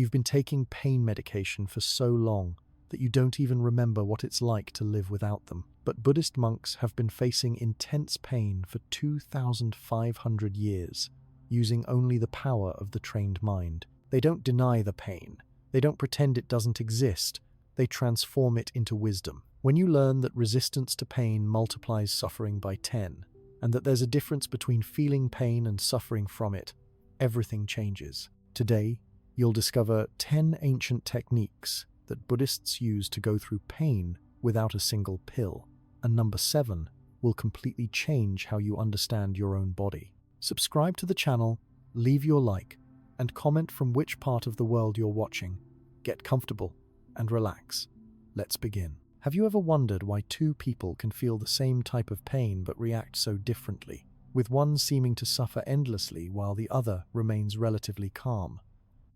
You've been taking pain medication for so long that you don't even remember what it's like to live without them. But Buddhist monks have been facing intense pain for 2,500 years, using only the power of the trained mind. They don't deny the pain. They don't pretend it doesn't exist. They transform it into wisdom. When you learn that resistance to pain multiplies suffering by 10, and that there's a difference between feeling pain and suffering from it, everything changes. Today, you'll discover 10 ancient techniques that Buddhists use to go through pain without a single pill. And number 7 will completely change how you understand your own body. Subscribe to the channel, leave your like, and comment from which part of the world you're watching. Get comfortable and relax. Let's begin. Have you ever wondered why two people can feel the same type of pain but react so differently, with one seeming to suffer endlessly while the other remains relatively calm?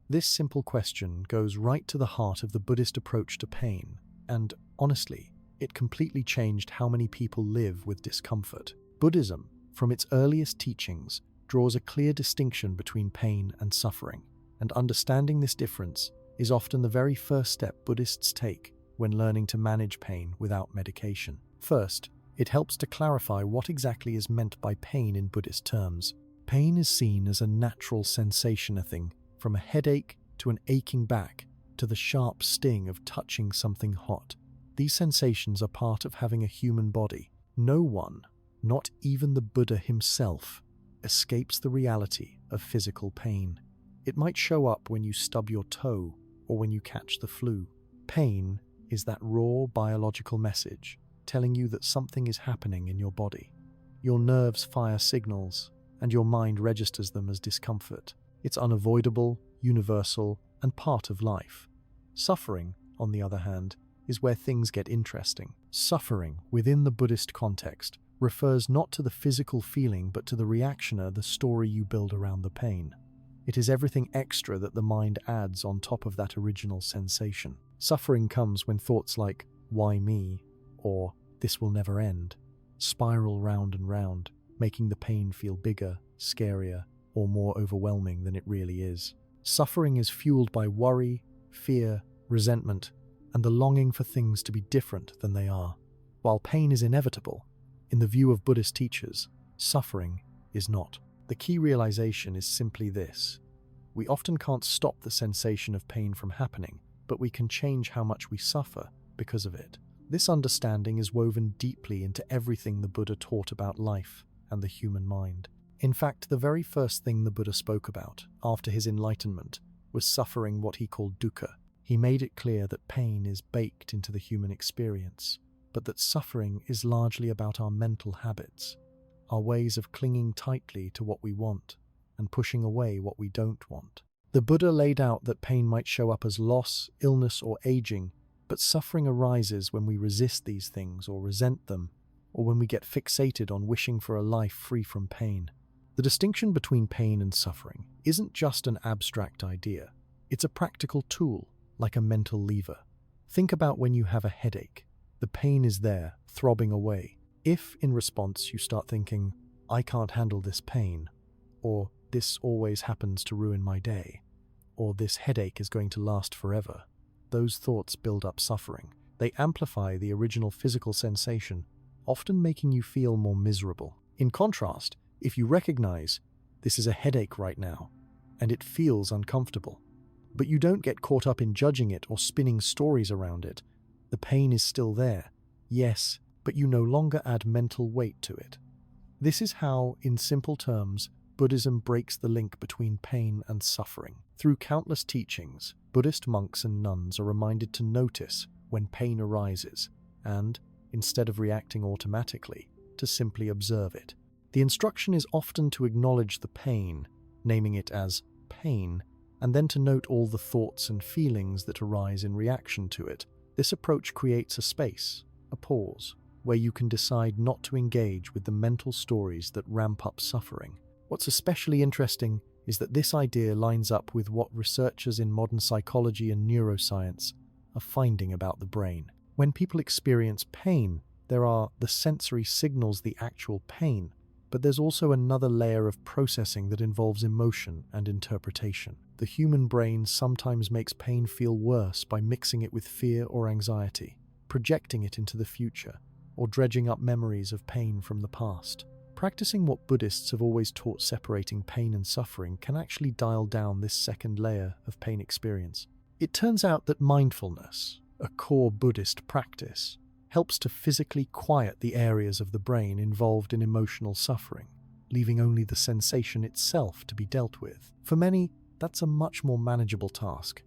This simple question goes right to the heart of the Buddhist approach to pain, and honestly, it completely changed how many people live with discomfort. Buddhism, from its earliest teachings, draws a clear distinction between pain and suffering, and understanding this difference is often the very first step Buddhists take when learning to manage pain without medication. First, it helps to clarify what exactly is meant by pain in Buddhist terms. Pain is seen as a natural sensation, a thing from a headache to an aching back to the sharp sting of touching something hot. These sensations are part of having a human body. No one, not even the Buddha himself, escapes the reality of physical pain. It might show up when you stub your toe or when you catch the flu. Pain is that raw biological message telling you that something is happening in your body. Your nerves fire signals, and your mind registers them as discomfort. It's unavoidable, universal, and part of life. Suffering, on the other hand, is where things get interesting. Suffering, within the Buddhist context, refers not to the physical feeling but to the reactioner, the story you build around the pain. It is everything extra that the mind adds on top of that original sensation. Suffering comes when thoughts like, "Why me?" or "This will never end," spiral round and round, making the pain feel bigger, scarier, or more overwhelming than it really is. Suffering is fueled by worry, fear, resentment, and the longing for things to be different than they are. While pain is inevitable, in the view of Buddhist teachers, suffering is not. The key realization is simply this: we often can't stop the sensation of pain from happening, but we can change how much we suffer because of it. This understanding is woven deeply into everything the Buddha taught about life and the human mind. In fact, the very first thing the Buddha spoke about after his enlightenment was suffering, what he called dukkha. He made it clear that pain is baked into the human experience, but that suffering is largely about our mental habits, our ways of clinging tightly to what we want and pushing away what we don't want. The Buddha laid out that pain might show up as loss, illness, or aging, but suffering arises when we resist these things or resent them, or when we get fixated on wishing for a life free from pain. The distinction between pain and suffering isn't just an abstract idea. It's a practical tool, like a mental lever. Think about when you have a headache. The pain is there, throbbing away. If, in response, you start thinking, "I can't handle this pain," or "this always happens to ruin my day," or "this headache is going to last forever," those thoughts build up suffering. They amplify the original physical sensation, often making you feel more miserable. In contrast, if you recognize, "This is a headache right now, and it feels uncomfortable," but you don't get caught up in judging it or spinning stories around it, the pain is still there, yes, but you no longer add mental weight to it. This is how, in simple terms, Buddhism breaks the link between pain and suffering. Through countless teachings, Buddhist monks and nuns are reminded to notice when pain arises and, instead of reacting automatically, to simply observe it. The instruction is often to acknowledge the pain, naming it as pain, and then to note all the thoughts and feelings that arise in reaction to it. This approach creates a space, a pause, where you can decide not to engage with the mental stories that ramp up suffering. What's especially interesting is that this idea lines up with what researchers in modern psychology and neuroscience are finding about the brain. When people experience pain, there are the sensory signals, the actual pain, but there's also another layer of processing that involves emotion and interpretation. The human brain sometimes makes pain feel worse by mixing it with fear or anxiety, projecting it into the future, or dredging up memories of pain from the past. Practicing what Buddhists have always taught, separating pain and suffering, can actually dial down this second layer of pain experience. It turns out that mindfulness, a core Buddhist practice, helps to physically quiet the areas of the brain involved in emotional suffering, leaving only the sensation itself to be dealt with. For many, that's a much more manageable task.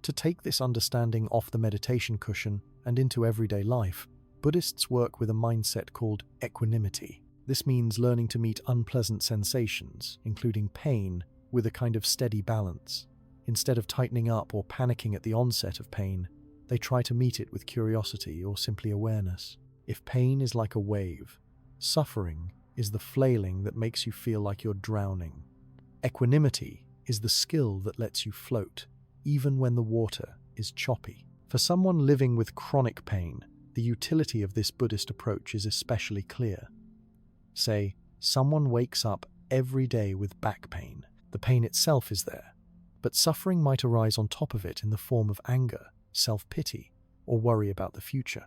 To take this understanding off the meditation cushion and into everyday life, Buddhists work with a mindset called equanimity. This means learning to meet unpleasant sensations, including pain, with a kind of steady balance. Instead of tightening up or panicking at the onset of pain, they try to meet it with curiosity or simply awareness. If pain is like a wave, suffering is the flailing that makes you feel like you're drowning. Equanimity is the skill that lets you float, even when the water is choppy. For someone living with chronic pain, the utility of this Buddhist approach is especially clear. Say, someone wakes up every day with back pain. The pain itself is there, but suffering might arise on top of it in the form of anger, self-pity, or worry about the future.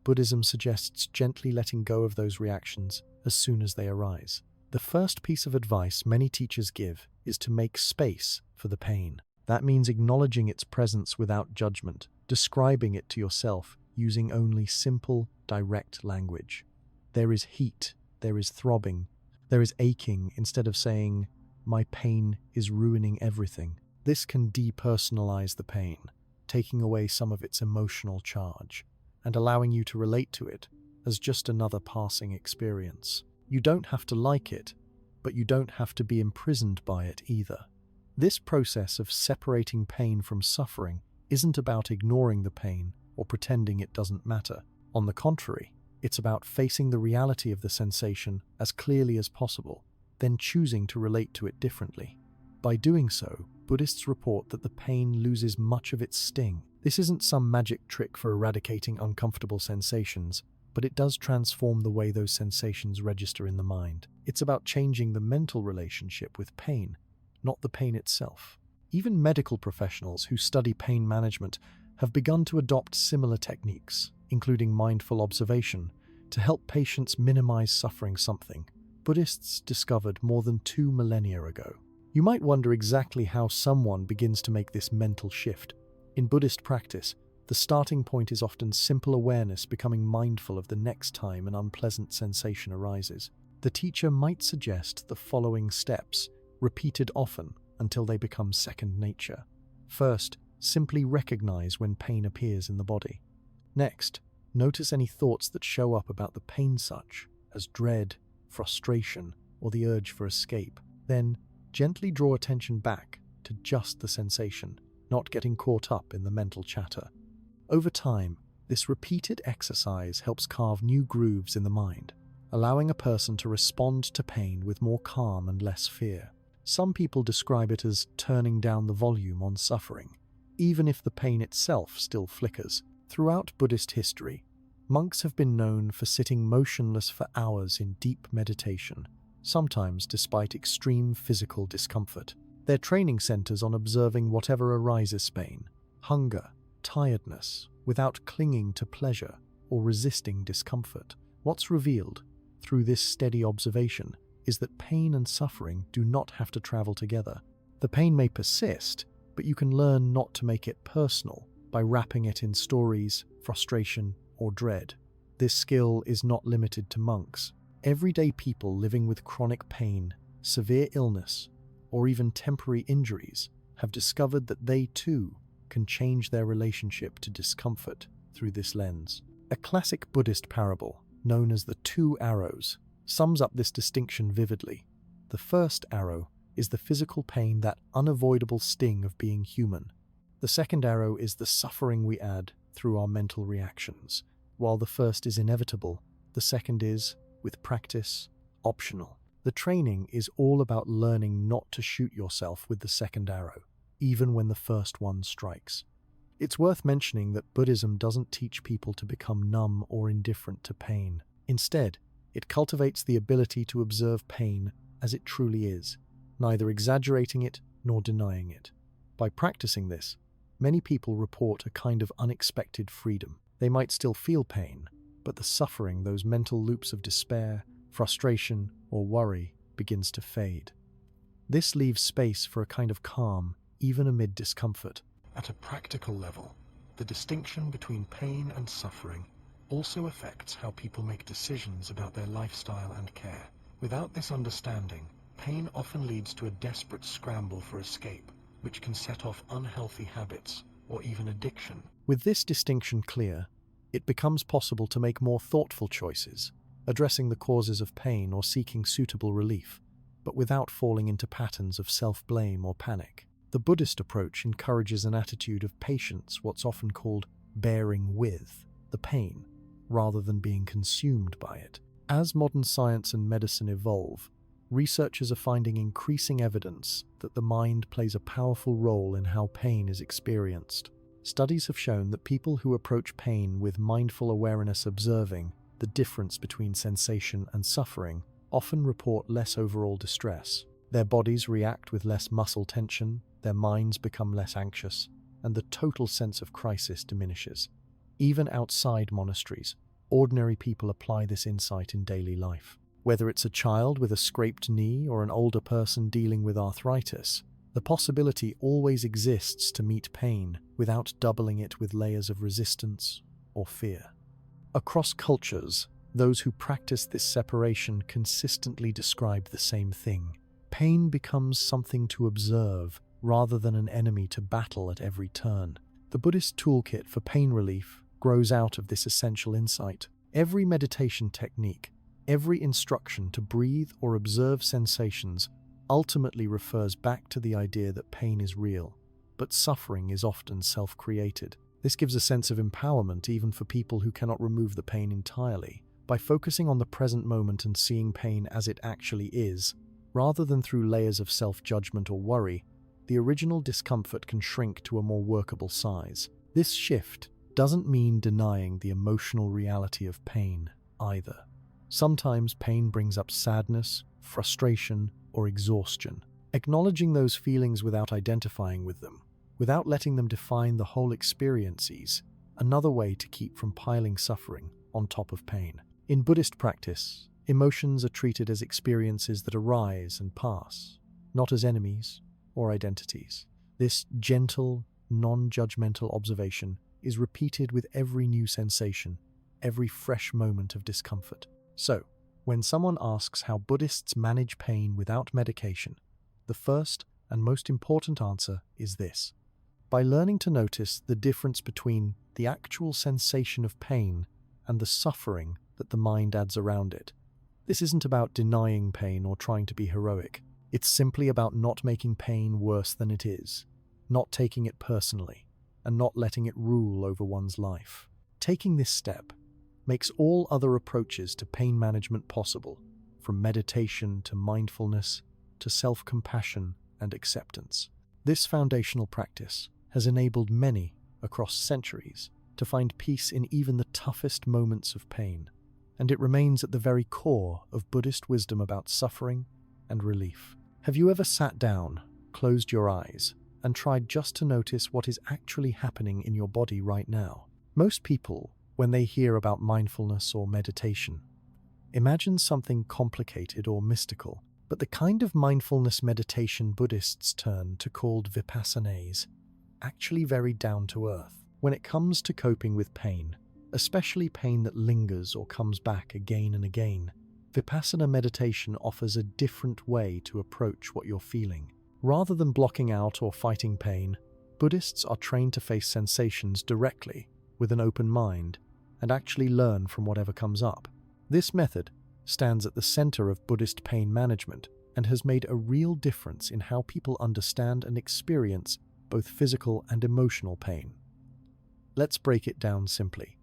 Buddhism suggests gently letting go of those reactions as soon as they arise. The first piece of advice many teachers give is to make space for the pain. That means acknowledging its presence without judgment, describing it to yourself using only simple, direct language. There is heat, there is throbbing, there is aching, instead of saying, "My pain is ruining everything." This can depersonalize the pain, taking away some of its emotional charge, and allowing you to relate to it as just another passing experience. You don't have to like it, but you don't have to be imprisoned by it either. This process of separating pain from suffering isn't about ignoring the pain or pretending it doesn't matter. On the contrary, it's about facing the reality of the sensation as clearly as possible, then choosing to relate to it differently. By doing so, Buddhists report that the pain loses much of its sting. This isn't some magic trick for eradicating uncomfortable sensations, but it does transform the way those sensations register in the mind. It's about changing the mental relationship with pain, not the pain itself. Even medical professionals who study pain management have begun to adopt similar techniques, including mindful observation, to help patients minimize suffering, something Buddhists discovered more than 2 millennia ago. You might wonder exactly how someone begins to make this mental shift. In Buddhist practice, the starting point is often simple awareness, becoming mindful of the next time an unpleasant sensation arises. The teacher might suggest the following steps, repeated often until they become second nature. First, simply recognize when pain appears in the body. Next, notice any thoughts that show up about the pain, such as dread, frustration, or the urge for escape. Then, gently draw attention back to just the sensation, not getting caught up in the mental chatter. Over time, this repeated exercise helps carve new grooves in the mind, allowing a person to respond to pain with more calm and less fear. Some people describe it as turning down the volume on suffering, even if the pain itself still flickers. Throughout Buddhist history, monks have been known for sitting motionless for hours in deep meditation, sometimes despite extreme physical discomfort. Their training centers on observing whatever arises: pain, hunger, tiredness, without clinging to pleasure or resisting discomfort. What's revealed through this steady observation is that pain and suffering do not have to travel together. The pain may persist, but you can learn not to make it personal by wrapping it in stories, frustration, or dread. This skill is not limited to monks. Everyday people living with chronic pain, severe illness, or even temporary injuries have discovered that they too can change their relationship to discomfort through this lens. A classic Buddhist parable, known as the 2 arrows, sums up this distinction vividly. The first arrow is the physical pain, that unavoidable sting of being human. The second arrow is the suffering we add through our mental reactions. While the first is inevitable, the second is, with practice, optional. The training is all about learning not to shoot yourself with the second arrow, even when the first one strikes. It's worth mentioning that Buddhism doesn't teach people to become numb or indifferent to pain. Instead, it cultivates the ability to observe pain as it truly is, neither exaggerating it nor denying it. By practicing this, many people report a kind of unexpected freedom. They might still feel pain, but the suffering, those mental loops of despair, frustration, or worry, begins to fade. This leaves space for a kind of calm, even amid discomfort. At a practical level, the distinction between pain and suffering also affects how people make decisions about their lifestyle and care. Without this understanding, pain often leads to a desperate scramble for escape, which can set off unhealthy habits or even addiction. With this distinction clear, it becomes possible to make more thoughtful choices, addressing the causes of pain or seeking suitable relief, but without falling into patterns of self-blame or panic. The Buddhist approach encourages an attitude of patience, what's often called bearing with the pain, rather than being consumed by it. As modern science and medicine evolve, researchers are finding increasing evidence that the mind plays a powerful role in how pain is experienced. Studies have shown that people who approach pain with mindful awareness, observing the difference between sensation and suffering, often report less overall distress. Their bodies react with less muscle tension, their minds become less anxious, and the total sense of crisis diminishes. Even outside monasteries, ordinary people apply this insight in daily life. Whether it's a child with a scraped knee or an older person dealing with arthritis, the possibility always exists to meet pain without doubling it with layers of resistance or fear. Across cultures, those who practice this separation consistently describe the same thing. Pain becomes something to observe rather than an enemy to battle at every turn. The Buddhist toolkit for pain relief grows out of this essential insight. Every meditation technique, every instruction to breathe or observe sensations ultimately refers back to the idea that pain is real, but suffering is often self-created. This gives a sense of empowerment even for people who cannot remove the pain entirely. By focusing on the present moment and seeing pain as it actually is, rather than through layers of self-judgment or worry, the original discomfort can shrink to a more workable size. This shift doesn't mean denying the emotional reality of pain either. Sometimes pain brings up sadness, frustration, or exhaustion. Acknowledging those feelings without identifying with them, without letting them define the whole experience, is another way to keep from piling suffering on top of pain. In Buddhist practice, emotions are treated as experiences that arise and pass, not as enemies or identities. This gentle, non-judgmental observation is repeated with every new sensation, every fresh moment of discomfort. So, when someone asks how Buddhists manage pain without medication, the first and most important answer is this: by learning to notice the difference between the actual sensation of pain and the suffering that the mind adds around it. This isn't about denying pain or trying to be heroic. It's simply about not making pain worse than it is, not taking it personally, and not letting it rule over one's life. Taking this step makes all other approaches to pain management possible, from meditation to mindfulness to self-compassion and acceptance. This foundational practice has enabled many across centuries to find peace in even the toughest moments of pain, and it remains at the very core of Buddhist wisdom about suffering and relief. Have you ever sat down, closed your eyes, and tried just to notice what is actually happening in your body right now? Most people, when they hear about mindfulness or meditation, imagine something complicated or mystical. But the kind of mindfulness meditation Buddhists turn to, called vipassanas, actually very down to earth. When it comes to coping with pain, especially pain that lingers or comes back again and again, Vipassana meditation offers a different way to approach what you're feeling. Rather than blocking out or fighting pain, Buddhists are trained to face sensations directly, with an open mind, and actually learn from whatever comes up. This method stands at the center of Buddhist pain management and has made a real difference in how people understand and experience both physical and emotional pain. Let's break it down simply.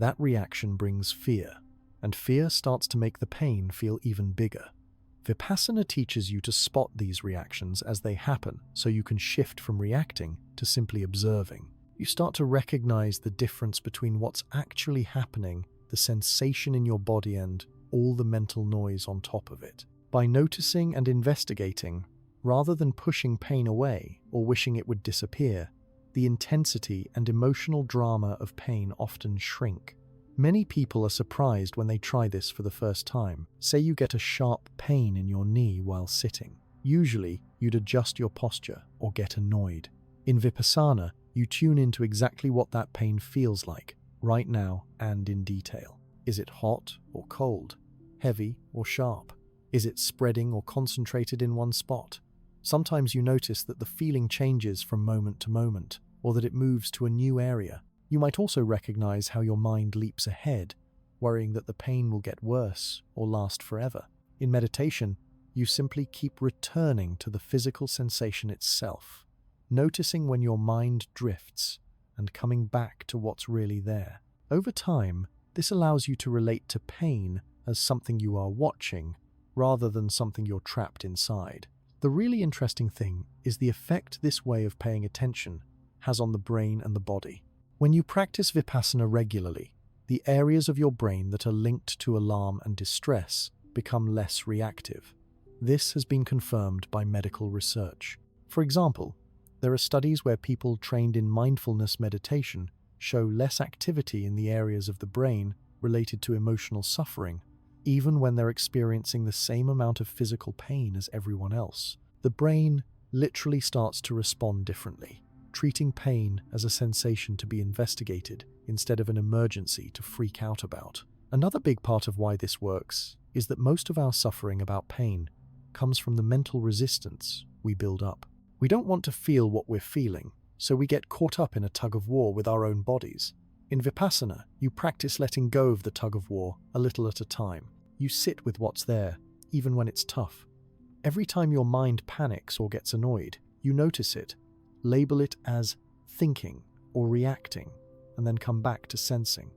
That reaction brings fear, and fear starts to make the pain feel even bigger. Vipassana teaches you to spot these reactions as they happen, so you can shift from reacting to simply observing. You start to recognize the difference between what's actually happening, the sensation in your body, and all the mental noise on top of it. By noticing and investigating, rather than pushing pain away or wishing it would disappear, the intensity and emotional drama of pain often shrink. Many people are surprised when they try this for the first time. Say you get a sharp pain in your knee while sitting. Usually, you'd adjust your posture or get annoyed. In Vipassana, you tune into exactly what that pain feels like, right now and in detail. Is it hot or cold? Heavy or sharp? Is it spreading or concentrated in one spot? Sometimes you notice that the feeling changes from moment to moment, or that it moves to a new area. You might also recognize how your mind leaps ahead, worrying that the pain will get worse or last forever. In meditation, you simply keep returning to the physical sensation itself, noticing when your mind drifts and coming back to what's really there. Over time, this allows you to relate to pain as something you are watching, rather than something you're trapped inside. The really interesting thing is the effect this way of paying attention has on the brain and the body. When you practice Vipassana regularly, the areas of your brain that are linked to alarm and distress become less reactive. This has been confirmed by medical research. For example, there are studies where people trained in mindfulness meditation show less activity in the areas of the brain related to emotional suffering, even when they're experiencing the same amount of physical pain as everyone else. The brain literally starts to respond differently, treating pain as a sensation to be investigated instead of an emergency to freak out about. Another big part of why this works is that most of our suffering about pain comes from the mental resistance we build up. We don't want to feel what we're feeling, so we get caught up in a tug-of-war with our own bodies. In Vipassana, you practice letting go of the tug-of-war a little at a time. You sit with what's there, even when it's tough. Every time your mind panics or gets annoyed, you notice it, label it as thinking or reacting, and then come back to sensing.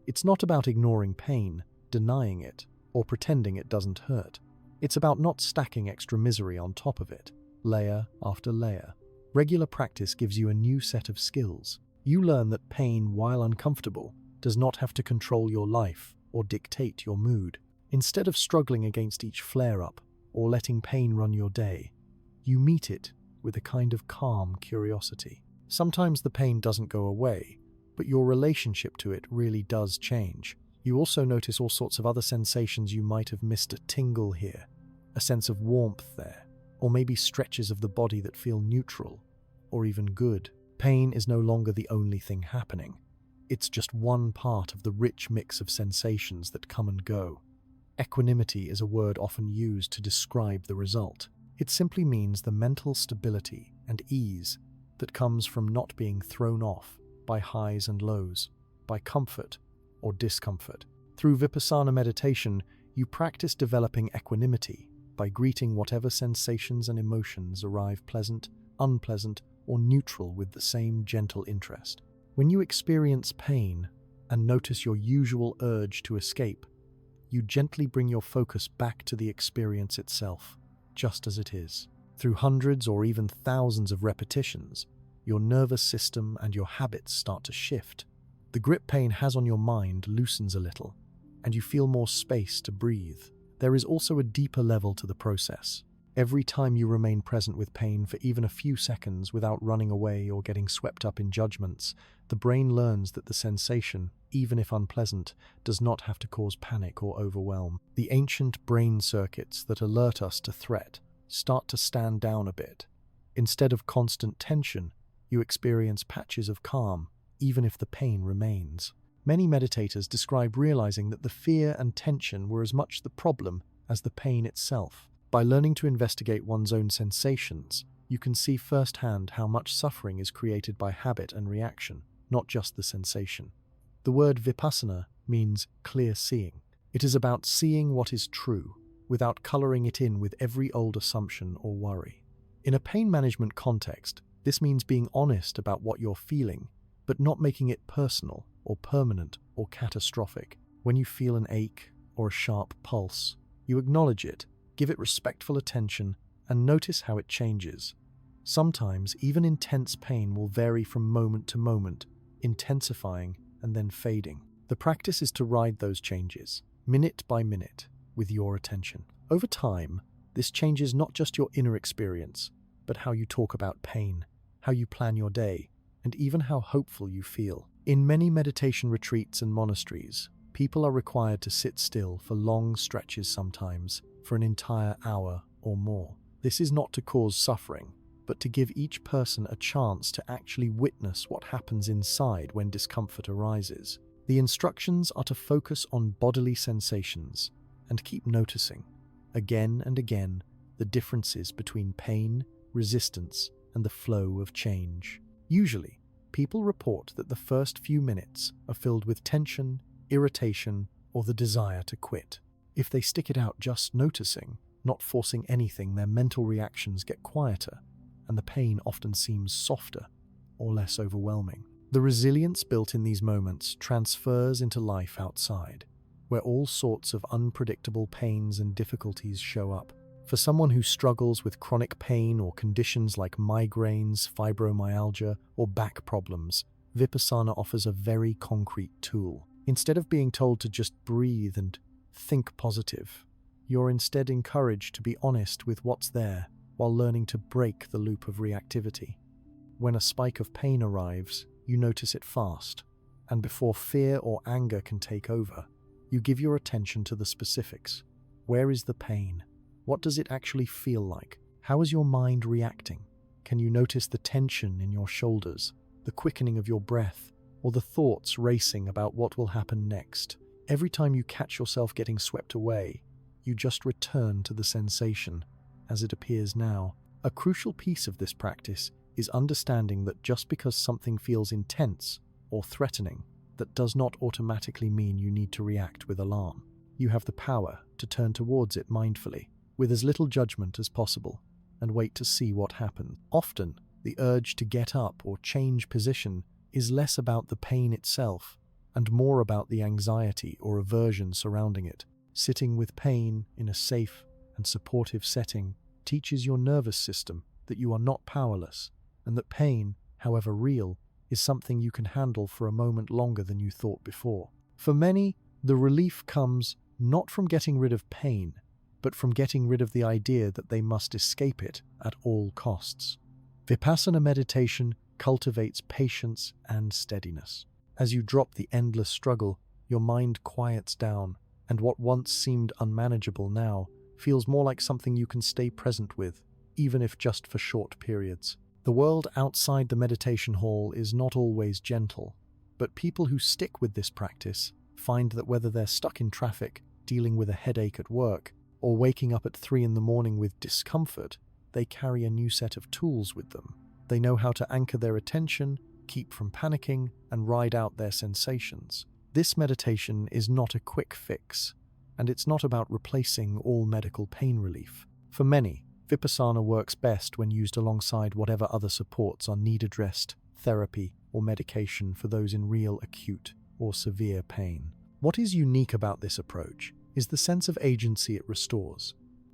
It's not about ignoring pain, denying it, or pretending it doesn't hurt. It's about not stacking extra misery on top of it, layer after layer. Regular practice gives you a new set of skills. You learn that pain, while uncomfortable, does not have to control your life or dictate your mood. Instead of struggling against each flare-up or letting pain run your day, you meet it with a kind of calm curiosity. Sometimes the pain doesn't go away, but your relationship to it really does change. You also notice all sorts of other sensations you might have missed: a tingle here, a sense of warmth there, or maybe stretches of the body that feel neutral or even good. Pain is no longer the only thing happening. It's just one part of the rich mix of sensations that come and go. Equanimity is a word often used to describe the result. It simply means the mental stability and ease that comes from not being thrown off by highs and lows, by comfort or discomfort. Through Vipassana meditation, you practice developing equanimity by greeting whatever sensations and emotions arrive, pleasant, unpleasant, or neutral, with the same gentle interest. When you experience pain and notice your usual urge to escape, you gently bring your focus back to the experience itself, just as it is. Through hundreds or even thousands of repetitions, your nervous system and your habits start to shift. The grip pain has on your mind loosens a little, and you feel more space to breathe. There is also a deeper level to the process. Every time you remain present with pain for even a few seconds without running away or getting swept up in judgments, the brain learns that the sensation, even if unpleasant, does not have to cause panic or overwhelm. The ancient brain circuits that alert us to threat start to stand down a bit. Instead of constant tension, you experience patches of calm, even if the pain remains. Many meditators describe realizing that the fear and tension were as much the problem as the pain itself. By learning to investigate one's own sensations, you can see firsthand how much suffering is created by habit and reaction, not just the sensation. The word vipassana means clear seeing. It is about seeing what is true, without coloring it in with every old assumption or worry. In a pain management context, this means being honest about what you're feeling, but not making it personal or permanent or catastrophic. When you feel an ache or a sharp pulse, you acknowledge it, give it respectful attention, and notice how it changes. Sometimes even intense pain will vary from moment to moment, intensifying and then fading. The practice is to ride those changes, minute by minute, with your attention. Over time, this changes not just your inner experience, but how you talk about pain, how you plan your day, and even how hopeful you feel. In many meditation retreats and monasteries, people are required to sit still for long stretches, sometimes for an entire hour or more. This is not to cause suffering, but to give each person a chance to actually witness what happens inside when discomfort arises. The instructions are to focus on bodily sensations and keep noticing, again and again, the differences between pain, resistance, and the flow of change. Usually, people report that the first few minutes are filled with tension, irritation, or the desire to quit. If they stick it out just noticing, not forcing anything, their mental reactions get quieter, and the pain often seems softer or less overwhelming. The resilience built in these moments transfers into life outside, where all sorts of unpredictable pains and difficulties show up. For someone who struggles with chronic pain or conditions like migraines, fibromyalgia, or back problems, Vipassana offers a very concrete tool. Instead of being told to just breathe and think positive, you're instead encouraged to be honest with what's there while learning to break the loop of reactivity. When a spike of pain arrives, you notice it fast, and before fear or anger can take over, you give your attention to the specifics. Where is the pain? What does it actually feel like? How is your mind reacting? Can you notice the tension in your shoulders, the quickening of your breath, or the thoughts racing about what will happen next? Every time you catch yourself getting swept away, you just return to the sensation as it appears now. A crucial piece of this practice is understanding that just because something feels intense or threatening, that does not automatically mean you need to react with alarm. You have the power to turn towards it mindfully, with as little judgment as possible, and wait to see what happens. Often, the urge to get up or change position is less about the pain itself and more about the anxiety or aversion surrounding it. Sitting with pain in a safe and supportive setting teaches your nervous system that you are not powerless, and that pain, however real, is something you can handle for a moment longer than you thought before. For many, the relief comes not from getting rid of pain, but from getting rid of the idea that they must escape it at all costs. Vipassana meditation cultivates patience and steadiness. As you drop the endless struggle, your mind quiets down, and what once seemed unmanageable now feels more like something you can stay present with, even if just for short periods. The world outside the meditation hall is not always gentle, but people who stick with this practice find that whether they're stuck in traffic, dealing with a headache at work, or waking up at 3 a.m. with discomfort, they carry a new set of tools with them. They know how to anchor their attention, keep from panicking, and ride out their sensations. This meditation is not a quick fix, and it's not about replacing all medical pain relief. For many, Vipassana works best when used alongside whatever other supports are needed: rest, therapy, or medication for those in real acute or severe pain. What is unique about this approach is the sense of agency it restores.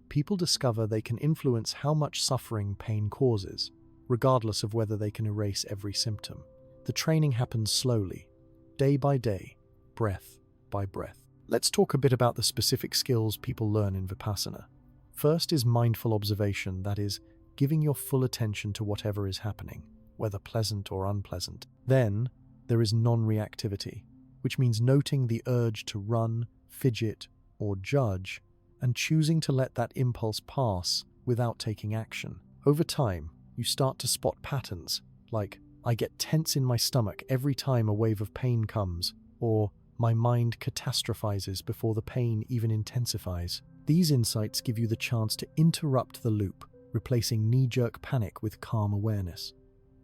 People discover they can influence how much suffering pain causes, regardless of whether they can erase every symptom. The training happens slowly, day by day, breath by breath. Let's talk a bit about the specific skills people learn in Vipassana. First is mindful observation, that is, giving your full attention to whatever is happening, whether pleasant or unpleasant. Then, there is non-reactivity, which means noting the urge to run, fidget, or judge, and choosing to let that impulse pass without taking action. Over time, you start to spot patterns, like, I get tense in my stomach every time a wave of pain comes, or my mind catastrophizes before the pain even intensifies. These insights give you the chance to interrupt the loop, replacing knee-jerk panic with calm awareness.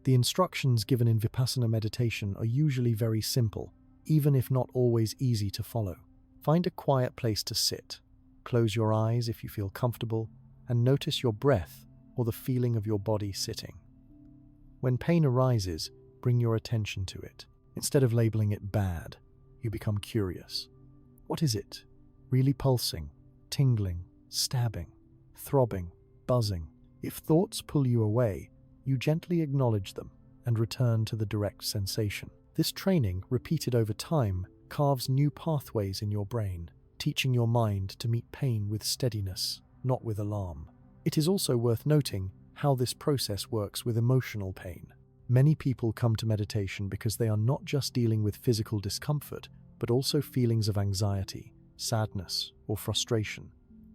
The instructions given in Vipassana meditation are usually very simple, even if not always easy to follow. Find a quiet place to sit. Close your eyes if you feel comfortable, and notice your breath or the feeling of your body sitting. When pain arises, bring your attention to it. Instead of labeling it bad, you become curious. What is it? Really pulsing, tingling, stabbing, throbbing, buzzing? If thoughts pull you away, you gently acknowledge them and return to the direct sensation. This training, repeated over time, carves new pathways in your brain, teaching your mind to meet pain with steadiness, not with alarm. It is also worth noting how this process works with emotional pain. Many people come to meditation because they are not just dealing with physical discomfort, but also feelings of anxiety, sadness, or frustration,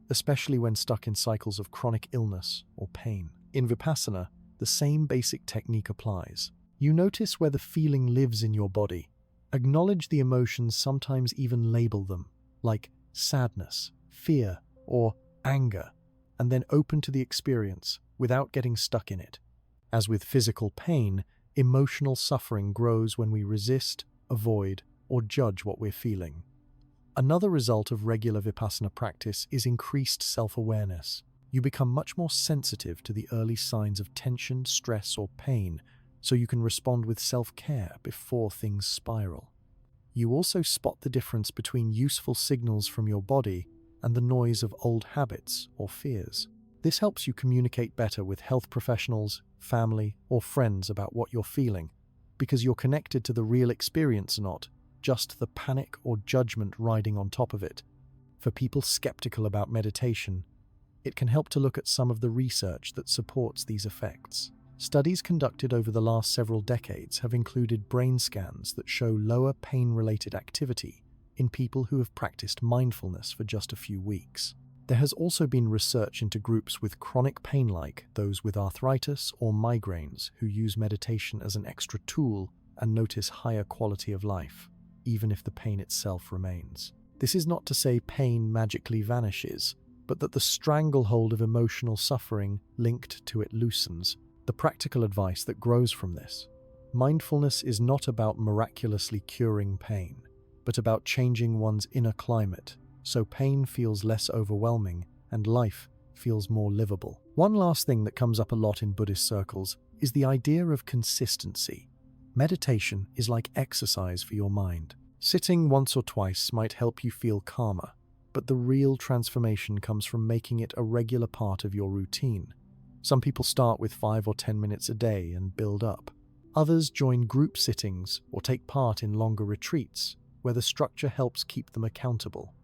especially when stuck in cycles of chronic illness or pain. In Vipassana, the same basic technique applies. You notice where the feeling lives in your body. Acknowledge the emotions, sometimes even label them, like sadness, fear, or anger, and then open to the experience without getting stuck in it. As with physical pain, emotional suffering grows when we resist, avoid, or judge what we're feeling. Another result of regular Vipassana practice is increased self-awareness. You become much more sensitive to the early signs of tension, stress, or pain, so you can respond with self-care before things spiral. You also spot the difference between useful signals from your body and the noise of old habits or fears. This helps you communicate better with health professionals, family, or friends about what you're feeling, because you're connected to the real experience, not just the panic or judgment riding on top of it. For people skeptical about meditation, it can help to look at some of the research that supports these effects. Studies conducted over the last several decades have included brain scans that show lower pain-related activity in people who have practiced mindfulness for just a few weeks. There has also been research into groups with chronic pain like those with arthritis or migraines who use meditation as an extra tool and notice higher quality of life, even if the pain itself remains. This is not to say pain magically vanishes, but that the stranglehold of emotional suffering linked to it loosens. The practical advice that grows from this: mindfulness is not about miraculously curing pain, but about changing one's inner climate so pain feels less overwhelming and life feels more livable. One last thing that comes up a lot in Buddhist circles is the idea of consistency. Meditation is like exercise for your mind. Sitting once or twice might help you feel calmer, but the real transformation comes from making it a regular part of your routine. Some people start with 5 or 10 minutes a day and build up. Others join group sittings or take part in longer retreats, where the structure helps keep them accountable.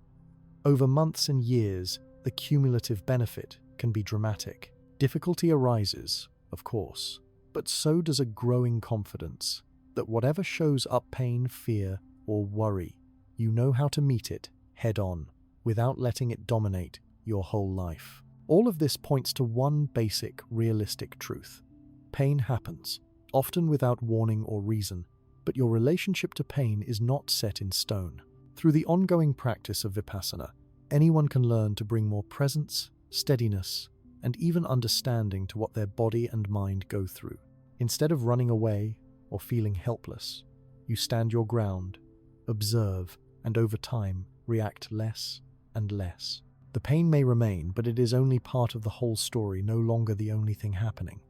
Over months and years, the cumulative benefit can be dramatic. Difficulty arises, of course, but so does a growing confidence that whatever shows up, pain, fear, or worry, you know how to meet it head on, without letting it dominate your whole life. All of this points to one basic, realistic truth. Pain happens, often without warning or reason, but your relationship to pain is not set in stone. Through the ongoing practice of Vipassana, anyone can learn to bring more presence, steadiness, and even understanding to what their body and mind go through. Instead of running away or feeling helpless, you stand your ground, observe, and over time, react less and less. The pain may remain, but it is only part of the whole story, no longer the only thing happening,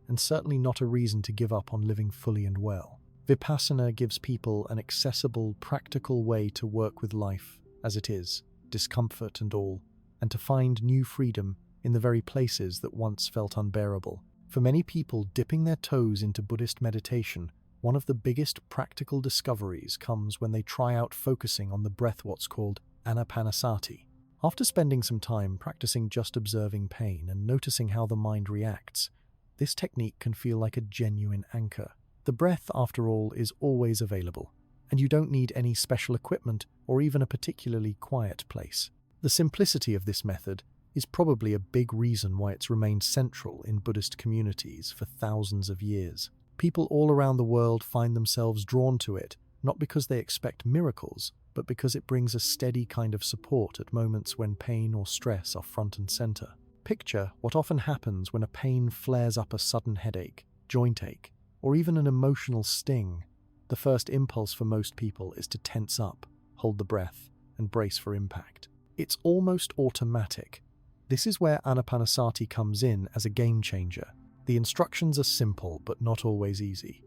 and certainly not a reason to give up on living fully and well. Vipassana gives people an accessible, practical way to work with life as it is, discomfort and all, and to find new freedom in the very places that once felt unbearable. For many people dipping their toes into Buddhist meditation, one of the biggest practical discoveries comes when they try out focusing on the breath, what's called anapanasati. After spending some time practicing just observing pain and noticing how the mind reacts, this technique can feel like a genuine anchor. The breath, after all, is always available, and you don't need any special equipment or even a particularly quiet place. The simplicity of this method is probably a big reason why it's remained central in Buddhist communities for thousands of years. People all around the world find themselves drawn to it, not because they expect miracles, but because it brings a steady kind of support at moments when pain or stress are front and center. Picture what often happens when a pain flares up: a sudden headache, joint ache, or even an emotional sting. The first impulse for most people is to tense up, hold the breath, and brace for impact. It's almost automatic. This is where Anapanasati comes in as a game changer. The instructions are simple, but not always easy.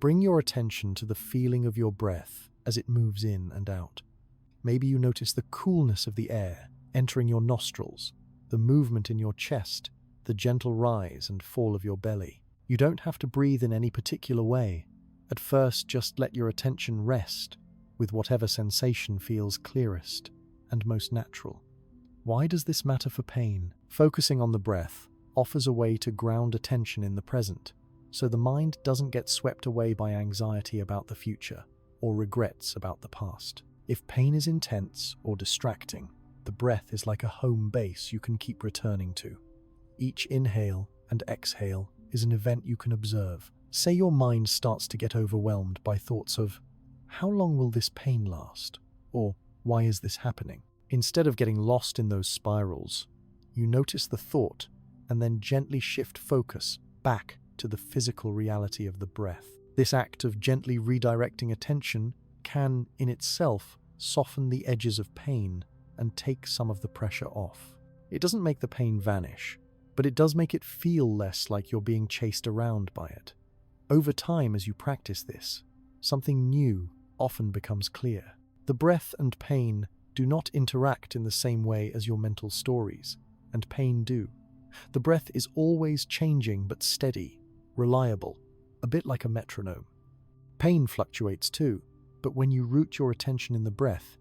Bring your attention to the feeling of your breath as it moves in and out. Maybe you notice the coolness of the air entering your nostrils, the movement in your chest, the gentle rise and fall of your belly. You don't have to breathe in any particular way. At first, just let your attention rest with whatever sensation feels clearest and most natural. Why does this matter for pain? Focusing on the breath offers a way to ground attention in the present, so the mind doesn't get swept away by anxiety about the future or regrets about the past. If pain is intense or distracting, the breath is like a home base you can keep returning to. Each inhale and exhale is an event you can observe. Say your mind starts to get overwhelmed by thoughts of, how long will this pain last? Or, why is this happening? Instead of getting lost in those spirals, you notice the thought and then gently shift focus back to the physical reality of the breath. This act of gently redirecting attention can, in itself, soften the edges of pain and take some of the pressure off. It doesn't make the pain vanish, but it does make it feel less like you're being chased around by it. Over time, as you practice this, something new often becomes clear. The breath and pain do not interact in the same way as your mental stories, and pain do. The breath is always changing but steady, reliable, a bit like a metronome. Pain fluctuates too, but when you root your attention in the breath,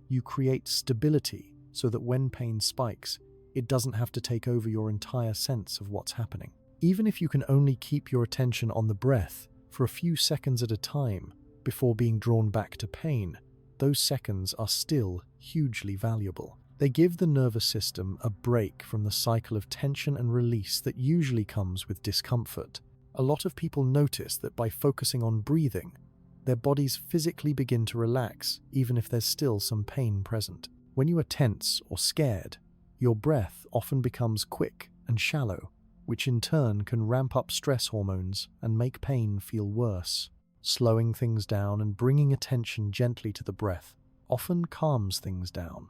you create stability so that when pain spikes, it doesn't have to take over your entire sense of what's happening. Even if you can only keep your attention on the breath for a few seconds at a time before being drawn back to pain, those seconds are still hugely valuable. They give the nervous system a break from the cycle of tension and release that usually comes with discomfort. A lot of people notice that by focusing on breathing, their bodies physically begin to relax, even if there's still some pain present. When you are tense or scared, your breath often becomes quick and shallow, which in turn can ramp up stress hormones and make pain feel worse. Slowing things down and bringing attention gently to the breath often calms things down,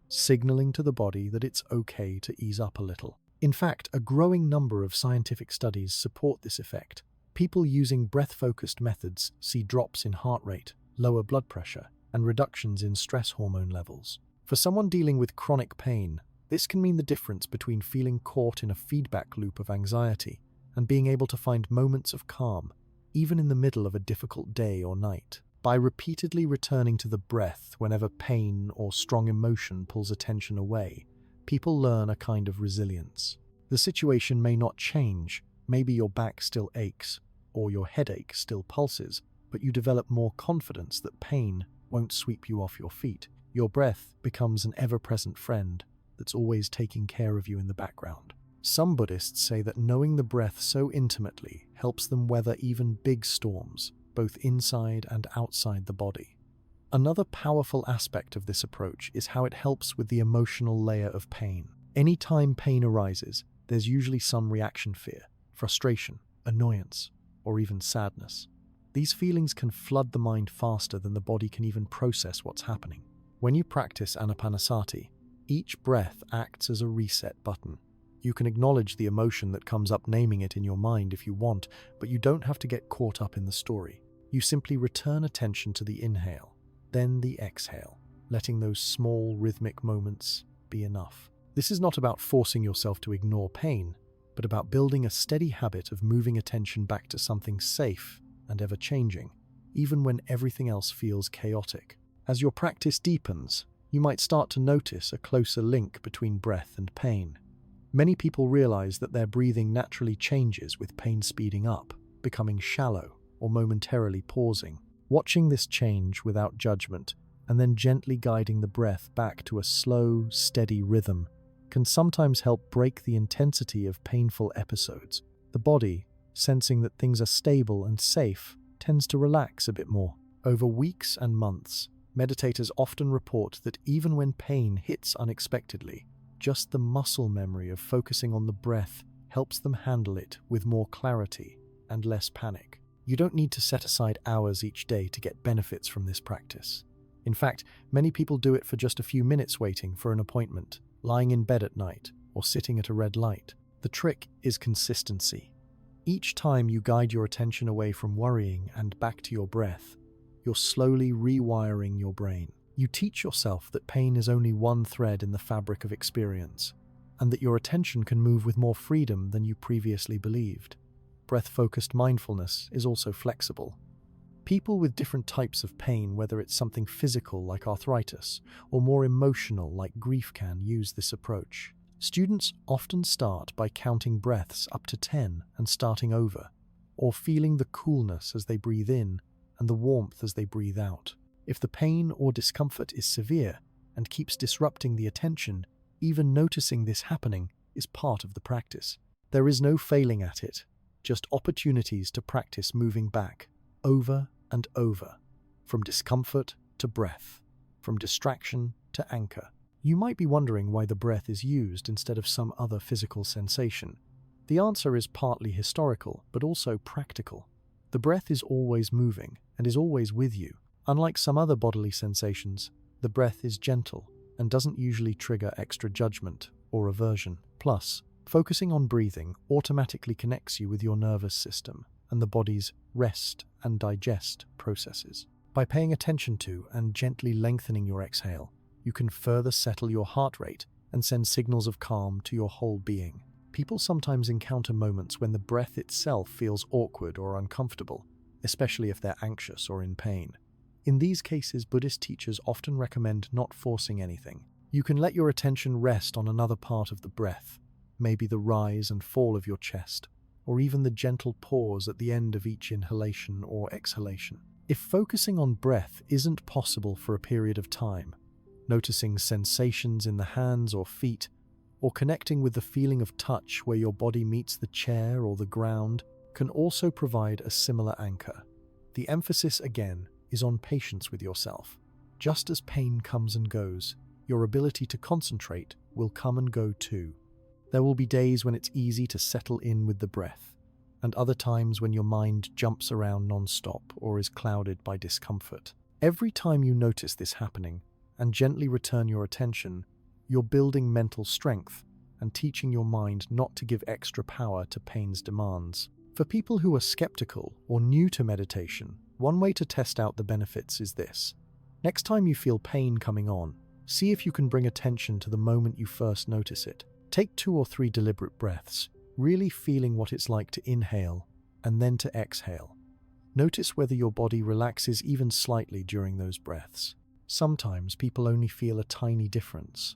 signaling to the body that it's okay to ease up a little. In fact, a growing number of scientific studies support this effect. People using breath-focused methods see drops in heart rate, lower blood pressure, and reductions in stress hormone levels. For someone dealing with chronic pain, this can mean the difference between feeling caught in a feedback loop of anxiety and being able to find moments of calm, even in the middle of a difficult day or night. By repeatedly returning to the breath whenever pain or strong emotion pulls attention away, people learn a kind of resilience. The situation may not change, maybe your back still aches, or your headache still pulses, but you develop more confidence that pain won't sweep you off your feet. Your breath becomes an ever-present friend that's always taking care of you in the background. Some Buddhists say that knowing the breath so intimately helps them weather even big storms, both inside and outside the body. Another powerful aspect of this approach is how it helps with the emotional layer of pain. Anytime pain arises, there's usually some reaction: fear, frustration, annoyance, or even sadness. These feelings can flood the mind faster than the body can even process what's happening. When you practice anapanasati, each breath acts as a reset button. You can acknowledge the emotion that comes up, naming it in your mind if you want, but you don't have to get caught up in the story. You simply return attention to the inhale, then the exhale, letting those small rhythmic moments be enough. This is not about forcing yourself to ignore pain, but about building a steady habit of moving attention back to something safe and ever-changing, even when everything else feels chaotic. As your practice deepens, you might start to notice a closer link between breath and pain. Many people realize that their breathing naturally changes with pain speeding up, becoming shallow, or momentarily pausing. Watching this change without judgment, and then gently guiding the breath back to a slow, steady rhythm, can sometimes help break the intensity of painful episodes. The body, sensing that things are stable and safe, tends to relax a bit more. Over weeks and months, meditators often report that even when pain hits unexpectedly, just the muscle memory of focusing on the breath helps them handle it with more clarity and less panic. You don't need to set aside hours each day to get benefits from this practice. In fact, many people do it for just a few minutes waiting for an appointment, lying in bed at night, or sitting at a red light. The trick is consistency. Each time you guide your attention away from worrying and back to your breath, you're slowly rewiring your brain. You teach yourself that pain is only one thread in the fabric of experience, and that your attention can move with more freedom than you previously believed. Breath-focused mindfulness is also flexible. People with different types of pain, whether it's something physical like arthritis or more emotional like grief, can use this approach. Students often start by counting breaths up to 10 and starting over, or feeling the coolness as they breathe in and the warmth as they breathe out. If the pain or discomfort is severe and keeps disrupting the attention, even noticing this happening is part of the practice. There is no failing at it, just opportunities to practice moving back, over and over, from discomfort to breath, from distraction to anchor. You might be wondering why the breath is used instead of some other physical sensation. The answer is partly historical, but also practical. The breath is always moving and is always with you. Unlike some other bodily sensations, the breath is gentle and doesn't usually trigger extra judgment or aversion. Plus, focusing on breathing automatically connects you with your nervous system and the body's rest and digest processes. By paying attention to and gently lengthening your exhale, you can further settle your heart rate and send signals of calm to your whole being. People sometimes encounter moments when the breath itself feels awkward or uncomfortable, especially if they're anxious or in pain. In these cases, Buddhist teachers often recommend not forcing anything. You can let your attention rest on another part of the breath, maybe the rise and fall of your chest, or even the gentle pause at the end of each inhalation or exhalation. If focusing on breath isn't possible for a period of time, noticing sensations in the hands or feet, or connecting with the feeling of touch where your body meets the chair or the ground, can also provide a similar anchor. The emphasis, again, is on patience with yourself. Just as pain comes and goes, your ability to concentrate will come and go too. There will be days when it's easy to settle in with the breath, and other times when your mind jumps around non-stop or is clouded by discomfort. Every time you notice this happening and gently return your attention, you're building mental strength and teaching your mind not to give extra power to pain's demands. For people who are skeptical or new to meditation, one way to test out the benefits is this. Next time you feel pain coming on, see if you can bring attention to the moment you first notice it. Take 2 or 3 deliberate breaths, really feeling what it's like to inhale and then to exhale. Notice whether your body relaxes even slightly during those breaths. Sometimes people only feel a tiny difference,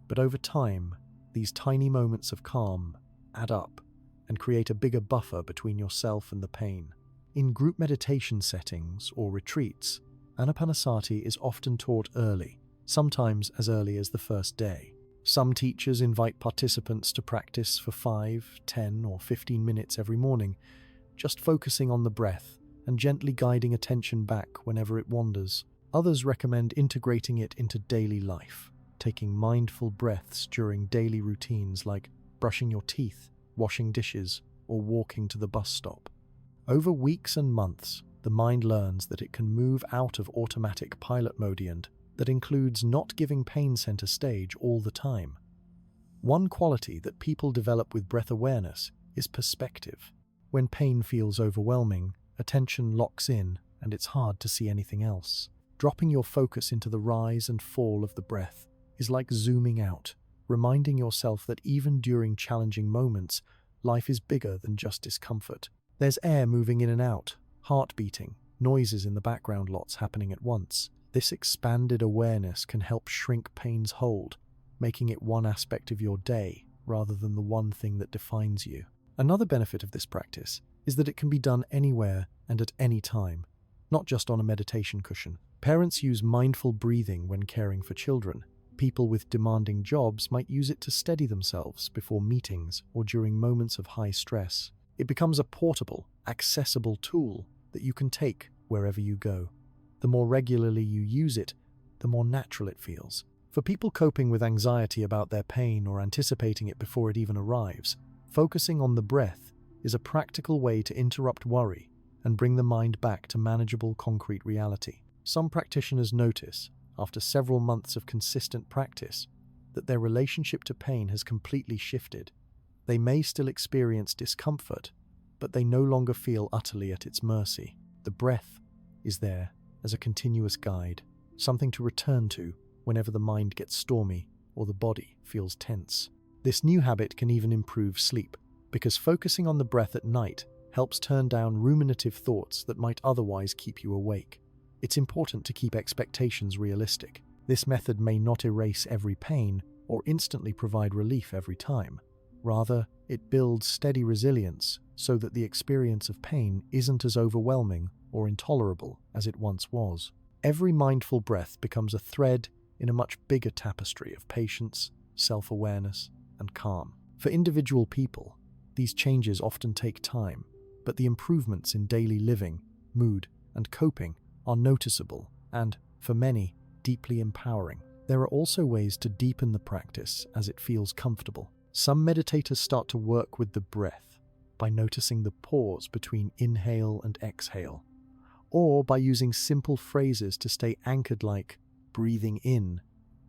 but over time, these tiny moments of calm add up and create a bigger buffer between yourself and the pain. In group meditation settings or retreats, Anapanasati is often taught early, sometimes as early as the first day. Some teachers invite participants to practice for 5, 10, or 15 minutes every morning, just focusing on the breath and gently guiding attention back whenever it wanders. Others recommend integrating it into daily life, taking mindful breaths during daily routines like brushing your teeth, washing dishes, or walking to the bus stop. Over weeks and months, the mind learns that it can move out of automatic pilot mode, and that includes not giving pain center stage all the time. One quality that people develop with breath awareness is perspective. When pain feels overwhelming, attention locks in and it's hard to see anything else. Dropping your focus into the rise and fall of the breath is like zooming out, reminding yourself that even during challenging moments, life is bigger than just discomfort. There's air moving in and out, heart beating, noises in the background, lots happening at once. This expanded awareness can help shrink pain's hold, making it one aspect of your day rather than the one thing that defines you. Another benefit of this practice is that it can be done anywhere and at any time, not just on a meditation cushion. Parents use mindful breathing when caring for children. People with demanding jobs might use it to steady themselves before meetings or during moments of high stress. It becomes a portable, accessible tool that you can take wherever you go. The more regularly you use it, the more natural it feels. For people coping with anxiety about their pain or anticipating it before it even arrives, focusing on the breath is a practical way to interrupt worry and bring the mind back to manageable, concrete reality. Some practitioners notice, after several months of consistent practice, that their relationship to pain has completely shifted. They may still experience discomfort, but they no longer feel utterly at its mercy. The breath is there as a continuous guide, something to return to whenever the mind gets stormy or the body feels tense. This new habit can even improve sleep, because focusing on the breath at night helps turn down ruminative thoughts that might otherwise keep you awake. It's important to keep expectations realistic. This method may not erase every pain or instantly provide relief every time. Rather, it builds steady resilience so that the experience of pain isn't as overwhelming or intolerable as it once was. Every mindful breath becomes a thread in a much bigger tapestry of patience, self-awareness, and calm. For individual people, these changes often take time, but the improvements in daily living, mood, and coping are noticeable and, for many, deeply empowering. There are also ways to deepen the practice as it feels comfortable. Some meditators start to work with the breath by noticing the pause between inhale and exhale, or by using simple phrases to stay anchored like breathing in,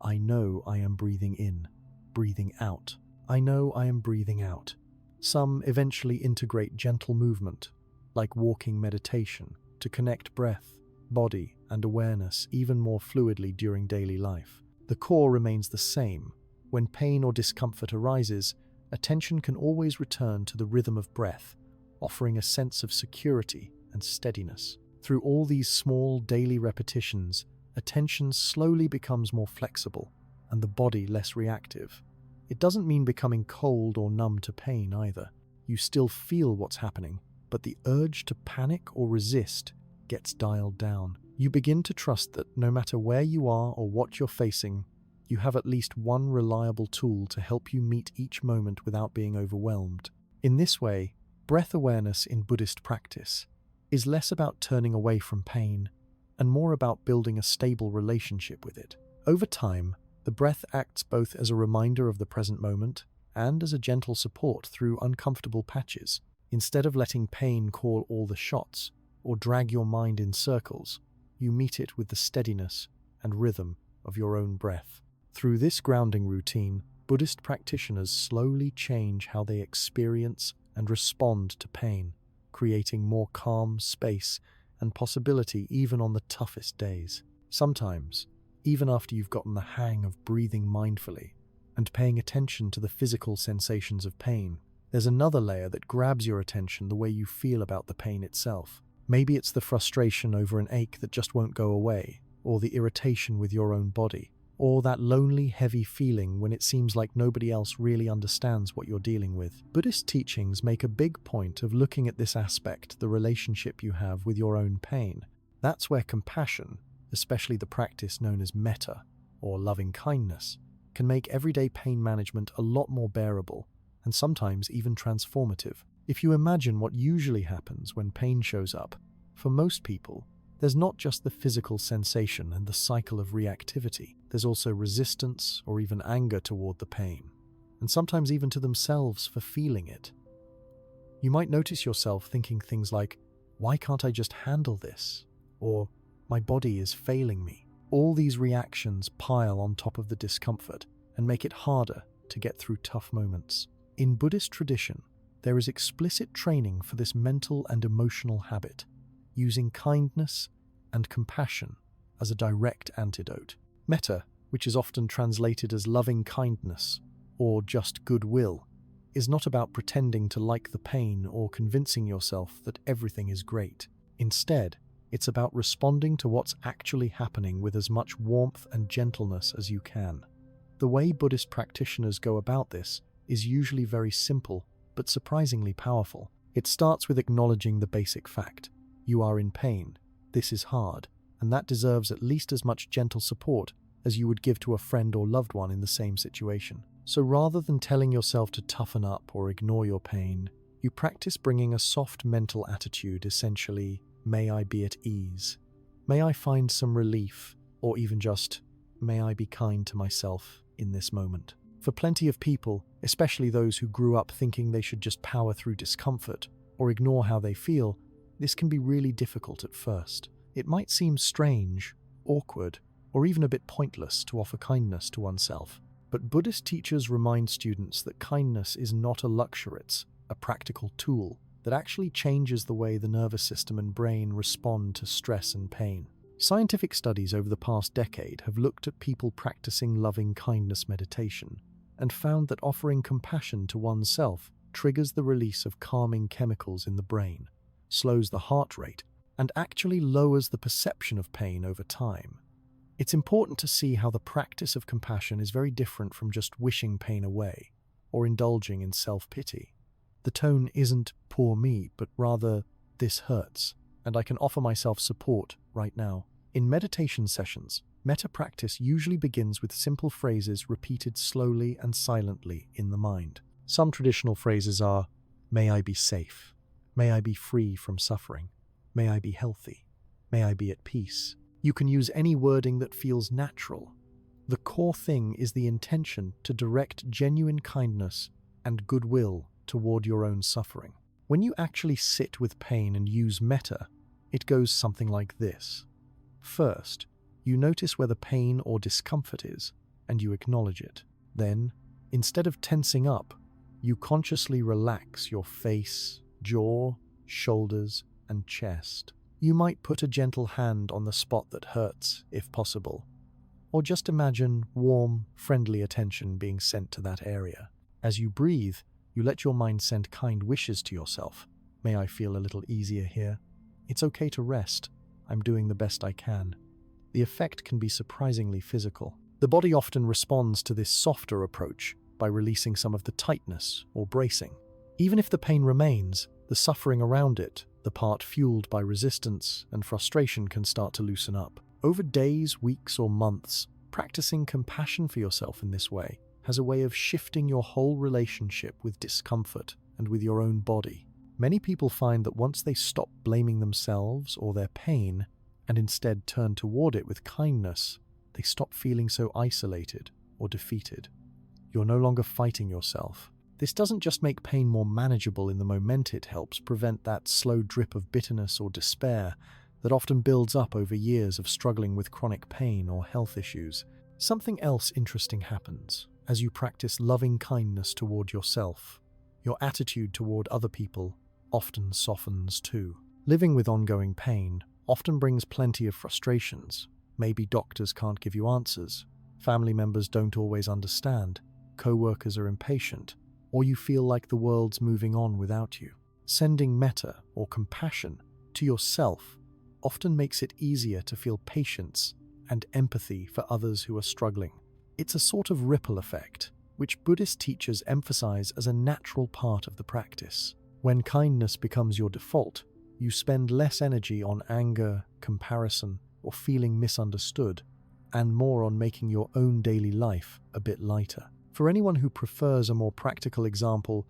I know I am breathing in, breathing out, I know I am breathing out. Some eventually integrate gentle movement, like walking meditation, to connect breath, body, and awareness even more fluidly during daily life. The core remains the same. When pain or discomfort arises, attention can always return to the rhythm of breath, offering a sense of security and steadiness. Through all these small daily repetitions, attention slowly becomes more flexible and the body less reactive. It doesn't mean becoming cold or numb to pain either. You still feel what's happening, but the urge to panic or resist gets dialed down. You begin to trust that no matter where you are or what you're facing, you have at least one reliable tool to help you meet each moment without being overwhelmed. In this way, breath awareness in Buddhist practice is less about turning away from pain and more about building a stable relationship with it. Over time, the breath acts both as a reminder of the present moment and as a gentle support through uncomfortable patches. Instead of letting pain call all the shots or drag your mind in circles, you meet it with the steadiness and rhythm of your own breath. Through this grounding routine, Buddhist practitioners slowly change how they experience and respond to pain, creating more calm space and possibility even on the toughest days. Sometimes, even after you've gotten the hang of breathing mindfully and paying attention to the physical sensations of pain, there's another layer that grabs your attention: the way you feel about the pain itself. Maybe it's the frustration over an ache that just won't go away, or the irritation with your own body, or that lonely, heavy feeling when it seems like nobody else really understands what you're dealing with. Buddhist teachings make a big point of looking at this aspect, the relationship you have with your own pain. That's where compassion, especially the practice known as metta, or loving kindness, can make everyday pain management a lot more bearable, and sometimes even transformative. If you imagine what usually happens when pain shows up, for most people, there's not just the physical sensation and the cycle of reactivity. There's also resistance or even anger toward the pain, and sometimes even to themselves for feeling it. You might notice yourself thinking things like, "Why can't I just handle this?" Or, "My body is failing me." All these reactions pile on top of the discomfort and make it harder to get through tough moments. In Buddhist tradition, there is explicit training for this mental and emotional habit, using kindness and compassion as a direct antidote. Metta, which is often translated as loving kindness or just goodwill, is not about pretending to like the pain or convincing yourself that everything is great. Instead, it's about responding to what's actually happening with as much warmth and gentleness as you can. The way Buddhist practitioners go about this is usually very simple but surprisingly powerful. It starts with acknowledging the basic fact: you are in pain, this is hard, and that deserves at least as much gentle support as you would give to a friend or loved one in the same situation. So rather than telling yourself to toughen up or ignore your pain, you practice bringing a soft mental attitude, essentially, "May I be at ease. May I find some relief," or even just, "May I be kind to myself in this moment." For plenty of people, especially those who grew up thinking they should just power through discomfort or ignore how they feel, this can be really difficult at first. It might seem strange, awkward, or even a bit pointless to offer kindness to oneself. But Buddhist teachers remind students that kindness is not a luxury, it's a practical tool. that actually changes the way the nervous system and brain respond to stress and pain. Scientific studies over the past decade have looked at people practicing loving-kindness meditation and found that offering compassion to oneself triggers the release of calming chemicals in the brain, slows the heart rate, and actually lowers the perception of pain over time. It's important to see how the practice of compassion is very different from just wishing pain away or indulging in self-pity. The tone isn't "poor me," but rather "this hurts, and I can offer myself support right now." In meditation sessions, metta practice usually begins with simple phrases repeated slowly and silently in the mind. Some traditional phrases are, "May I be safe," "May I be free from suffering," "May I be healthy," "May I be at peace." You can use any wording that feels natural. The core thing is the intention to direct genuine kindness and goodwill toward your own suffering. When you actually sit with pain and use metta, it goes something like this. First, you notice where the pain or discomfort is, and you acknowledge it. Then, instead of tensing up, you consciously relax your face, jaw, shoulders, and chest. You might put a gentle hand on the spot that hurts, if possible, or just imagine warm, friendly attention being sent to that area. As you breathe, you let your mind send kind wishes to yourself. "May I feel a little easier here? It's okay to rest. I'm doing the best I can." The effect can be surprisingly physical. The body often responds to this softer approach by releasing some of the tightness or bracing. Even if the pain remains, the suffering around it, the part fueled by resistance and frustration, can start to loosen up. Over days, weeks, or months, practicing compassion for yourself in this way has a way of shifting your whole relationship with discomfort and with your own body. Many people find that once they stop blaming themselves or their pain and instead turn toward it with kindness, they stop feeling so isolated or defeated. You're no longer fighting yourself. This doesn't just make pain more manageable in the moment, it helps prevent that slow drip of bitterness or despair that often builds up over years of struggling with chronic pain or health issues. Something else interesting happens as you practice loving kindness toward yourself. Your attitude toward other people often softens too. Living with ongoing pain often brings plenty of frustrations. Maybe doctors can't give you answers, family members don't always understand, co-workers are impatient, or you feel like the world's moving on without you. Sending metta or compassion to yourself often makes it easier to feel patience and empathy for others who are struggling. It's a sort of ripple effect, which Buddhist teachers emphasize as a natural part of the practice. When kindness becomes your default, you spend less energy on anger, comparison, or feeling misunderstood, and more on making your own daily life a bit lighter. For anyone who prefers a more practical example,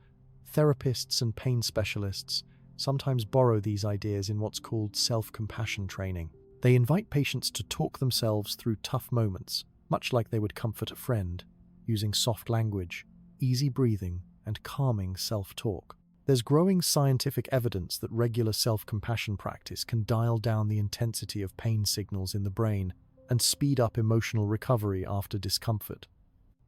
therapists and pain specialists sometimes borrow these ideas in what's called self-compassion training. They invite patients to talk themselves through tough moments, much like they would comfort a friend, using soft language, easy breathing, and calming self-talk. There's growing scientific evidence that regular self-compassion practice can dial down the intensity of pain signals in the brain and speed up emotional recovery after discomfort.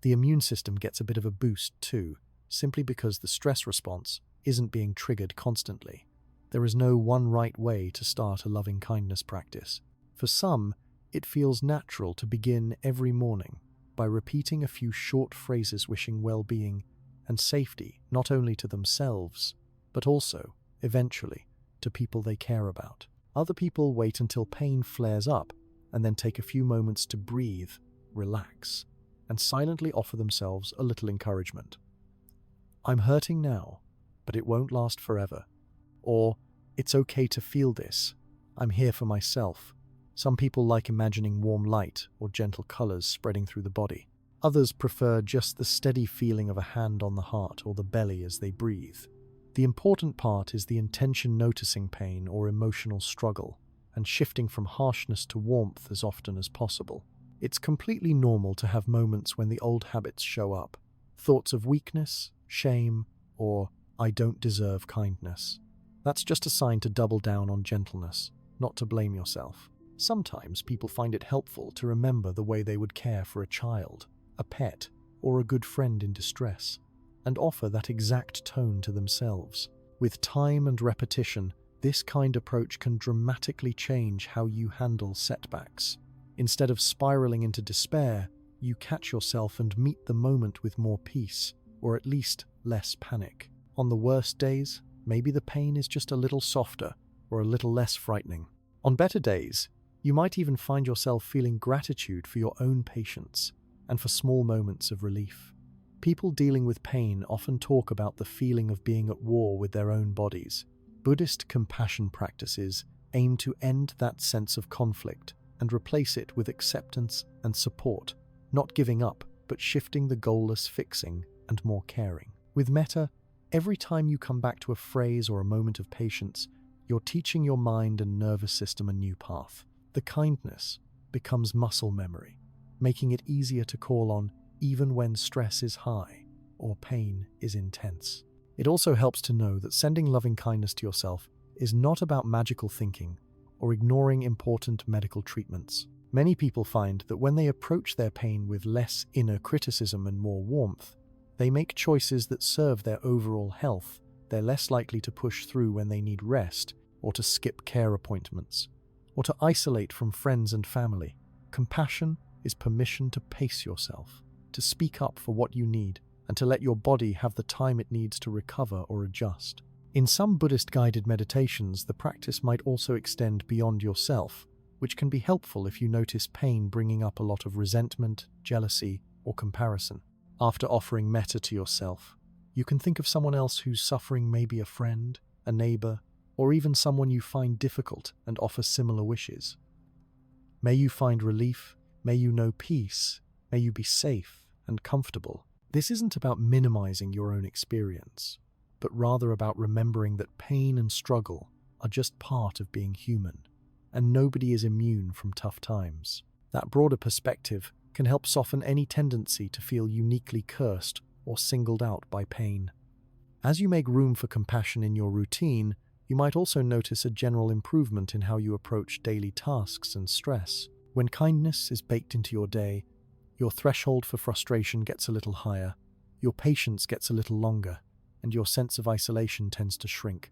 The immune system gets a bit of a boost too, simply because the stress response isn't being triggered constantly. There is no one right way to start a loving-kindness practice. For some, it feels natural to begin every morning by repeating a few short phrases wishing well-being and safety not only to themselves, but also, eventually, to people they care about. Other people wait until pain flares up and then take a few moments to breathe, relax, and silently offer themselves a little encouragement. "I'm hurting now, but it won't last forever." Or, "It's okay to feel this. I'm here for myself." Some people like imagining warm light or gentle colors spreading through the body. Others prefer just the steady feeling of a hand on the heart or the belly as they breathe. The important part is the intention, noticing pain or emotional struggle and shifting from harshness to warmth as often as possible. It's completely normal to have moments when the old habits show up. Thoughts of weakness, shame, or "I don't deserve kindness." That's just a sign to double down on gentleness, not to blame yourself. Sometimes people find it helpful to remember the way they would care for a child, a pet, or a good friend in distress, and offer that exact tone to themselves. With time and repetition, this kind approach can dramatically change how you handle setbacks. Instead of spiraling into despair, you catch yourself and meet the moment with more peace, or at least less panic. On the worst days, maybe the pain is just a little softer or a little less frightening. On better days, you might even find yourself feeling gratitude for your own patience and for small moments of relief. People dealing with pain often talk about the feeling of being at war with their own bodies. Buddhist compassion practices aim to end that sense of conflict and replace it with acceptance and support, not giving up, but shifting the goalless fixing and more caring. With metta, every time you come back to a phrase or a moment of patience, you're teaching your mind and nervous system a new path. The kindness becomes muscle memory, making it easier to call on even when stress is high or pain is intense. It also helps to know that sending loving kindness to yourself is not about magical thinking or ignoring important medical treatments. Many people find that when they approach their pain with less inner criticism and more warmth, they make choices that serve their overall health. They're less likely to push through when they need rest, or to skip care appointments, or to isolate from friends and family. Compassion is permission to pace yourself, to speak up for what you need, and to let your body have the time it needs to recover or adjust. In some Buddhist guided meditations, the practice might also extend beyond yourself, which can be helpful if you notice pain bringing up a lot of resentment, jealousy, or comparison. After offering metta to yourself, you can think of someone else who's suffering, maybe a friend, a neighbor, or even someone you find difficult, and offer similar wishes. May you find relief, may you know peace, may you be safe and comfortable. This isn't about minimizing your own experience, but rather about remembering that pain and struggle are just part of being human, and nobody is immune from tough times. That broader perspective can help soften any tendency to feel uniquely cursed or singled out by pain. As you make room for compassion in your routine, you might also notice a general improvement in how you approach daily tasks and stress. When kindness is baked into your day, your threshold for frustration gets a little higher, your patience gets a little longer, and your sense of isolation tends to shrink.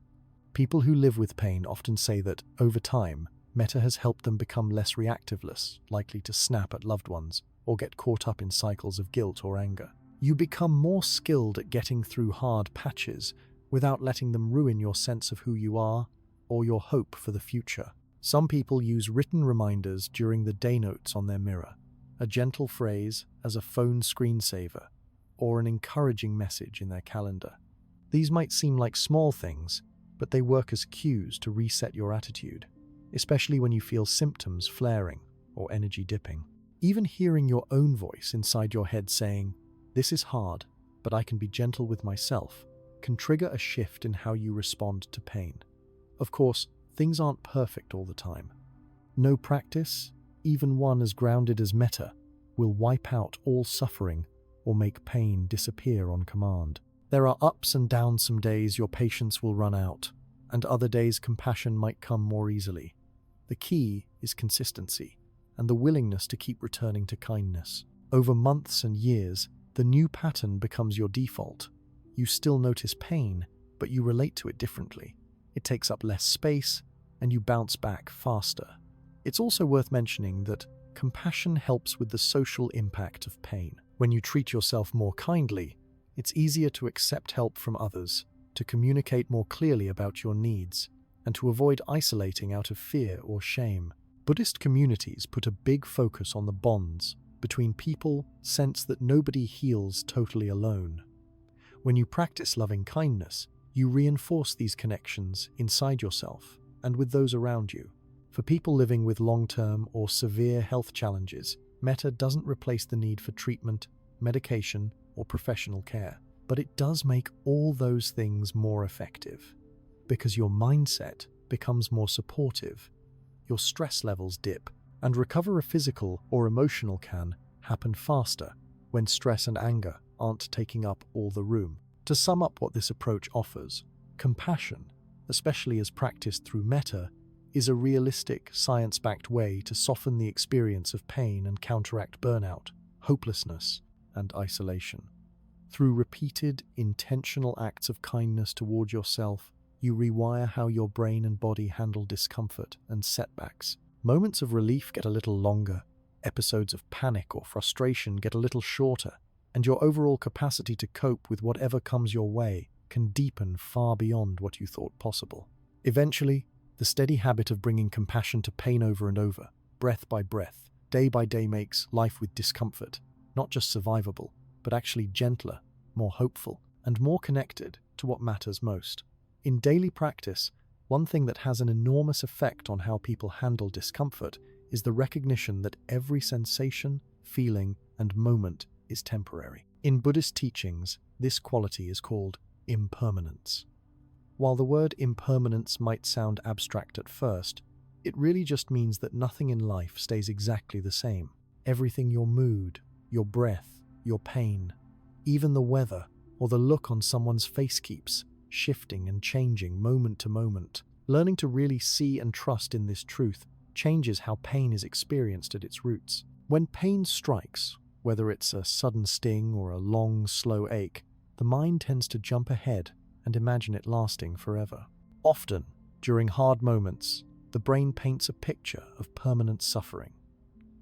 People who live with pain often say that, over time, metta has helped them become less reactiveless, likely to snap at loved ones, or get caught up in cycles of guilt or anger. You become more skilled at getting through hard patches without letting them ruin your sense of who you are or your hope for the future. Some people use written reminders during the day notes on their mirror, a gentle phrase as a phone screensaver, or an encouraging message in their calendar. These might seem like small things, but they work as cues to reset your attitude, especially when you feel symptoms flaring or energy dipping. Even hearing your own voice inside your head saying, "This is hard, but I can be gentle with myself," can trigger a shift in how you respond to pain. Of course, things aren't perfect all the time. No practice, even one as grounded as metta, will wipe out all suffering or make pain disappear on command. There are ups and downs. Some days your patience will run out, and other days compassion might come more easily. The key is consistency and the willingness to keep returning to kindness. Over months and years, the new pattern becomes your default. You still notice pain, but you relate to it differently. It takes up less space, and you bounce back faster. It's also worth mentioning that compassion helps with the social impact of pain. When you treat yourself more kindly, it's easier to accept help from others, to communicate more clearly about your needs, and to avoid isolating out of fear or shame. Buddhist communities put a big focus on the bonds between people, sense that nobody heals totally alone. When you practice loving kindness, you reinforce these connections inside yourself and with those around you. For people living with long-term or severe health challenges, metta doesn't replace the need for treatment, medication, or professional care, but it does make all those things more effective. Because your mindset becomes more supportive, your stress levels dip, and recovery, physical or emotional, can happen faster when stress and anger aren't taking up all the room. To sum up what this approach offers, compassion, especially as practiced through metta, is a realistic, science-backed way to soften the experience of pain and counteract burnout, hopelessness, and isolation. Through repeated, intentional acts of kindness toward yourself, You rewire how your brain and body handle discomfort and setbacks. Moments of relief get a little longer, episodes of panic or frustration get a little shorter, and your overall capacity to cope with whatever comes your way can deepen far beyond what you thought possible. Eventually, the steady habit of bringing compassion to pain over and over, breath by breath, day by day makes life with discomfort not just survivable, but actually gentler, more hopeful, and more connected to what matters most. In daily practice, one thing that has an enormous effect on how people handle discomfort is the recognition that every sensation, feeling, and moment is temporary. In Buddhist teachings, this quality is called impermanence. While the word impermanence might sound abstract at first, it really just means that nothing in life stays exactly the same. Everything, your mood, your breath, your pain, even the weather or the look on someone's face keeps shifting and changing moment to moment. Learning to really see and trust in this truth changes how pain is experienced at its roots. When pain strikes, whether it's a sudden sting or a long, slow ache, the mind tends to jump ahead and imagine it lasting forever. Often, during hard moments, the brain paints a picture of permanent suffering.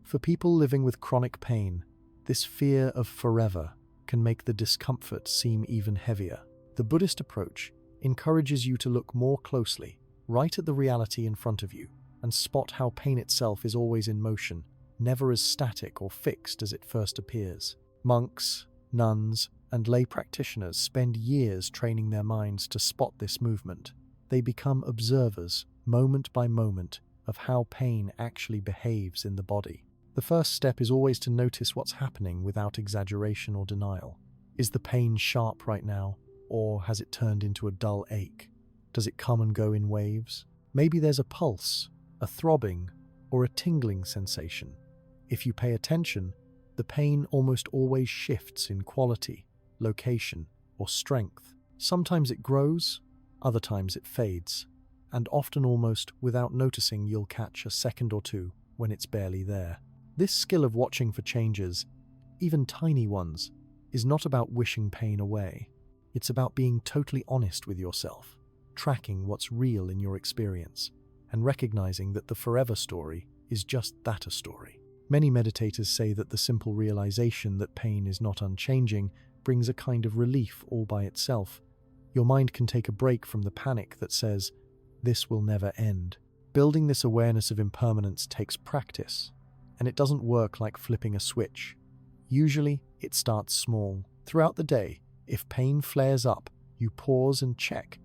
For people living with chronic pain, this fear of forever can make the discomfort seem even heavier. The Buddhist approach encourages you to look more closely, right at the reality in front of you, and spot how pain itself is always in motion, never as static or fixed as it first appears. Monks, nuns, and lay practitioners spend years training their minds to spot this movement. They become observers, moment by moment, of how pain actually behaves in the body. The first step is always to notice what's happening without exaggeration or denial. Is the pain sharp right now, or has it turned into a dull ache? Does it come and go in waves? Maybe there's a pulse, a throbbing, or a tingling sensation. If you pay attention, the pain almost always shifts in quality, location, or strength. Sometimes it grows, other times it fades, and often almost without noticing you'll catch a second or two when it's barely there. This skill of watching for changes, even tiny ones, is not about wishing pain away. It's about being totally honest with yourself, tracking what's real in your experience, and recognizing that the forever story is just that, a story. Many meditators say that the simple realization that pain is not unchanging brings a kind of relief all by itself. Your mind can take a break from the panic that says, "This will never end." Building this awareness of impermanence takes practice, and it doesn't work like flipping a switch. Usually, it starts small. Throughout the day, if pain flares up, you pause and check.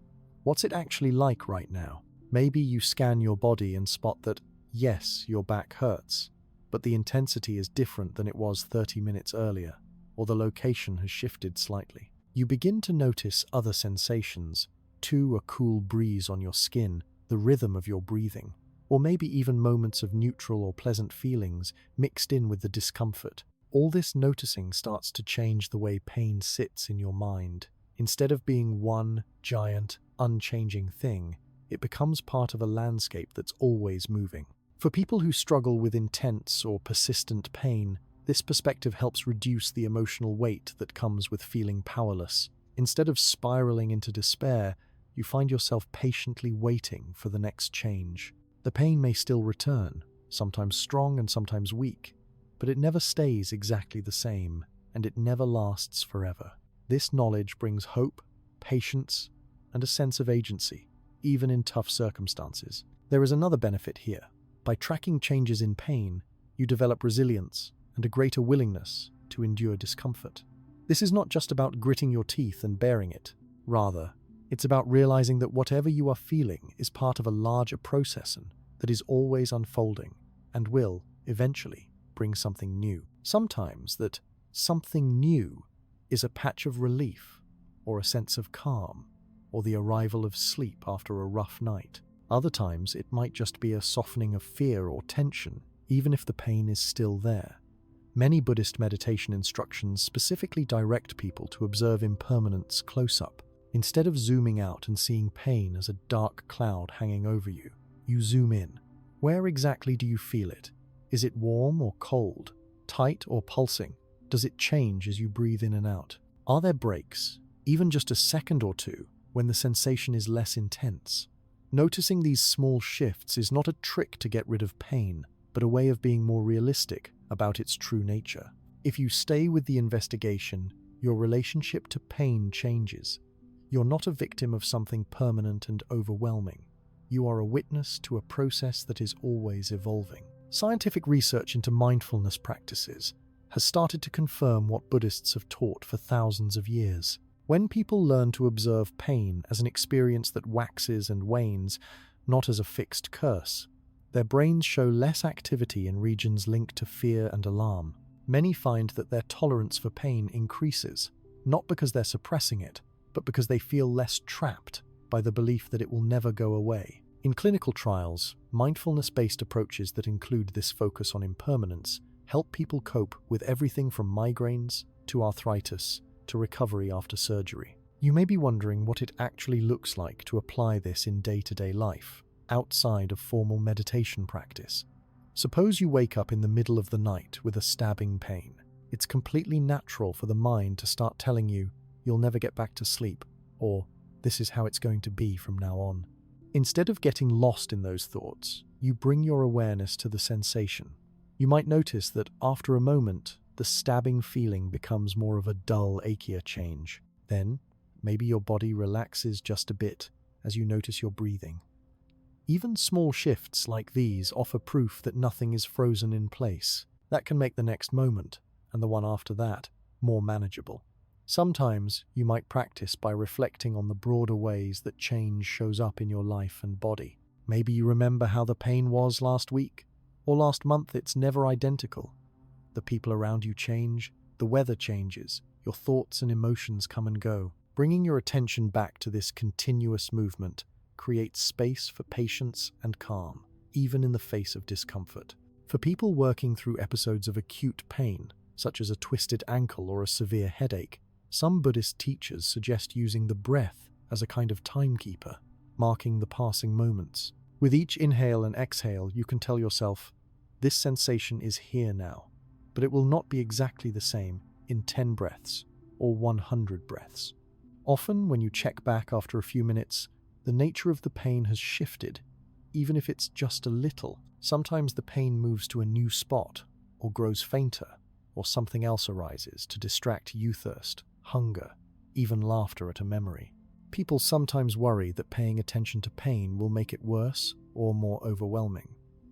What's it actually like right now? Maybe you scan your body and spot that, yes, your back hurts, but the intensity is different than it was 30 minutes earlier, or the location has shifted slightly. You begin to notice other sensations, too, a cool breeze on your skin, the rhythm of your breathing, or maybe even moments of neutral or pleasant feelings mixed in with the discomfort. All this noticing starts to change the way pain sits in your mind. Instead of being one giant, unchanging thing, it becomes part of a landscape that's always moving. For people who struggle with intense or persistent pain, this perspective helps reduce the emotional weight that comes with feeling powerless. Instead of spiraling into despair, you find yourself patiently waiting for the next change. The pain may still return, sometimes strong and sometimes weak, but it never stays exactly the same, and it never lasts forever. This knowledge brings hope, patience, and a sense of agency, even in tough circumstances. There is another benefit here. By tracking changes in pain, you develop resilience and a greater willingness to endure discomfort. This is not just about gritting your teeth and bearing it. Rather, it's about realizing that whatever you are feeling is part of a larger process that is always unfolding and will, eventually, bring something new. Sometimes that something new is a patch of relief, or a sense of calm, or the arrival of sleep after a rough night. Other times it might just be a softening of fear or tension, even if the pain is still there. Many Buddhist meditation instructions specifically direct people to observe impermanence close up. Instead of zooming out and seeing pain as a dark cloud hanging over you, you zoom in. Where exactly do you feel it? Is it warm or cold? Tight or pulsing? Does it change as you breathe in and out? Are there breaks, even just a second or two, when the sensation is less intense. Noticing these small shifts is not a trick to get rid of pain, but a way of being more realistic about its true nature. If you stay with the investigation, your relationship to pain changes. You're not a victim of something permanent and overwhelming. You are a witness to a process that is always evolving. Scientific research into mindfulness practices has started to confirm what Buddhists have taught for thousands of years. When people learn to observe pain as an experience that waxes and wanes, not as a fixed curse, their brains show less activity in regions linked to fear and alarm. Many find that their tolerance for pain increases, not because they're suppressing it, but because they feel less trapped by the belief that it will never go away. In clinical trials, mindfulness-based approaches that include this focus on impermanence help people cope with everything from migraines to arthritis to recovery after surgery. You may be wondering what it actually looks like to apply this in day-to-day life, outside of formal meditation practice. Suppose you wake up in the middle of the night with a stabbing pain. It's completely natural for the mind to start telling you, you'll never get back to sleep, or this is how it's going to be from now on. Instead of getting lost in those thoughts, you bring your awareness to the sensation. You might notice that after a moment, the stabbing feeling becomes more of a dull, achier change. Then, maybe your body relaxes just a bit as you notice your breathing. Even small shifts like these offer proof that nothing is frozen in place. That can make the next moment, and the one after that, more manageable. Sometimes you might practice by reflecting on the broader ways that change shows up in your life and body. Maybe you remember how the pain was last week, or last month. It's never identical. The people around you change, the weather changes, your thoughts and emotions come and go. Bringing your attention back to this continuous movement creates space for patience and calm, even in the face of discomfort. For people working through episodes of acute pain, such as a twisted ankle or a severe headache, some Buddhist teachers suggest using the breath as a kind of timekeeper, marking the passing moments. With each inhale and exhale, you can tell yourself, this sensation is here now, but it will not be exactly the same in 10 breaths or 100 breaths. Often, when you check back after a few minutes, the nature of the pain has shifted, even if it's just a little. Sometimes the pain moves to a new spot, or grows fainter, or something else arises to distract thirst, hunger, even laughter at a memory. People sometimes worry that paying attention to pain will make it worse or more overwhelming.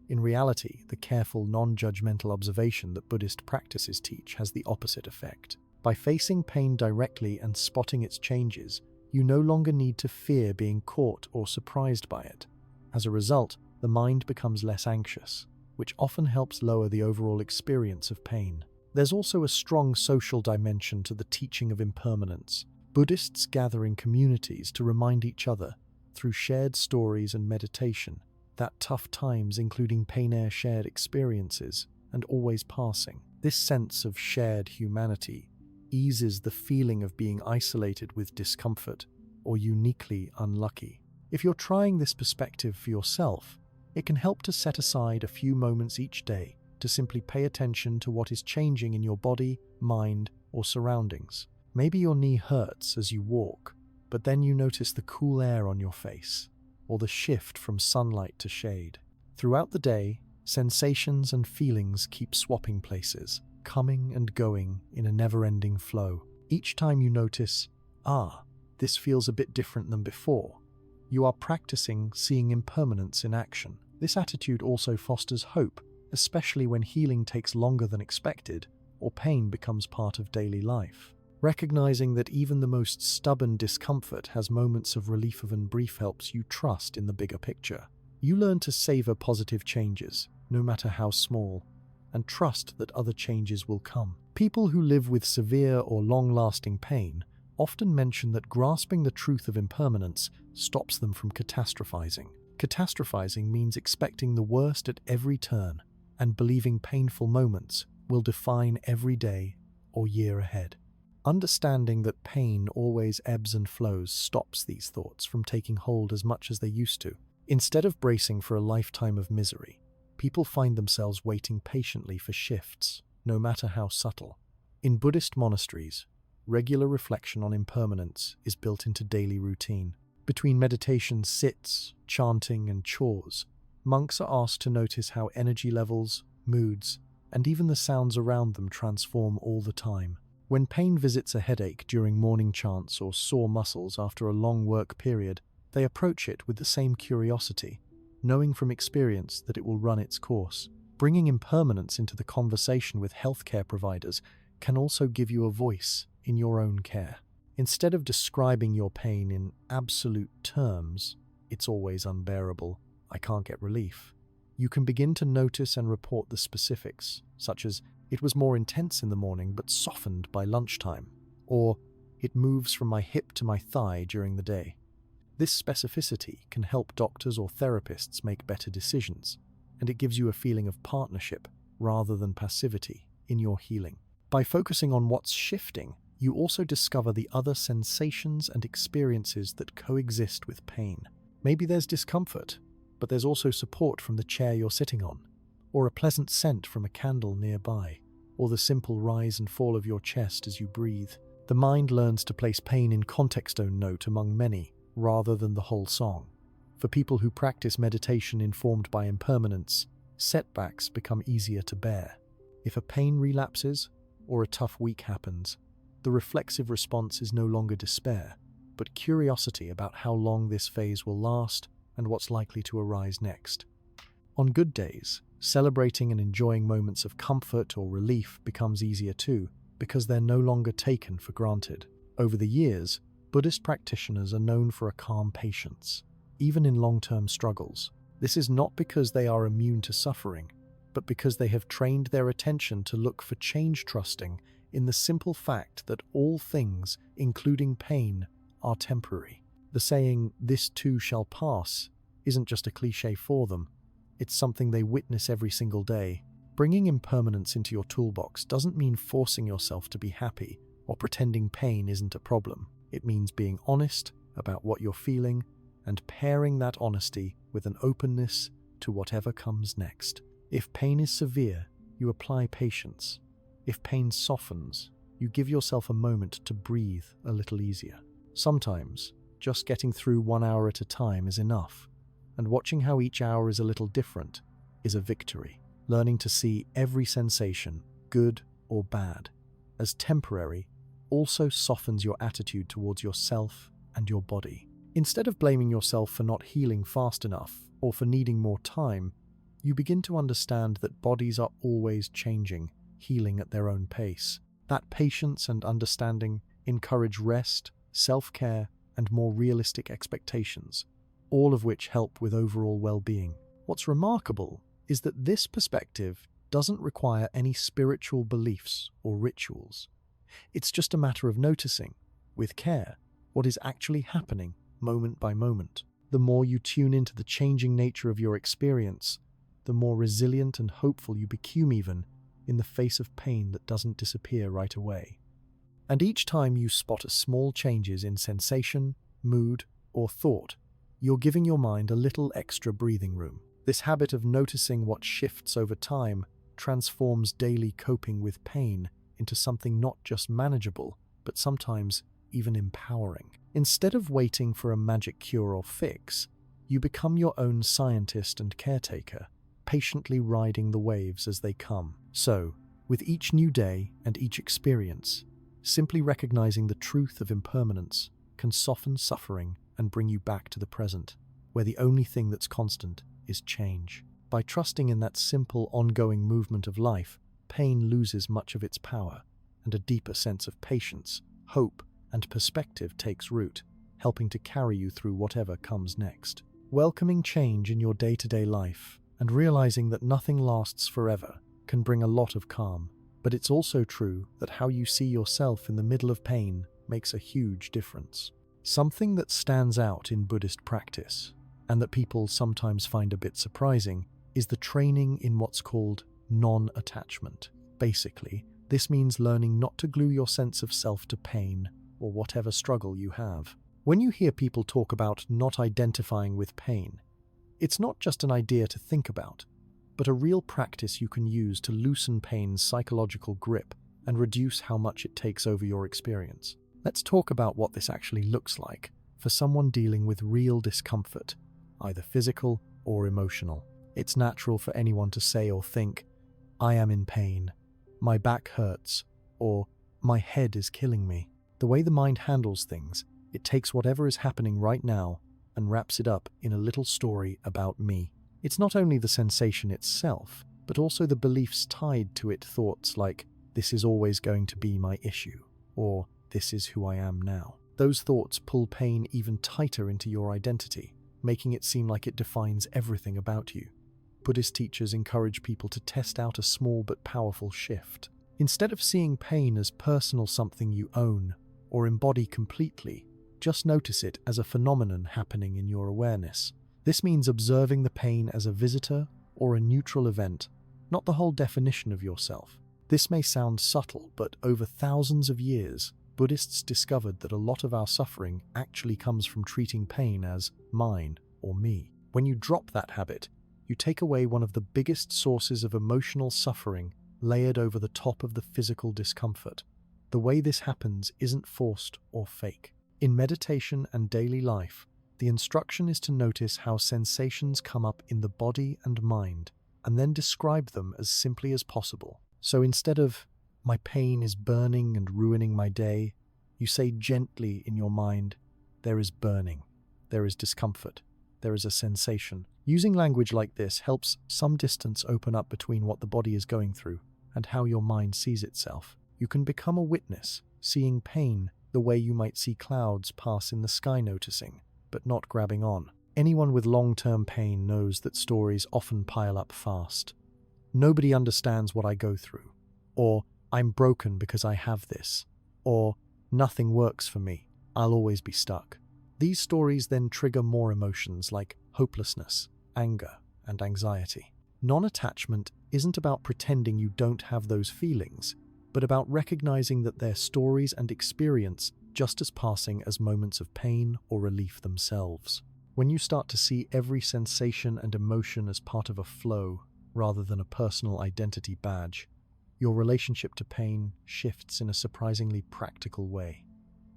In reality, the careful, non-judgmental observation that Buddhist practices teach has the opposite effect. By facing pain directly and spotting its changes, you no longer need to fear being caught or surprised by it. As a result, the mind becomes less anxious, which often helps lower the overall experience of pain. There's also a strong social dimension to the teaching of impermanence. Buddhists gather in communities to remind each other, through shared stories and meditation, that tough times, including pain, are shared experiences and always passing. This sense of shared humanity eases the feeling of being isolated with discomfort or uniquely unlucky. If you're trying this perspective for yourself, it can help to set aside a few moments each day to simply pay attention to what is changing in your body, mind, or surroundings. Maybe your knee hurts as you walk, but then you notice the cool air on your face, or the shift from sunlight to shade. Throughout the day, sensations and feelings keep swapping places, coming and going in a never-ending flow. Each time you notice, this feels a bit different than before, you are practicing seeing impermanence in action. This attitude also fosters hope, especially when healing takes longer than expected or pain becomes part of daily life. Recognizing that even the most stubborn discomfort has moments of relief and brief helps you trust in the bigger picture. You learn to savor positive changes, no matter how small, and trust that other changes will come. People who live with severe or long-lasting pain often mention that grasping the truth of impermanence stops them from catastrophizing. Catastrophizing means expecting the worst at every turn and believing painful moments will define every day or year ahead. Understanding that pain always ebbs and flows stops these thoughts from taking hold as much as they used to. Instead of bracing for a lifetime of misery, people find themselves waiting patiently for shifts, no matter how subtle. In Buddhist monasteries, regular reflection on impermanence is built into daily routine. Between meditation sits, chanting, and chores, monks are asked to notice how energy levels, moods, and even the sounds around them transform all the time. When pain visits a headache during morning chants or sore muscles after a long work period, they approach it with the same curiosity, knowing from experience that it will run its course. Bringing impermanence into the conversation with healthcare providers can also give you a voice in your own care. Instead of describing your pain in absolute terms, "It's always unbearable, I can't get relief," you can begin to notice and report the specifics, such as, "It was more intense in the morning but softened by lunchtime," or "It moves from my hip to my thigh during the day." This specificity can help doctors or therapists make better decisions, and it gives you a feeling of partnership rather than passivity in your healing. By focusing on what's shifting, you also discover the other sensations and experiences that coexist with pain. Maybe there's discomfort, but there's also support from the chair you're sitting on, or a pleasant scent from a candle nearby, or the simple rise and fall of your chest as you breathe. The mind learns to place pain in context-own note among many, rather than the whole song. For people who practice meditation informed by impermanence, setbacks become easier to bear. If a pain relapses, or a tough week happens, the reflexive response is no longer despair, but curiosity about how long this phase will last and what's likely to arise next. On good days, celebrating and enjoying moments of comfort or relief becomes easier too, because they're no longer taken for granted. Over the years, Buddhist practitioners are known for a calm patience, even in long-term struggles. This is not because they are immune to suffering, but because they have trained their attention to look for change, trusting in the simple fact that all things, including pain, are temporary. The saying, "This too shall pass," isn't just a cliche for them. It's something they witness every single day. Bringing impermanence into your toolbox doesn't mean forcing yourself to be happy or pretending pain isn't a problem. It means being honest about what you're feeling and pairing that honesty with an openness to whatever comes next. If pain is severe, you apply patience. If pain softens, you give yourself a moment to breathe a little easier. Sometimes, just getting through 1 hour at a time is enough, and watching how each hour is a little different is a victory. Learning to see every sensation, good or bad, as temporary also softens your attitude towards yourself and your body. Instead of blaming yourself for not healing fast enough or for needing more time, you begin to understand that bodies are always changing, healing at their own pace. That patience and understanding encourage rest, self-care, and more realistic expectations, all of which help with overall well-being. What's remarkable is that this perspective doesn't require any spiritual beliefs or rituals. It's just a matter of noticing, with care, what is actually happening moment by moment. The more you tune into the changing nature of your experience, the more resilient and hopeful you become, even in the face of pain that doesn't disappear right away. And each time you spot small changes in sensation, mood, or thought, you're giving your mind a little extra breathing room. This habit of noticing what shifts over time transforms daily coping with pain into something not just manageable, but sometimes even empowering. Instead of waiting for a magic cure or fix, you become your own scientist and caretaker, patiently riding the waves as they come. So, with each new day and each experience, simply recognizing the truth of impermanence can soften suffering and bring you back to the present, where the only thing that's constant is change. By trusting in that simple, ongoing movement of life, pain loses much of its power, and a deeper sense of patience, hope, and perspective takes root, helping to carry you through whatever comes next. Welcoming change in your day-to-day life and realizing that nothing lasts forever can bring a lot of calm. But it's also true that how you see yourself in the middle of pain makes a huge difference. Something that stands out in Buddhist practice, and that people sometimes find a bit surprising, is the training in what's called non-attachment. Basically, this means learning not to glue your sense of self to pain or whatever struggle you have. When you hear people talk about not identifying with pain, it's not just an idea to think about, but a real practice you can use to loosen pain's psychological grip and reduce how much it takes over your experience. Let's talk about what this actually looks like for someone dealing with real discomfort, either physical or emotional. It's natural for anyone to say or think, "I am in pain," "My back hurts," or "My head is killing me." The way the mind handles things, it takes whatever is happening right now and wraps it up in a little story about me. It's not only the sensation itself, but also the beliefs tied to it, thoughts like, "This is always going to be my issue," or "This is who I am now." Those thoughts pull pain even tighter into your identity, making it seem like it defines everything about you. Buddhist teachers encourage people to test out a small but powerful shift. Instead of seeing pain as personal, something you own or embody completely, just notice it as a phenomenon happening in your awareness. This means observing the pain as a visitor or a neutral event, not the whole definition of yourself. This may sound subtle, but over thousands of years, Buddhists discovered that a lot of our suffering actually comes from treating pain as mine or me. When you drop that habit, you take away one of the biggest sources of emotional suffering layered over the top of the physical discomfort. The way this happens isn't forced or fake. In meditation and daily life, the instruction is to notice how sensations come up in the body and mind, and then describe them as simply as possible. So instead of, "My pain is burning and ruining my day," you say gently in your mind, "There is burning, there is discomfort, there is a sensation." Using language like this helps some distance open up between what the body is going through and how your mind sees itself. You can become a witness, seeing pain the way you might see clouds pass in the sky, noticing, but not grabbing on. Anyone with long-term pain knows that stories often pile up fast. "Nobody understands what I go through," or "I'm broken because I have this," or "Nothing works for me, I'll always be stuck." These stories then trigger more emotions like hopelessness, anger, and anxiety. Non-attachment isn't about pretending you don't have those feelings, but about recognizing that they're stories and experience just as passing as moments of pain or relief themselves. When you start to see every sensation and emotion as part of a flow rather than a personal identity badge, your relationship to pain shifts in a surprisingly practical way.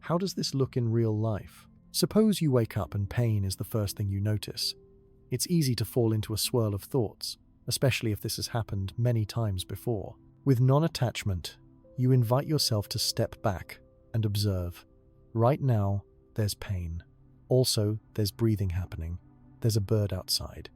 How does this look in real life? Suppose you wake up and pain is the first thing you notice. It's easy to fall into a swirl of thoughts, especially if this has happened many times before. With non-attachment, you invite yourself to step back and observe. Right now, there's pain. Also, there's breathing happening. There's a bird outside.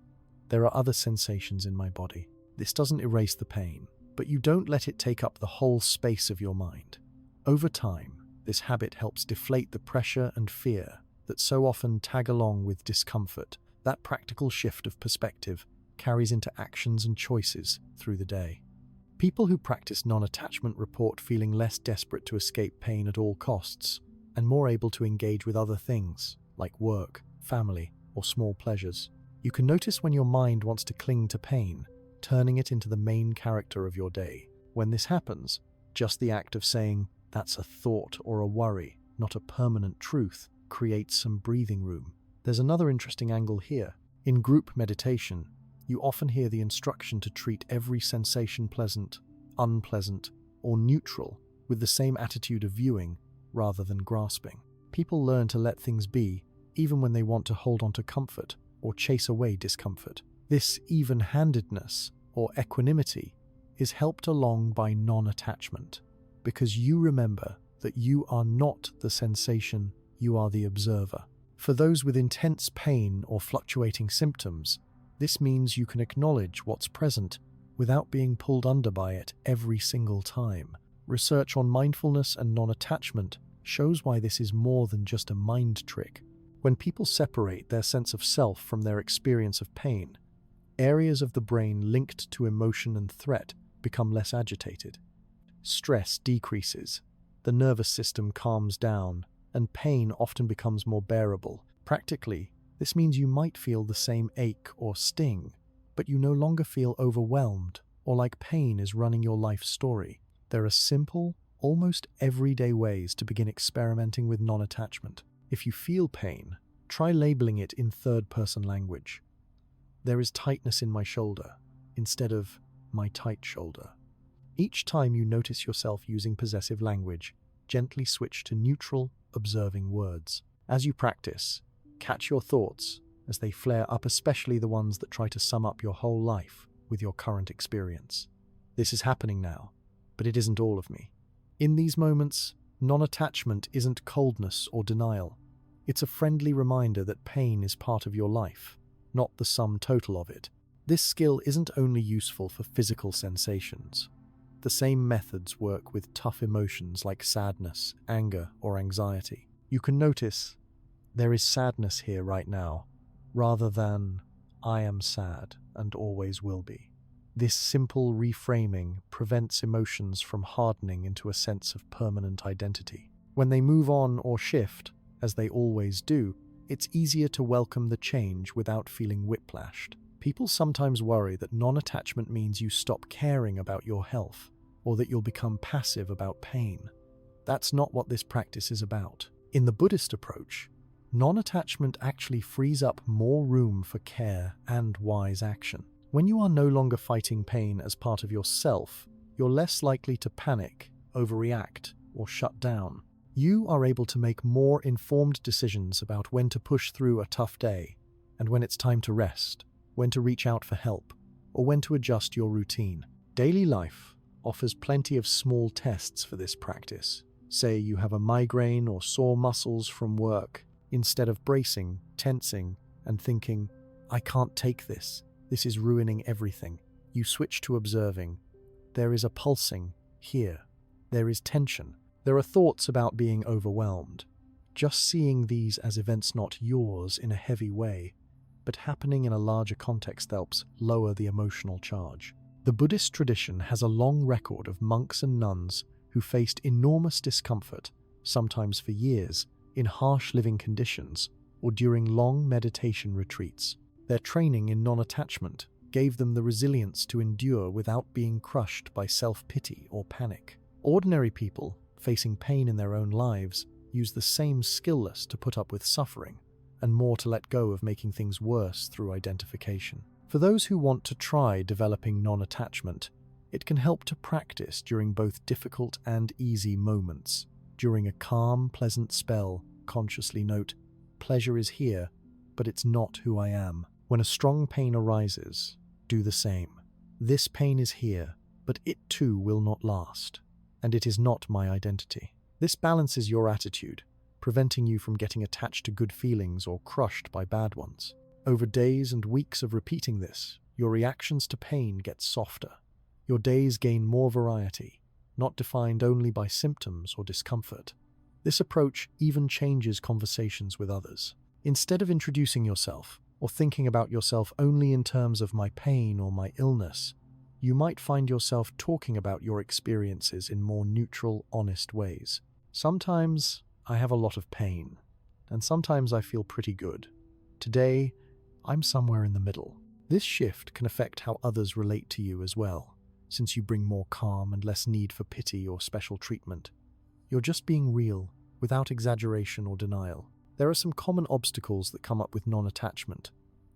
There are other sensations in my body. This doesn't erase the pain, but you don't let it take up the whole space of your mind. Over time, this habit helps deflate the pressure and fear that so often tag along with discomfort. That practical shift of perspective carries into actions and choices through the day. People who practice non-attachment report feeling less desperate to escape pain at all costs, and more able to engage with other things, like work, family, or small pleasures. You can notice when your mind wants to cling to pain, turning it into the main character of your day. When this happens, just the act of saying, "That's a thought or a worry, not a permanent truth," creates some breathing room. There's another interesting angle here. In group meditation, you often hear the instruction to treat every sensation pleasant, unpleasant, or neutral with the same attitude of viewing rather than grasping. People learn to let things be, even when they want to hold on to comfort or chase away discomfort. This even-handedness or equanimity is helped along by non-attachment, because you remember that you are not the sensation, you are the observer. For those with intense pain or fluctuating symptoms, this means you can acknowledge what's present without being pulled under by it every single time. Research on mindfulness and non-attachment shows why this is more than just a mind trick. When people separate their sense of self from their experience of pain, areas of the brain linked to emotion and threat become less agitated. Stress decreases, the nervous system calms down, and pain often becomes more bearable. Practically, this means you might feel the same ache or sting, but you no longer feel overwhelmed or like pain is running your life story. There are simple, almost everyday ways to begin experimenting with non-attachment. If you feel pain, try labeling it in third-person language. There is tightness in my shoulder, instead of my tight shoulder. Each time you notice yourself using possessive language, gently switch to neutral, observing words. As you practice, catch your thoughts as they flare up, especially the ones that try to sum up your whole life with your current experience. This is happening now, but it isn't all of me. In these moments, non-attachment isn't coldness or denial. It's a friendly reminder that pain is part of your life, not the sum total of it. This skill isn't only useful for physical sensations. The same methods work with tough emotions like sadness, anger, or anxiety. You can notice, there is sadness here right now, rather than, I am sad and always will be. This simple reframing prevents emotions from hardening into a sense of permanent identity. When they move on or shift, as they always do, it's easier to welcome the change without feeling whiplashed. People sometimes worry that non-attachment means you stop caring about your health, or that you'll become passive about pain. That's not what this practice is about. In the Buddhist approach, non-attachment actually frees up more room for care and wise action. When you are no longer fighting pain as part of yourself, you're less likely to panic, overreact, or shut down. You are able to make more informed decisions about when to push through a tough day, and when it's time to rest, when to reach out for help, or when to adjust your routine. Daily life offers plenty of small tests for this practice. Say you have a migraine or sore muscles from work. Instead of bracing, tensing, and thinking, I can't take this, this is ruining everything, you switch to observing. There is a pulsing here. There is tension. There are thoughts about being overwhelmed. Just seeing these as events not yours in a heavy way, but happening in a larger context helps lower the emotional charge. The Buddhist tradition has a long record of monks and nuns who faced enormous discomfort, sometimes for years, in harsh living conditions or during long meditation retreats. Their training in non-attachment gave them the resilience to endure without being crushed by self-pity or panic. Ordinary people, facing pain in their own lives, use the same skillless to put up with suffering, and more to let go of making things worse through identification. For those who want to try developing non-attachment, it can help to practice during both difficult and easy moments. During a calm, pleasant spell, consciously note, pleasure is here, but it's not who I am. When a strong pain arises, do the same. This pain is here, but it too will not last, and it is not my identity. This balances your attitude, preventing you from getting attached to good feelings or crushed by bad ones. Over days and weeks of repeating this, your reactions to pain get softer. Your days gain more variety, not defined only by symptoms or discomfort. This approach even changes conversations with others. Instead of introducing yourself or thinking about yourself only in terms of my pain or my illness, you might find yourself talking about your experiences in more neutral, honest ways. Sometimes I have a lot of pain, and sometimes I feel pretty good. Today, I'm somewhere in the middle. This shift can affect how others relate to you as well, since you bring more calm and less need for pity or special treatment. You're just being real, without exaggeration or denial. There are some common obstacles that come up with non-attachment.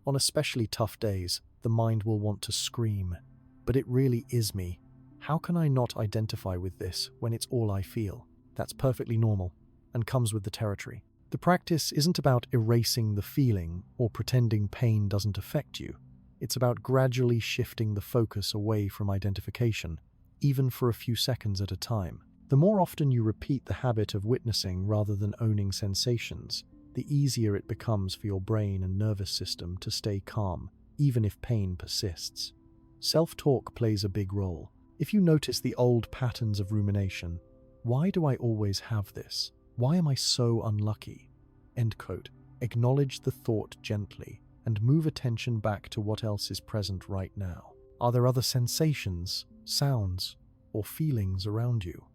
On especially tough days, the mind will want to scream, but it really is me. How can I not identify with this when it's all I feel? That's perfectly normal, and comes with the territory. The practice isn't about erasing the feeling or pretending pain doesn't affect you. It's about gradually shifting the focus away from identification, even for a few seconds at a time. The more often you repeat the habit of witnessing rather than owning sensations, the easier it becomes for your brain and nervous system to stay calm, even if pain persists. Self-talk plays a big role. If you notice the old patterns of rumination, why do I always have this? Why am I so unlucky? End quote. Acknowledge the thought gently and move attention back to what else is present right now. Are there other sensations, sounds, or feelings around you?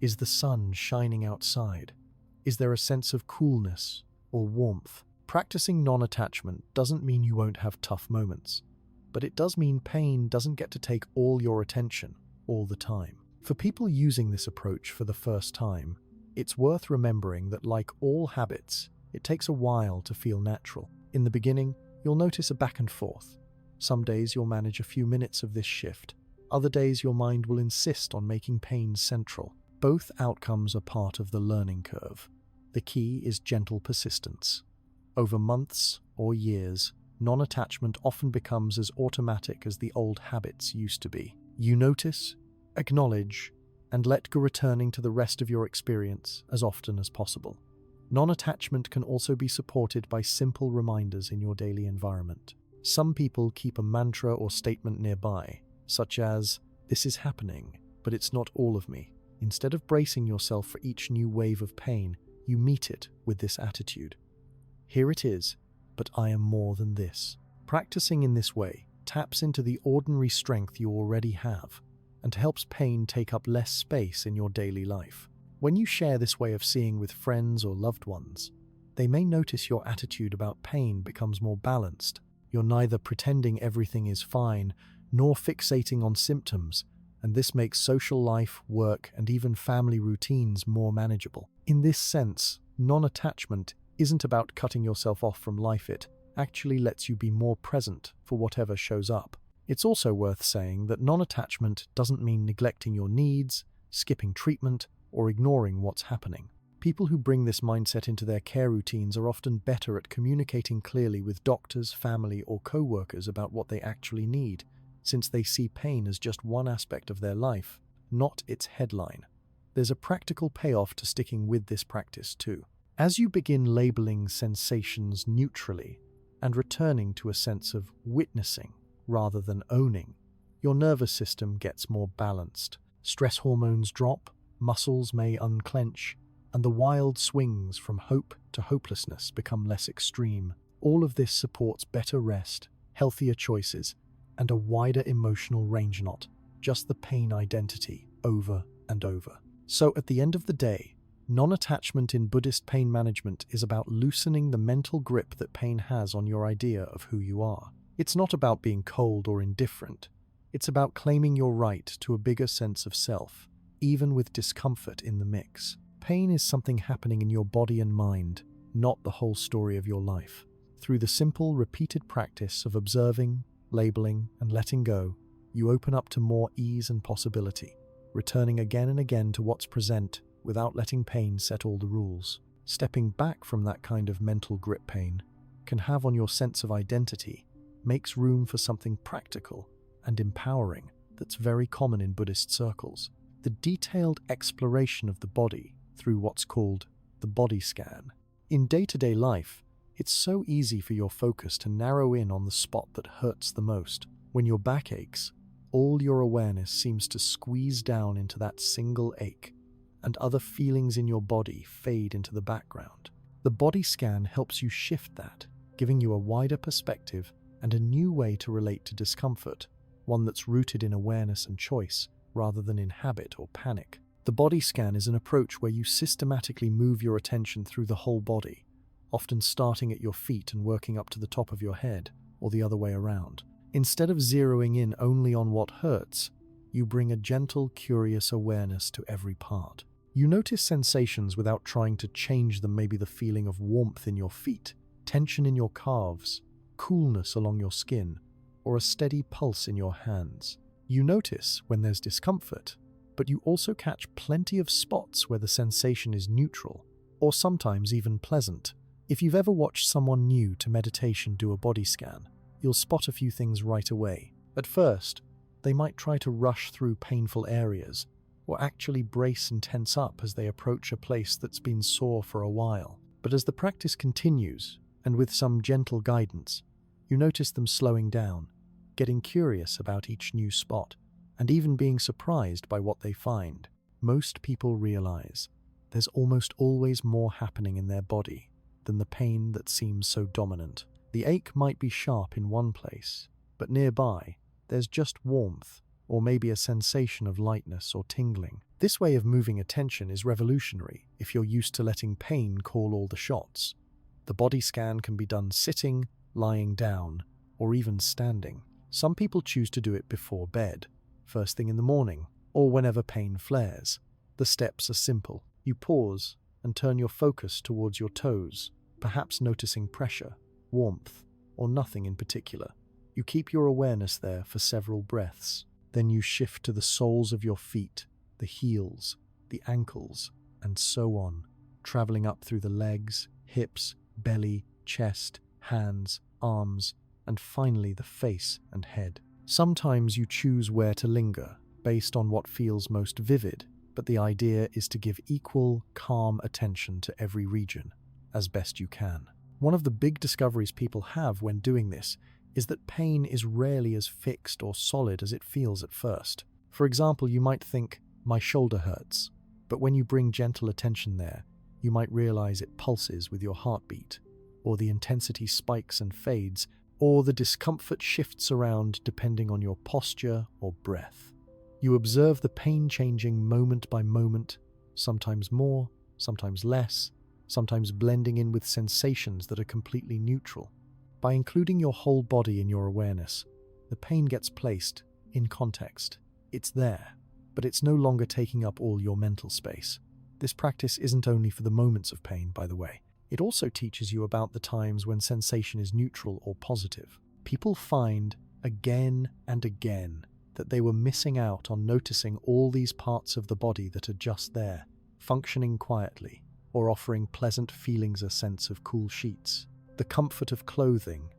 Is the sun shining outside? Is there a sense of coolness or warmth? Practicing non-attachment doesn't mean you won't have tough moments, but it does mean pain doesn't get to take all your attention all the time. For people using this approach for the first time, it's worth remembering that like all habits, it takes a while to feel natural. In the beginning, you'll notice a back and forth. Some days you'll manage a few minutes of this shift. Other days, your mind will insist on making pain central. Both outcomes are part of the learning curve. The key is gentle persistence. Over months or years, non-attachment often becomes as automatic as the old habits used to be. You notice, acknowledge, and let go, returning to the rest of your experience as often as possible. Non-attachment can also be supported by simple reminders in your daily environment. Some people keep a mantra or statement nearby, such as, "This is happening, but it's not all of me." Instead of bracing yourself for each new wave of pain, you meet it with this attitude. "Here it is, but I am more than this." Practicing in this way taps into the ordinary strength you already have and helps pain take up less space in your daily life. When you share this way of seeing with friends or loved ones, they may notice your attitude about pain becomes more balanced. You're neither pretending everything is fine nor fixating on symptoms, and this makes social life, work, and even family routines more manageable. In this sense, non-attachment isn't about cutting yourself off from life. It actually lets you be more present for whatever shows up. It's also worth saying that non-attachment doesn't mean neglecting your needs, skipping treatment, or ignoring what's happening. People who bring this mindset into their care routines are often better at communicating clearly with doctors, family, or co-workers about what they actually need, since they see pain as just one aspect of their life, not its headline. There's a practical payoff to sticking with this practice too. As you begin labeling sensations neutrally and returning to a sense of witnessing rather than owning, your nervous system gets more balanced. Stress hormones drop, muscles may unclench, and the wild swings from hope to hopelessness become less extreme. All of this supports better rest, healthier choices, and a wider emotional range, not just the pain identity over and over. So at the end of the day, non-attachment in Buddhist pain management is about loosening the mental grip that pain has on your idea of who you are. It's not about being cold or indifferent. It's about claiming your right to a bigger sense of self, even with discomfort in the mix. Pain is something happening in your body and mind, not the whole story of your life. Through the simple, repeated practice of observing, labeling, and letting go, you open up to more ease and possibility, returning again and again to what's present without letting pain set all the rules. Stepping back from that kind of mental grip pain can have on your sense of identity makes room for something practical and empowering that's very common in Buddhist circles: the detailed exploration of the body through what's called the body scan. In day-to-day life, it's so easy for your focus to narrow in on the spot that hurts the most. When your back aches, all your awareness seems to squeeze down into that single ache, and other feelings in your body fade into the background. The body scan helps you shift that, giving you a wider perspective and a new way to relate to discomfort, one that's rooted in awareness and choice, rather than in habit or panic. The body scan is an approach where you systematically move your attention through the whole body, often starting at your feet and working up to the top of your head, or the other way around. Instead of zeroing in only on what hurts, you bring a gentle, curious awareness to every part. You notice sensations without trying to change them, maybe the feeling of warmth in your feet, tension in your calves, coolness along your skin, or a steady pulse in your hands. You notice when there's discomfort, but you also catch plenty of spots where the sensation is neutral, or sometimes even pleasant. If you've ever watched someone new to meditation do a body scan, you'll spot a few things right away. At first, they might try to rush through painful areas, or actually brace and tense up as they approach a place that's been sore for a while. But as the practice continues, and with some gentle guidance, you notice them slowing down, getting curious about each new spot, and even being surprised by what they find. Most people realize there's almost always more happening in their body than the pain that seems so dominant. The ache might be sharp in one place, but nearby, there's just warmth, or maybe a sensation of lightness or tingling. This way of moving attention is revolutionary if you're used to letting pain call all the shots. The body scan can be done sitting, lying down, or even standing. Some people choose to do it before bed, first thing in the morning, or whenever pain flares. The steps are simple. You pause and turn your focus towards your toes, perhaps noticing pressure, warmth, or nothing in particular. You keep your awareness there for several breaths. Then you shift to the soles of your feet, the heels, the ankles, and so on, traveling up through the legs, hips, belly, chest, hands, arms, and finally the face and head. Sometimes you choose where to linger, based on what feels most vivid, but the idea is to give equal, calm attention to every region, as best you can. One of the big discoveries people have when doing this is that pain is rarely as fixed or solid as it feels at first. For example, you might think, my shoulder hurts, but when you bring gentle attention there, you might realize it pulses with your heartbeat, or the intensity spikes and fades, or the discomfort shifts around depending on your posture or breath. You observe the pain changing moment by moment, sometimes more, sometimes less, sometimes blending in with sensations that are completely neutral. By including your whole body in your awareness, the pain gets placed in context. It's there, but it's no longer taking up all your mental space. This practice isn't only for the moments of pain, by the way. It also teaches you about the times when sensation is neutral or positive. People find, again and again, that they were missing out on noticing all these parts of the body that are just there, functioning quietly, or offering pleasant feelings, a sense of cool sheets, the comfort of clothing,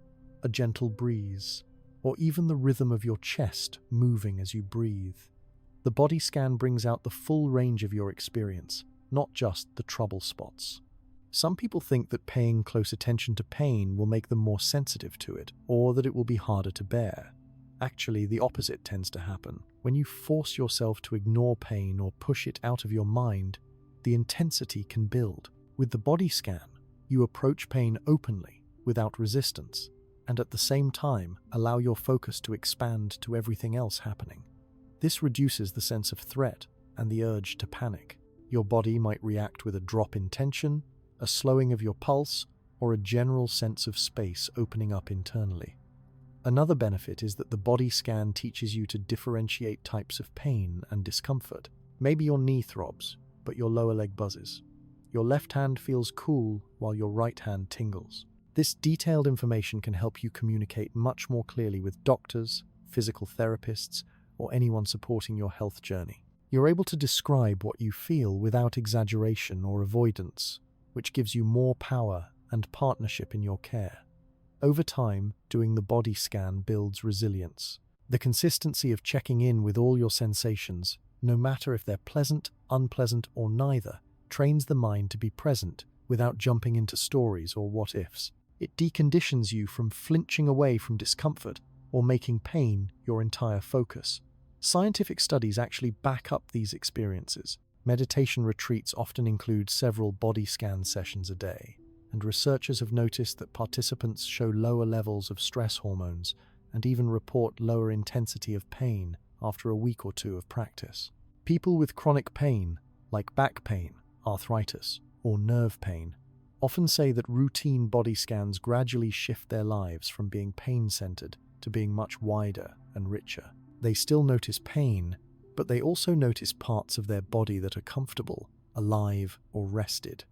a gentle breeze, or even the rhythm of your chest moving as you breathe. The body scan brings out the full range of your experience, not just the trouble spots. Some people think that paying close attention to pain will make them more sensitive to it, or that it will be harder to bear. Actually, the opposite tends to happen. When you force yourself to ignore pain or push it out of your mind, the intensity can build. With the body scan, you approach pain openly, without resistance, and at the same time allow your focus to expand to everything else happening. This reduces the sense of threat and the urge to panic. Your body might react with a drop in tension, a slowing of your pulse, or a general sense of space opening up internally. Another benefit is that the body scan teaches you to differentiate types of pain and discomfort. Maybe your knee throbs, but your lower leg buzzes. Your left hand feels cool while your right hand tingles. This detailed information can help you communicate much more clearly with doctors, physical therapists, or anyone supporting your health journey. You're able to describe what you feel without exaggeration or avoidance, which gives you more power and partnership in your care. Over time, doing the body scan builds resilience. The consistency of checking in with all your sensations, no matter if they're pleasant, unpleasant, or neither, trains the mind to be present without jumping into stories or what-ifs. It deconditions you from flinching away from discomfort or making pain your entire focus. Scientific studies actually back up these experiences. Meditation retreats often include several body scan sessions a day, and researchers have noticed that participants show lower levels of stress hormones and even report lower intensity of pain after a week or two of practice. People with chronic pain, like back pain, arthritis, or nerve pain, often say that routine body scans gradually shift their lives from being pain-centered to being much wider and richer. They still notice pain, but they also notice parts of their body that are comfortable, alive, or rested.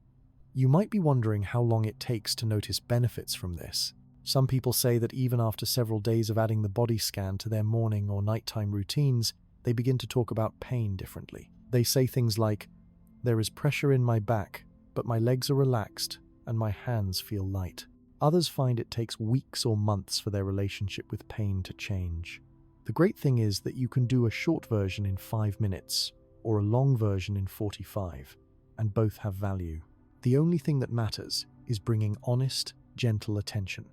You might be wondering how long it takes to notice benefits from this. Some people say that even after several days of adding the body scan to their morning or nighttime routines, they begin to talk about pain differently. They say things like, "There is pressure in my back, but my legs are relaxed and my hands feel light." Others find it takes weeks or months for their relationship with pain to change. The great thing is that you can do a short version in 5 minutes or a long version in 45, and both have value. The only thing that matters is bringing honest, gentle attention.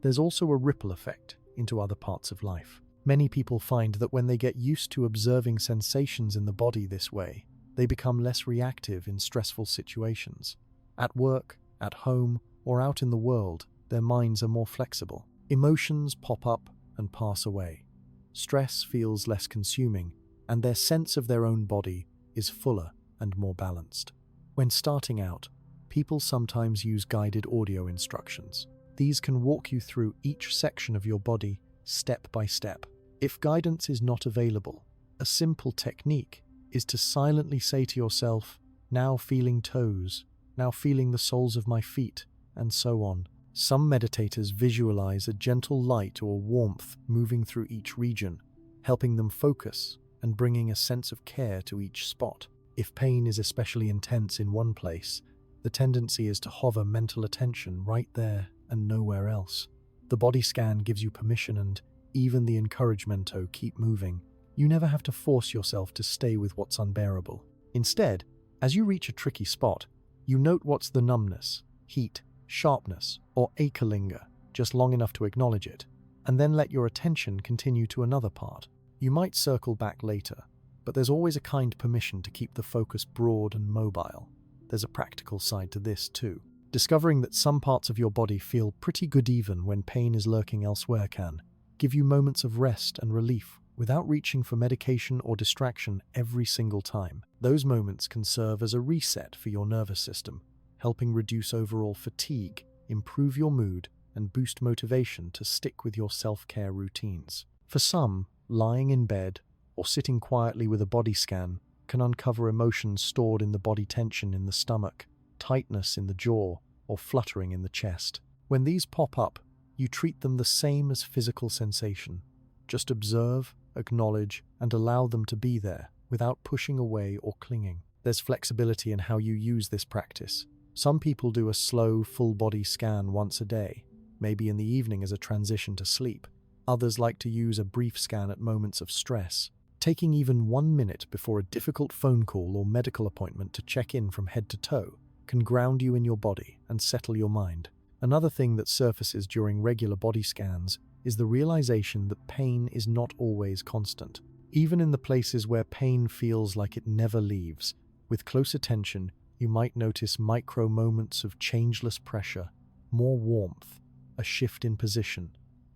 There's also a ripple effect into other parts of life. Many people find that when they get used to observing sensations in the body this way, they become less reactive in stressful situations. At work, at home, or out in the world, their minds are more flexible. Emotions pop up and pass away. Stress feels less consuming, and their sense of their own body is fuller and more balanced. When starting out, people sometimes use guided audio instructions. These can walk you through each section of your body, step by step. If guidance is not available, a simple technique is to silently say to yourself, "Now feeling toes, now feeling the soles of my feet," and so on. Some meditators visualize a gentle light or warmth moving through each region, helping them focus and bringing a sense of care to each spot. If pain is especially intense in one place, the tendency is to hover mental attention right there and nowhere else. The body scan gives you permission and even the encouragement to keep moving. You never have to force yourself to stay with what's unbearable. Instead, as you reach a tricky spot, you note what's the numbness, heat, sharpness, or ache linger, just long enough to acknowledge it, and then let your attention continue to another part. You might circle back later, but there's always a kind permission to keep the focus broad and mobile. There's a practical side to this too. Discovering that some parts of your body feel pretty good even when pain is lurking elsewhere can give you moments of rest and relief without reaching for medication or distraction every single time. Those moments can serve as a reset for your nervous system, helping reduce overall fatigue, improve your mood, and boost motivation to stick with your self-care routines. For some, lying in bed or sitting quietly with a body scan can uncover emotions stored in the body: tension in the stomach, tightness in the jaw, or fluttering in the chest. When these pop up, you treat them the same as physical sensation. Just observe, acknowledge, and allow them to be there without pushing away or clinging. There's flexibility in how you use this practice. Some people do a slow, full-body scan once a day, maybe in the evening as a transition to sleep. Others like to use a brief scan at moments of stress, taking even 1 minute before a difficult phone call or medical appointment to check in from head to toe can ground you in your body and settle your mind. Another thing that surfaces during regular body scans is the realization that pain is not always constant. Even in the places where pain feels like it never leaves, with close attention, you might notice micro moments of changeless pressure, more warmth, a shift in position,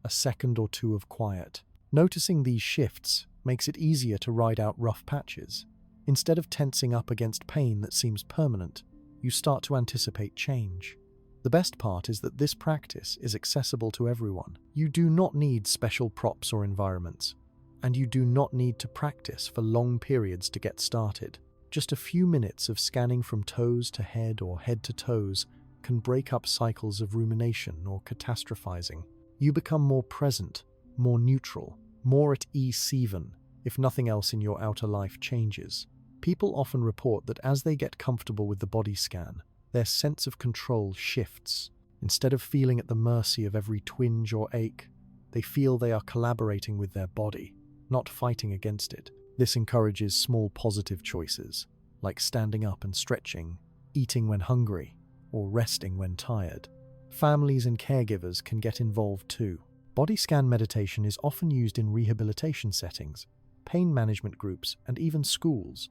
a second or two of quiet. Noticing these shifts makes it easier to ride out rough patches. Instead of tensing up against pain that seems permanent, you start to anticipate change. The best part is that this practice is accessible to everyone. You do not need special props or environments, and you do not need to practice for long periods to get started. Just a few minutes of scanning from toes to head or head to toes can break up cycles of rumination or catastrophizing. You become more present, more neutral, more at ease even if nothing else in your outer life changes. People often report that as they get comfortable with the body scan, their sense of control shifts. Instead of feeling at the mercy of every twinge or ache, they feel they are collaborating with their body, not fighting against it. This encourages small positive choices, like standing up and stretching, eating when hungry, or resting when tired. Families and caregivers can get involved too. Body scan meditation is often used in rehabilitation settings, pain management groups, and even schools.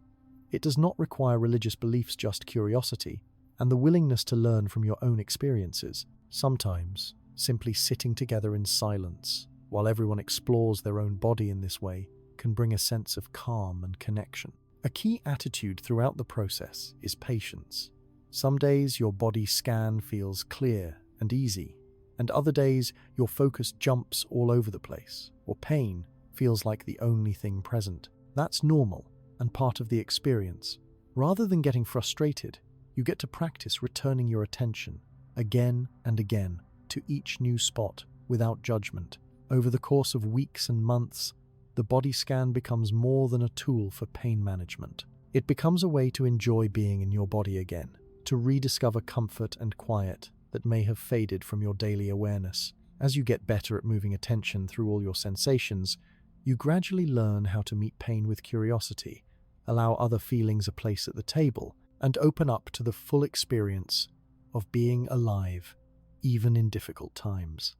It does not require religious beliefs, just curiosity and the willingness to learn from your own experiences. Sometimes, simply sitting together in silence while everyone explores their own body in this way can bring a sense of calm and connection. A key attitude throughout the process is patience. Some days your body scan feels clear and easy, and other days your focus jumps all over the place, or pain feels like the only thing present. That's normal and part of the experience. Rather than getting frustrated, you get to practice returning your attention again and again to each new spot without judgment. Over the course of weeks and months, the body scan becomes more than a tool for pain management. It becomes a way to enjoy being in your body again, to rediscover comfort and quiet that may have faded from your daily awareness. As you get better at moving attention through all your sensations, you gradually learn how to meet pain with curiosity, allow other feelings a place at the table, and open up to the full experience of being alive, even in difficult times.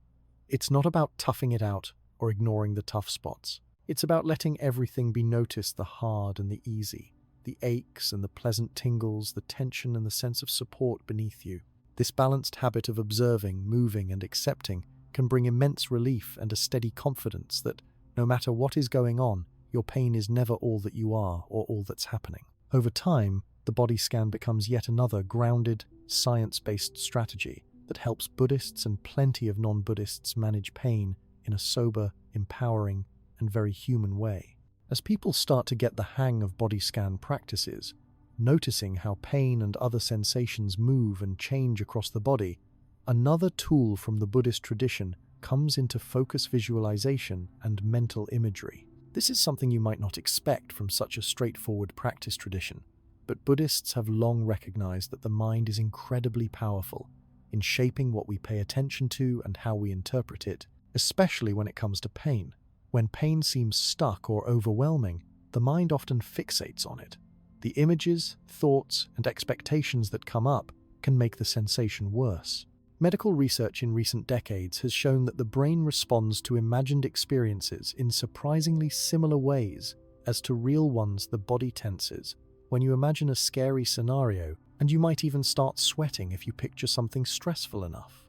It's not about toughing it out or ignoring the tough spots. It's about letting everything be noticed, the hard and the easy, the aches and the pleasant tingles, the tension and the sense of support beneath you. This balanced habit of observing, moving, and accepting can bring immense relief and a steady confidence that, no matter what is going on, your pain is never all that you are or all that's happening. Over time, the body scan becomes yet another grounded, science-based strategy that helps Buddhists and plenty of non-Buddhists manage pain in a sober, empowering, and very human way. As people start to get the hang of body scan practices, noticing how pain and other sensations move and change across the body, another tool from the Buddhist tradition comes into focus: visualization and mental imagery. This is something you might not expect from such a straightforward practice tradition, but Buddhists have long recognized that the mind is incredibly powerful in shaping what we pay attention to and how we interpret it, especially when it comes to pain. When pain seems stuck or overwhelming, the mind often fixates on it. The images, thoughts, and expectations that come up can make the sensation worse. Medical research in recent decades has shown that the brain responds to imagined experiences in surprisingly similar ways as to real ones. The body tenses when you imagine a scary scenario, and you might even start sweating if you picture something stressful enough.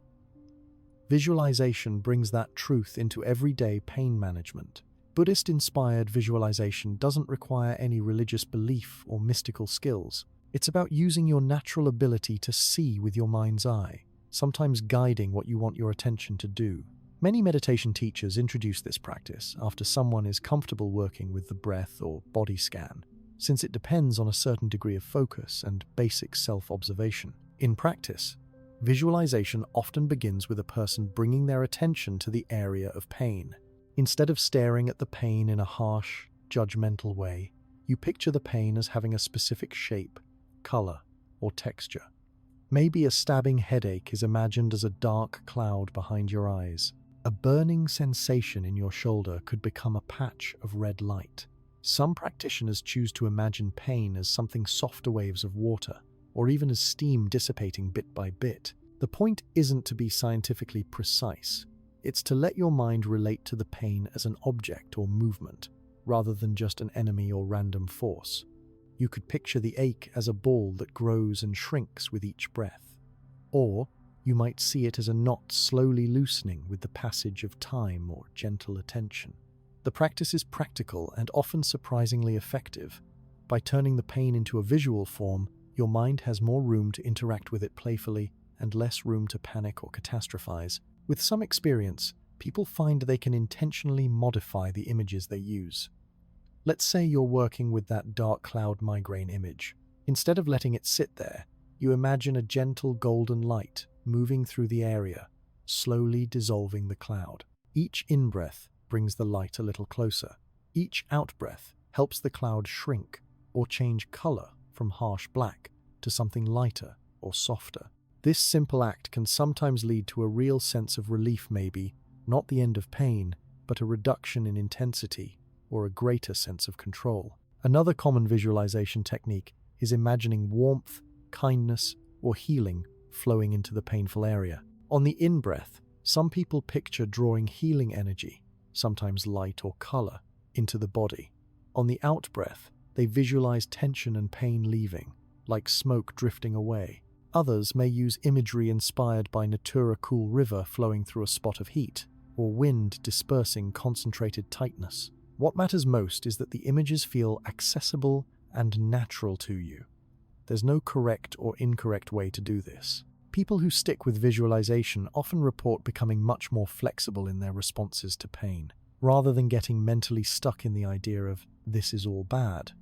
Visualization brings that truth into everyday pain management. Buddhist-inspired visualization doesn't require any religious belief or mystical skills. It's about using your natural ability to see with your mind's eye, sometimes guiding what you want your attention to do. Many meditation teachers introduce this practice after someone is comfortable working with the breath or body scan, since it depends on a certain degree of focus and basic self-observation. In practice, visualization often begins with a person bringing their attention to the area of pain. Instead of staring at the pain in a harsh, judgmental way, you picture the pain as having a specific shape, color, or texture. Maybe a stabbing headache is imagined as a dark cloud behind your eyes. A burning sensation in your shoulder could become a patch of red light. Some practitioners choose to imagine pain as something softer waves of water, or even as steam dissipating bit by bit. The point isn't to be scientifically precise. It's to let your mind relate to the pain as an object or movement, rather than just an enemy or random force. You could picture the ache as a ball that grows and shrinks with each breath. Or you might see it as a knot slowly loosening with the passage of time or gentle attention. The practice is practical and often surprisingly effective. By turning the pain into a visual form, your mind has more room to interact with it playfully and less room to panic or catastrophize. With some experience, people find they can intentionally modify the images they use. Let's say you're working with that dark cloud migraine image. Instead of letting it sit there, you imagine a gentle golden light moving through the area, slowly dissolving the cloud. Each in-breath brings the light a little closer. Each out-breath helps the cloud shrink or change color from harsh black to something lighter or softer. This simple act can sometimes lead to a real sense of relief, maybe not the end of pain, but a reduction in intensity or a greater sense of control. Another common visualization technique is imagining warmth, kindness, or healing flowing into the painful area. On the in-breath, some people picture drawing healing energy, sometimes light or color, into the body. On the out-breath, they visualize tension and pain leaving, like smoke drifting away. Others may use imagery inspired by nature, a cool river flowing through a spot of heat, or wind dispersing concentrated tightness. What matters most is that the images feel accessible and natural to you. There's no correct or incorrect way to do this. People who stick with visualization often report becoming much more flexible in their responses to pain, rather than getting mentally stuck in the idea of "this is all bad."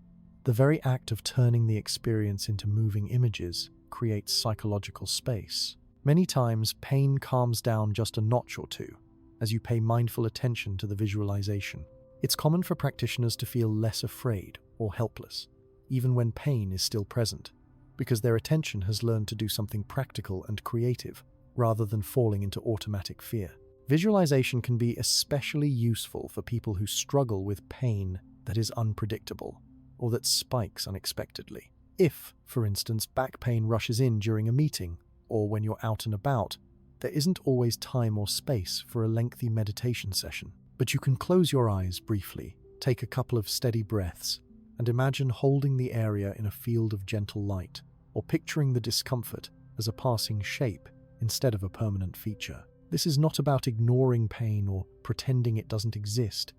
The very act of turning the experience into moving images creates psychological space. Many times, pain calms down just a notch or two as you pay mindful attention to the visualization. It's common for practitioners to feel less afraid or helpless, even when pain is still present, because their attention has learned to do something practical and creative, rather than falling into automatic fear. Visualization can be especially useful for people who struggle with pain that is unpredictable, or that spikes unexpectedly. If, for instance, back pain rushes in during a meeting, or when you're out and about, there isn't always time or space for a lengthy meditation session. But you can close your eyes briefly, take a couple of steady breaths, and imagine holding the area in a field of gentle light, or picturing the discomfort as a passing shape instead of a permanent feature. This is not about ignoring pain or pretending it doesn't exist.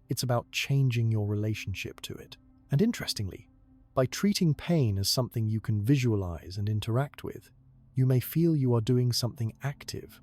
It's about changing your relationship to it. And interestingly, by treating pain as something you can visualize and interact with, you may feel you are doing something active,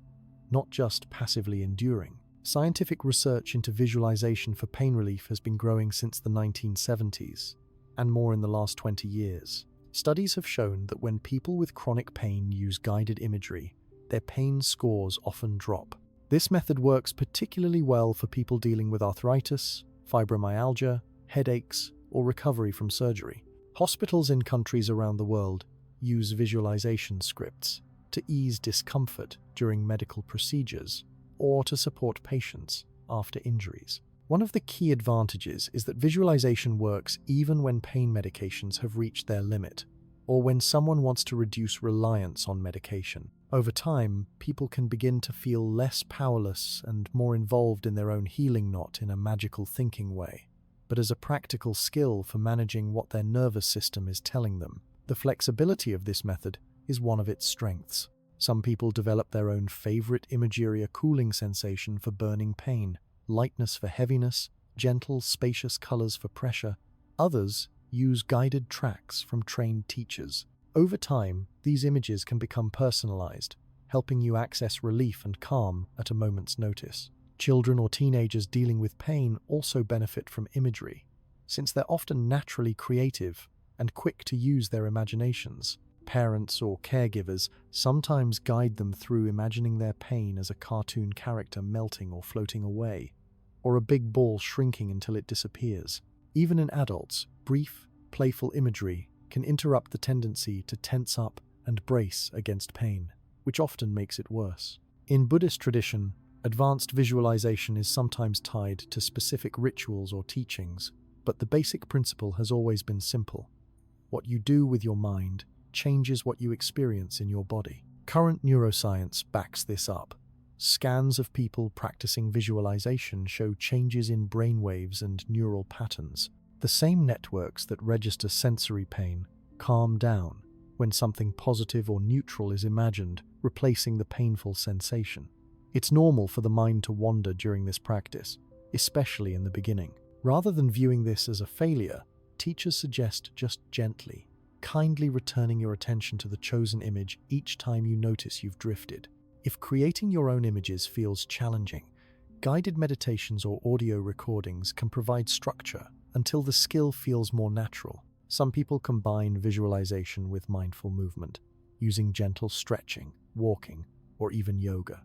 not just passively enduring. Scientific research into visualization for pain relief has been growing since the 1970s, and more in the last 20 years. Studies have shown that when people with chronic pain use guided imagery, their pain scores often drop. This method works particularly well for people dealing with arthritis, fibromyalgia, headaches, or recovery from surgery. Hospitals in countries around the world use visualization scripts to ease discomfort during medical procedures or to support patients after injuries. One of the key advantages is that visualization works even when pain medications have reached their limit, or when someone wants to reduce reliance on medication. Over time, people can begin to feel less powerless and more involved in their own healing, not in a magical thinking way, but as a practical skill for managing what their nervous system is telling them. The flexibility of this method is one of its strengths. Some people develop their own favorite imagery, a cooling sensation for burning pain, lightness for heaviness, gentle, spacious colors for pressure. Others use guided tracks from trained teachers. Over time, these images can become personalized, helping you access relief and calm at a moment's notice. Children or teenagers dealing with pain also benefit from imagery, since they're often naturally creative and quick to use their imaginations. Parents or caregivers sometimes guide them through imagining their pain as a cartoon character melting or floating away, or a big ball shrinking until it disappears. Even in adults, brief, playful imagery can interrupt the tendency to tense up and brace against pain, which often makes it worse. In Buddhist tradition, advanced visualization is sometimes tied to specific rituals or teachings, but the basic principle has always been simple. What you do with your mind changes what you experience in your body. Current neuroscience backs this up. Scans of people practicing visualization show changes in brainwaves and neural patterns. The same networks that register sensory pain calm down when something positive or neutral is imagined, replacing the painful sensation. It's normal for the mind to wander during this practice, especially in the beginning. Rather than viewing this as a failure, teachers suggest just gently, kindly returning your attention to the chosen image each time you notice you've drifted. If creating your own images feels challenging, guided meditations or audio recordings can provide structure until the skill feels more natural. Some people combine visualization with mindful movement, using gentle stretching, walking, or even yoga.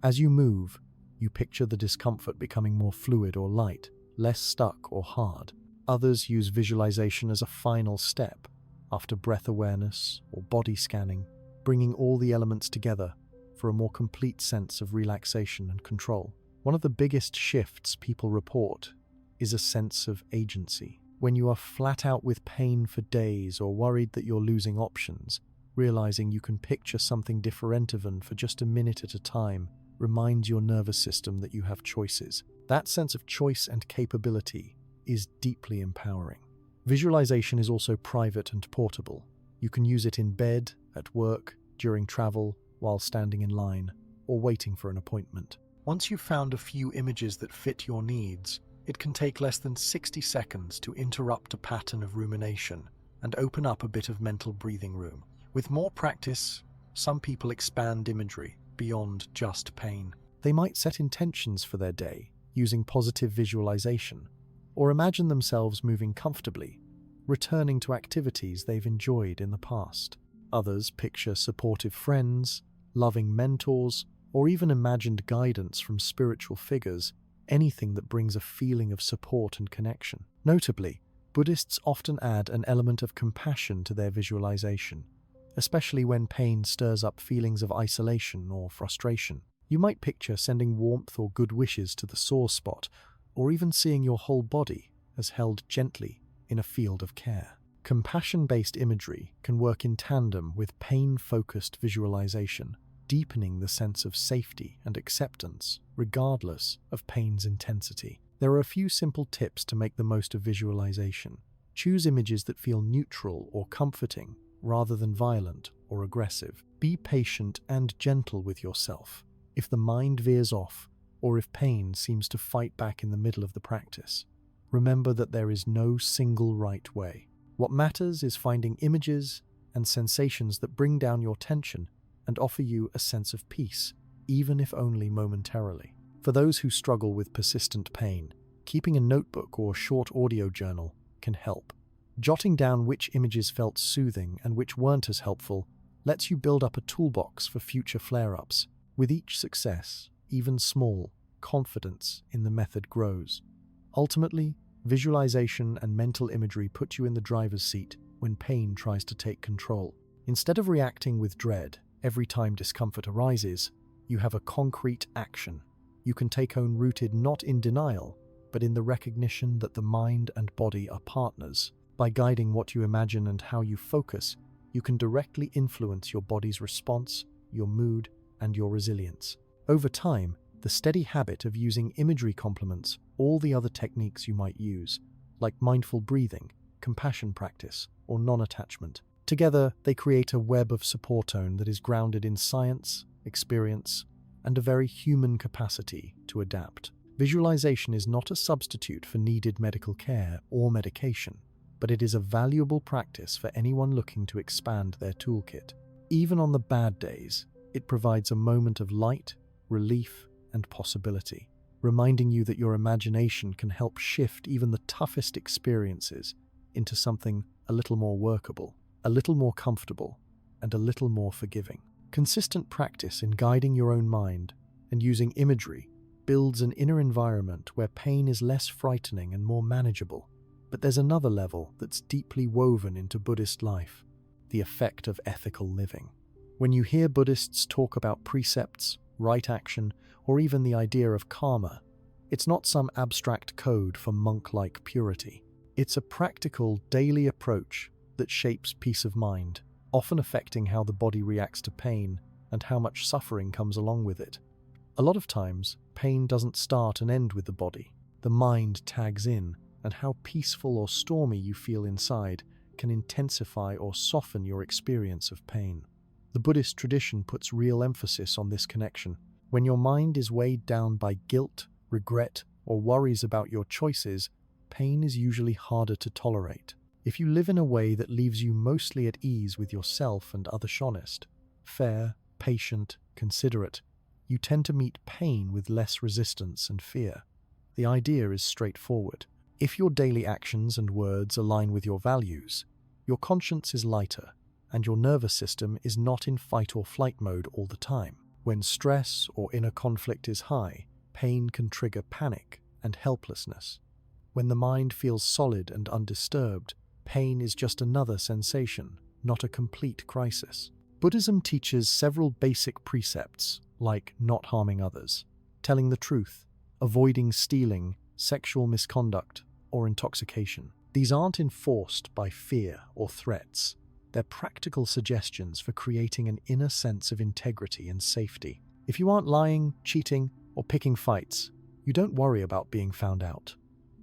As you move, you picture the discomfort becoming more fluid or light, less stuck or hard. Others use visualization as a final step, after breath awareness or body scanning, bringing all the elements together for a more complete sense of relaxation and control. One of the biggest shifts people report is a sense of agency. When you are flat out with pain for days or worried that you're losing options, realizing you can picture something different for just a minute at a time reminds your nervous system that you have choices. That sense of choice and capability is deeply empowering. Visualization is also private and portable. You can use it in bed, at work, during travel, while standing in line, or waiting for an appointment. Once you've found a few images that fit your needs, it can take less than 60 seconds to interrupt a pattern of rumination and open up a bit of mental breathing room. With more practice, some people expand imagery beyond just pain. They might set intentions for their day using positive visualization, or imagine themselves moving comfortably, returning to activities they've enjoyed in the past. Others picture supportive friends, loving mentors, or even imagined guidance from spiritual figures, anything that brings a feeling of support and connection. Notably, Buddhists often add an element of compassion to their visualization, especially when pain stirs up feelings of isolation or frustration. You might picture sending warmth or good wishes to the sore spot, or even seeing your whole body as held gently in a field of care. Compassion-based imagery can work in tandem with pain-focused visualization, deepening the sense of safety and acceptance, regardless of pain's intensity. There are a few simple tips to make the most of visualization. Choose images that feel neutral or comforting, rather than violent or aggressive. Be patient and gentle with yourself if the mind veers off, or if pain seems to fight back in the middle of the practice. Remember that there is no single right way. What matters is finding images and sensations that bring down your tension and offer you a sense of peace, even if only momentarily. For those who struggle with persistent pain, keeping a notebook or short audio journal can help. Jotting down which images felt soothing and which weren't as helpful lets you build up a toolbox for future flare-ups. With each success, even small, confidence in the method grows. Ultimately, visualization and mental imagery put you in the driver's seat when pain tries to take control. Instead of reacting with dread every time discomfort arises, you have a concrete action you can take home rooted not in denial, but in the recognition that the mind and body are partners. By guiding what you imagine and how you focus, you can directly influence your body's response, your mood, and your resilience. Over time, the steady habit of using imagery complements all the other techniques you might use, like mindful breathing, compassion practice, or non-attachment. Together, they create a web of supportone that is grounded in science, experience, and a very human capacity to adapt. Visualization is not a substitute for needed medical care or medication, but it is a valuable practice for anyone looking to expand their toolkit. Even on the bad days, it provides a moment of light, relief, and possibility, reminding you that your imagination can help shift even the toughest experiences into something a little more workable, a little more comfortable, and a little more forgiving. Consistent practice in guiding your own mind and using imagery builds an inner environment where pain is less frightening and more manageable. But there's another level that's deeply woven into Buddhist life: the effect of ethical living. When you hear Buddhists talk about precepts, right action, or even the idea of karma, it's not some abstract code for monk-like purity. It's a practical, daily approach that shapes peace of mind, often affecting how the body reacts to pain and how much suffering comes along with it. A lot of times, pain doesn't start and end with the body. The mind tags in, and how peaceful or stormy you feel inside can intensify or soften your experience of pain. The Buddhist tradition puts real emphasis on this connection. When your mind is weighed down by guilt, regret, or worries about your choices, pain is usually harder to tolerate. If you live in a way that leaves you mostly at ease with yourself and others, honest, fair, patient, considerate, you tend to meet pain with less resistance and fear. The idea is straightforward. If your daily actions and words align with your values, your conscience is lighter, and your nervous system is not in fight or flight mode all the time. When stress or inner conflict is high, pain can trigger panic and helplessness. When the mind feels solid and undisturbed, pain is just another sensation, not a complete crisis. Buddhism teaches several basic precepts, like not harming others, telling the truth, avoiding stealing, sexual misconduct, or intoxication. These aren't enforced by fear or threats. They're practical suggestions for creating an inner sense of integrity and safety. If you aren't lying, cheating, or picking fights, you don't worry about being found out.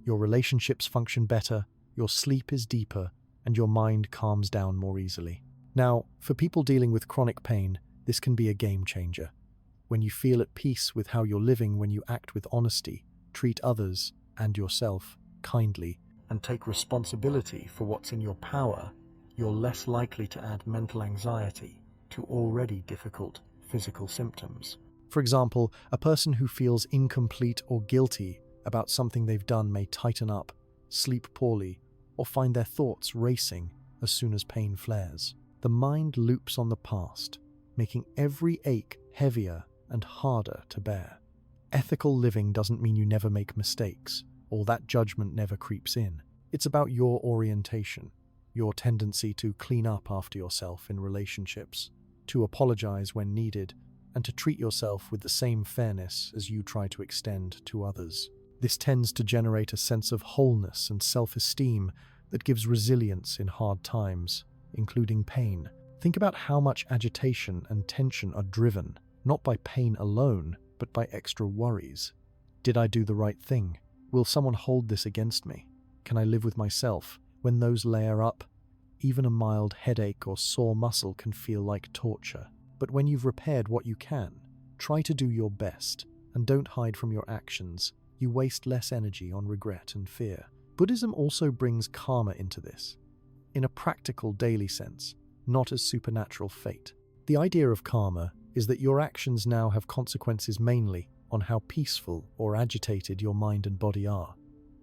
Your relationships function better, your sleep is deeper, and your mind calms down more easily. Now, for people dealing with chronic pain, this can be a game changer. When you feel at peace with how you're living, when you act with honesty, treat others and yourself kindly, and take responsibility for what's in your power, you're less likely to add mental anxiety to already difficult physical symptoms. For example, a person who feels incomplete or guilty about something they've done may tighten up, sleep poorly, or find their thoughts racing as soon as pain flares. The mind loops on the past, making every ache heavier and harder to bear. Ethical living doesn't mean you never make mistakes, or that judgment never creeps in. It's about your orientation, your tendency to clean up after yourself in relationships, to apologize when needed, and to treat yourself with the same fairness as you try to extend to others. This tends to generate a sense of wholeness and self-esteem that gives resilience in hard times, including pain. Think about how much agitation and tension are driven, not by pain alone, but by extra worries. Did I do the right thing? Will someone hold this against me? Can I live with myself? When those layer up, even a mild headache or sore muscle can feel like torture. But when you've repaired what you can, try to do your best, and don't hide from your actions. You waste less energy on regret and fear. Buddhism also brings karma into this, in a practical daily sense, not as supernatural fate. The idea of karma is that your actions now have consequences mainly on how peaceful or agitated your mind and body are.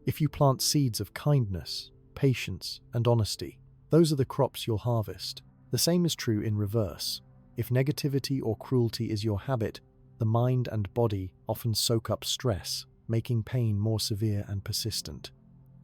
If you plant seeds of kindness, patience, and honesty, those are the crops you'll harvest. The same is true in reverse. If negativity or cruelty is your habit, the mind and body often soak up stress, making pain more severe and persistent.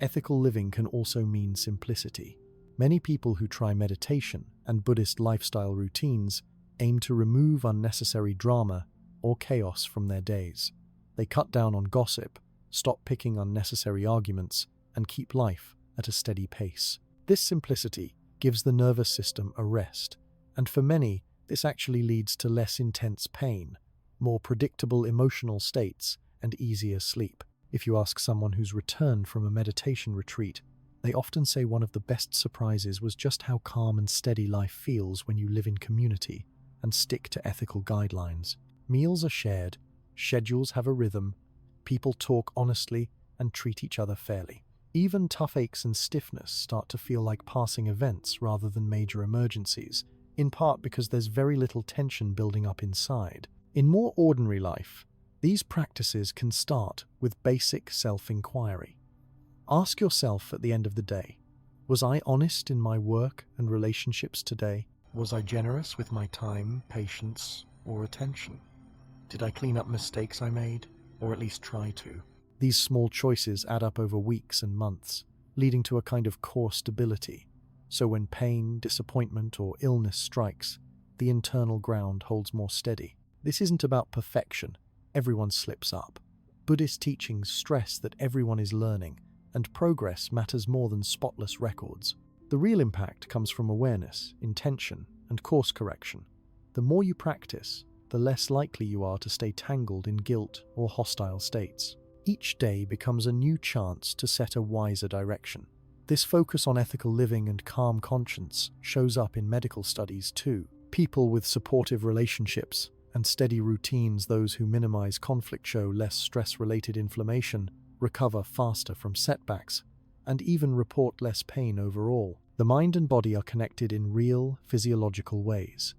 Ethical living can also mean simplicity. Many people who try meditation and Buddhist lifestyle routines aim to remove unnecessary drama or chaos from their days. They cut down on gossip, stop picking unnecessary arguments, and keep life at a steady pace. This simplicity gives the nervous system a rest, and for many, this actually leads to less intense pain, more predictable emotional states, and easier sleep. If you ask someone who's returned from a meditation retreat, they often say one of the best surprises was just how calm and steady life feels when you live in community and stick to ethical guidelines. Meals are shared, schedules have a rhythm, people talk honestly and treat each other fairly. Even tough aches and stiffness start to feel like passing events rather than major emergencies, in part because there's very little tension building up inside. In more ordinary life, these practices can start with basic self-inquiry. Ask yourself at the end of the day, was I honest in my work and relationships today? Was I generous with my time, patience, or attention? Did I clean up mistakes I made, or at least try to? These small choices add up over weeks and months, leading to a kind of core stability. So when pain, disappointment, or illness strikes, the internal ground holds more steady. This isn't about perfection. Everyone slips up. Buddhist teachings stress that everyone is learning, and progress matters more than spotless records. The real impact comes from awareness, intention, and course correction. The more you practice, the less likely you are to stay tangled in guilt or hostile states. Each day becomes a new chance to set a wiser direction. This focus on ethical living and calm conscience shows up in medical studies too. People with supportive relationships and steady routines, those who minimize conflict, show less stress-related inflammation, recover faster from setbacks, and even report less pain overall. The mind and body are connected in real, physiological ways.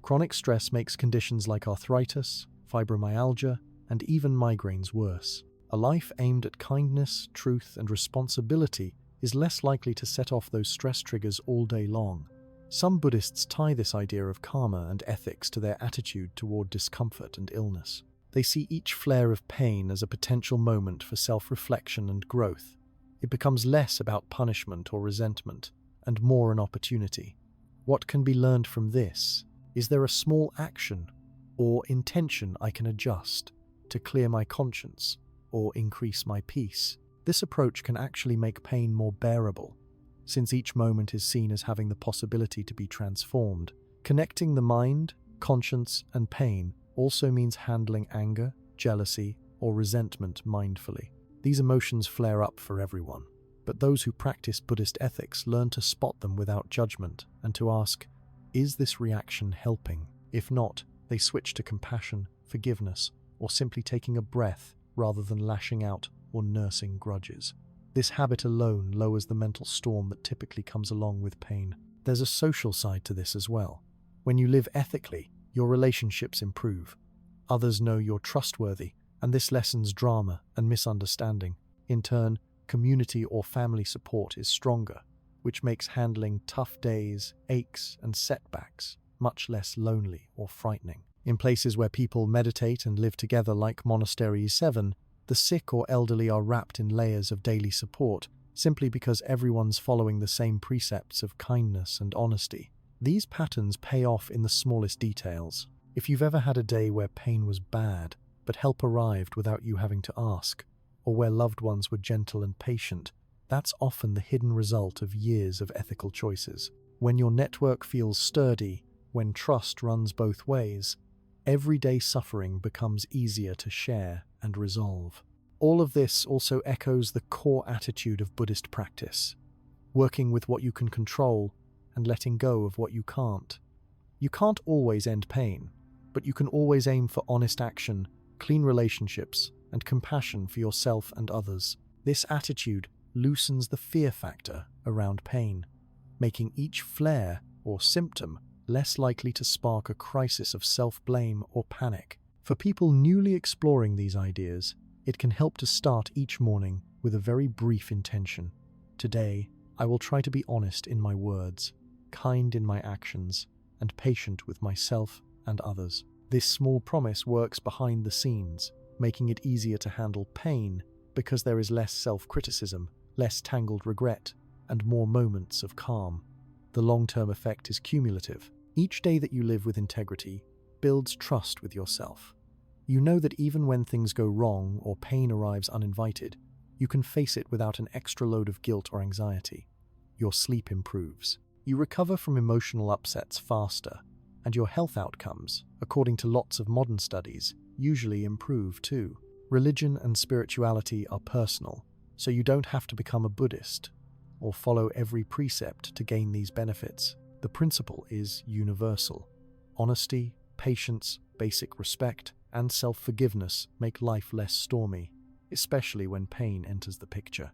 Chronic stress makes conditions like arthritis, fibromyalgia, and even migraines worse. A life aimed at kindness, truth, and responsibility is less likely to set off those stress triggers all day long. Some Buddhists tie this idea of karma and ethics to their attitude toward discomfort and illness. They see each flare of pain as a potential moment for self-reflection and growth. It becomes less about punishment or resentment, and more an opportunity. What can be learned from this? Is there a small action or intention I can adjust to clear my conscience or increase my peace? This approach can actually make pain more bearable, since each moment is seen as having the possibility to be transformed. Connecting the mind, conscience, and pain also means handling anger, jealousy, or resentment mindfully. These emotions flare up for everyone, but those who practice Buddhist ethics learn to spot them without judgment and to ask, is this reaction helping? If not, they switch to compassion, forgiveness, or simply taking a breath rather than lashing out or nursing grudges. This habit alone lowers the mental storm that typically comes along with pain. There's a social side to this as well. When you live ethically, your relationships improve. Others know you're trustworthy, and this lessens drama and misunderstanding. In turn, community or family support is stronger, which makes handling tough days, aches, and setbacks much less lonely or frightening. In places where people meditate and live together like Monastery 7, the sick or elderly are wrapped in layers of daily support, simply because everyone's following the same precepts of kindness and honesty. These patterns pay off in the smallest details. If you've ever had a day where pain was bad, but help arrived without you having to ask, or where loved ones were gentle and patient, that's often the hidden result of years of ethical choices. When your network feels sturdy, when trust runs both ways, everyday suffering becomes easier to share and resolve. All of this also echoes the core attitude of Buddhist practice, working with what you can control and letting go of what you can't. You can't always end pain, but you can always aim for honest action, clean relationships, and compassion for yourself and others. This attitude loosens the fear factor around pain, making each flare or symptom less likely to spark a crisis of self-blame or panic. For people newly exploring these ideas, it can help to start each morning with a very brief intention. Today, I will try to be honest in my words, kind in my actions, and patient with myself and others. This small promise works behind the scenes, making it easier to handle pain because there is less self-criticism, less tangled regret, and more moments of calm. The long-term effect is cumulative. Each day that you live with integrity builds trust with yourself. You know that even when things go wrong or pain arrives uninvited, you can face it without an extra load of guilt or anxiety. Your sleep improves. You recover from emotional upsets faster, and your health outcomes, according to lots of modern studies, usually improve too. Religion and spirituality are personal, so you don't have to become a Buddhist or follow every precept to gain these benefits. The principle is universal. Honesty, patience, basic respect, and self-forgiveness make life less stormy, especially when pain enters the picture.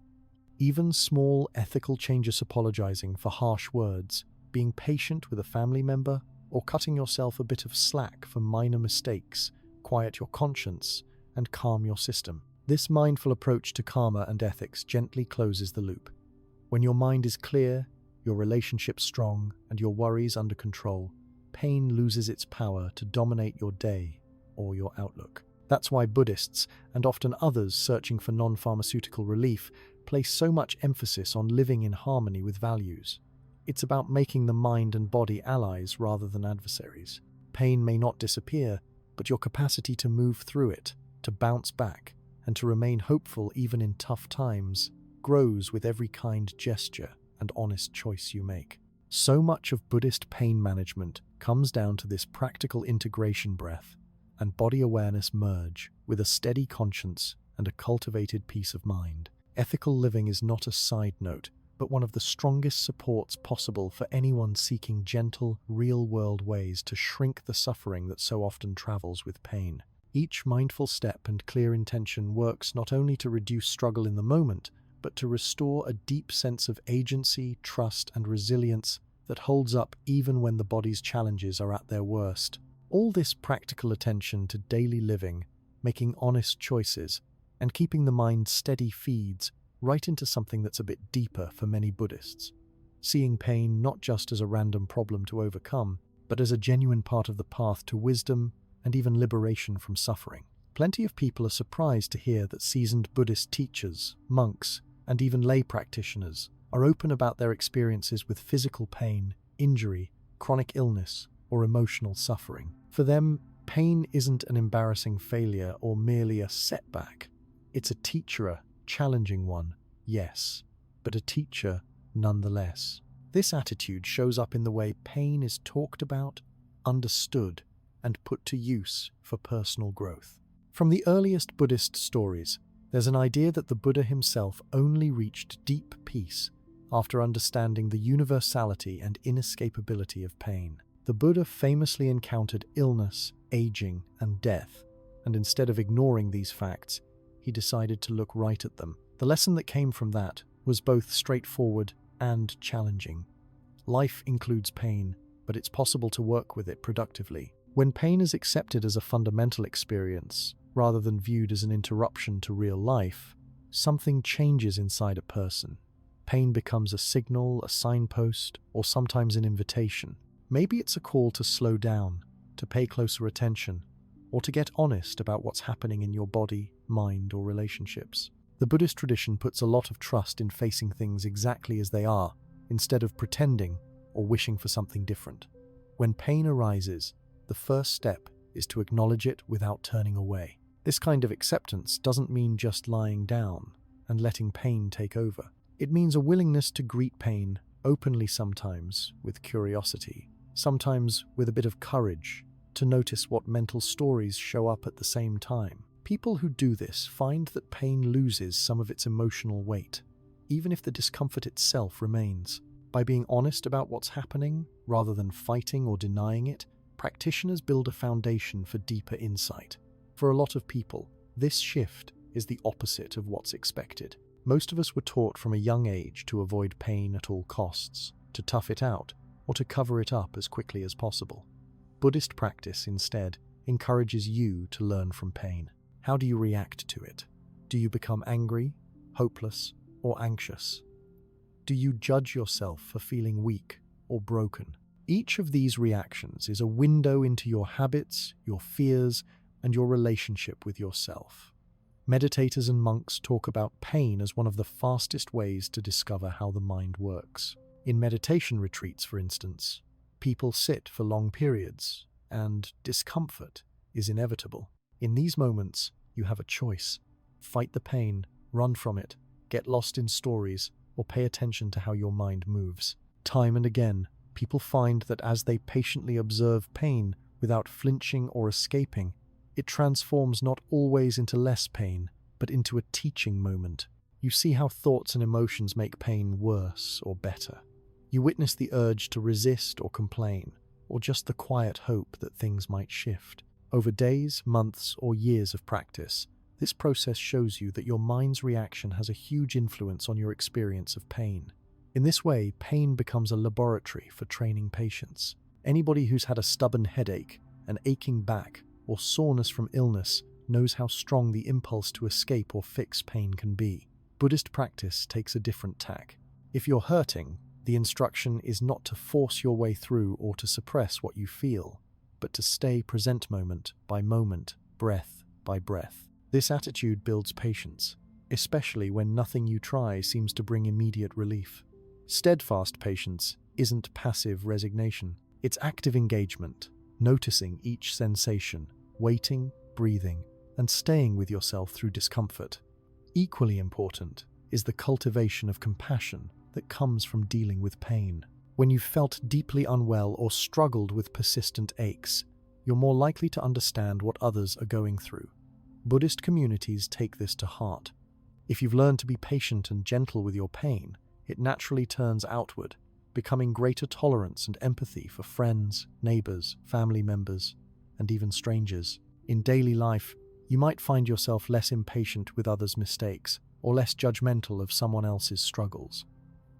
Even small ethical changes, apologizing for harsh words, being patient with a family member, or cutting yourself a bit of slack for minor mistakes, quiet your conscience and calm your system. This mindful approach to karma and ethics gently closes the loop. When your mind is clear, your relationship strong, and your worries under control, pain loses its power to dominate your day or your outlook. That's why Buddhists, and often others searching for non-pharmaceutical relief, place so much emphasis on living in harmony with values. It's about making the mind and body allies rather than adversaries. Pain may not disappear, but your capacity to move through it, to bounce back, and to remain hopeful even in tough times, grows with every kind gesture and honest choice you make. So much of Buddhist pain management comes down to this practical integration. Breath and body awareness merge with a steady conscience and a cultivated peace of mind. Ethical living is not a side note, but one of the strongest supports possible for anyone seeking gentle, real-world ways to shrink the suffering that so often travels with pain. Each mindful step and clear intention works not only to reduce struggle in the moment, but to restore a deep sense of agency, trust, and resilience that holds up even when the body's challenges are at their worst. All this practical attention to daily living, making honest choices, and keeping the mind steady feeds right into something that's a bit deeper for many Buddhists, seeing pain not just as a random problem to overcome, but as a genuine part of the path to wisdom and even liberation from suffering. Plenty of people are surprised to hear that seasoned Buddhist teachers, monks, and even lay practitioners are open about their experiences with physical pain, injury, chronic illness, or emotional suffering. For them, pain isn't an embarrassing failure or merely a setback. It's a teacher, a challenging one, yes, but a teacher nonetheless. This attitude shows up in the way pain is talked about, understood, and put to use for personal growth. From the earliest Buddhist stories, there's an idea that the Buddha himself only reached deep peace after understanding the universality and inescapability of pain. The Buddha famously encountered illness, aging, and death, and instead of ignoring these facts, he decided to look right at them. The lesson that came from that was both straightforward and challenging. Life includes pain, but it's possible to work with it productively. When pain is accepted as a fundamental experience, rather than viewed as an interruption to real life, something changes inside a person. Pain becomes a signal, a signpost, or sometimes an invitation. Maybe it's a call to slow down, to pay closer attention, or to get honest about what's happening in your body, mind, or relationships. The Buddhist tradition puts a lot of trust in facing things exactly as they are, instead of pretending or wishing for something different. When pain arises, the first step is to acknowledge it without turning away. This kind of acceptance doesn't mean just lying down and letting pain take over. It means a willingness to greet pain openly, sometimes with curiosity, sometimes with a bit of courage, to notice what mental stories show up at the same time. People who do this find that pain loses some of its emotional weight, even if the discomfort itself remains. By being honest about what's happening, rather than fighting or denying it, practitioners build a foundation for deeper insight. For a lot of people, this shift is the opposite of what's expected. Most of us were taught from a young age to avoid pain at all costs, to tough it out, or to cover it up as quickly as possible. Buddhist practice, instead, encourages you to learn from pain. How do you react to it? Do you become angry, hopeless, or anxious? Do you judge yourself for feeling weak or broken? Each of these reactions is a window into your habits, your fears, and your relationship with yourself. Meditators and monks talk about pain as one of the fastest ways to discover how the mind works. In meditation retreats, for instance, people sit for long periods, and discomfort is inevitable. In these moments, you have a choice. Fight the pain, run from it, get lost in stories, or pay attention to how your mind moves. Time and again, people find that as they patiently observe pain without flinching or escaping, it transforms not always into less pain, but into a teaching moment. You see how thoughts and emotions make pain worse or better. You witness the urge to resist or complain, or just the quiet hope that things might shift. Over days, months, or years of practice, this process shows you that your mind's reaction has a huge influence on your experience of pain. In this way, pain becomes a laboratory for training patience. Anybody who's had a stubborn headache, an aching back, or soreness from illness knows how strong the impulse to escape or fix pain can be. Buddhist practice takes a different tack. If you're hurting, the instruction is not to force your way through or to suppress what you feel, but to stay present moment by moment, breath by breath. This attitude builds patience, especially when nothing you try seems to bring immediate relief. Steadfast patience isn't passive resignation, it's active engagement, noticing each sensation, waiting, breathing, and staying with yourself through discomfort. Equally important is the cultivation of compassion that comes from dealing with pain. When you've felt deeply unwell or struggled with persistent aches, you're more likely to understand what others are going through. Buddhist communities take this to heart. If you've learned to be patient and gentle with your pain, it naturally turns outward, becoming greater tolerance and empathy for friends, neighbors, family members, and even strangers. In daily life, you might find yourself less impatient with others' mistakes or less judgmental of someone else's struggles.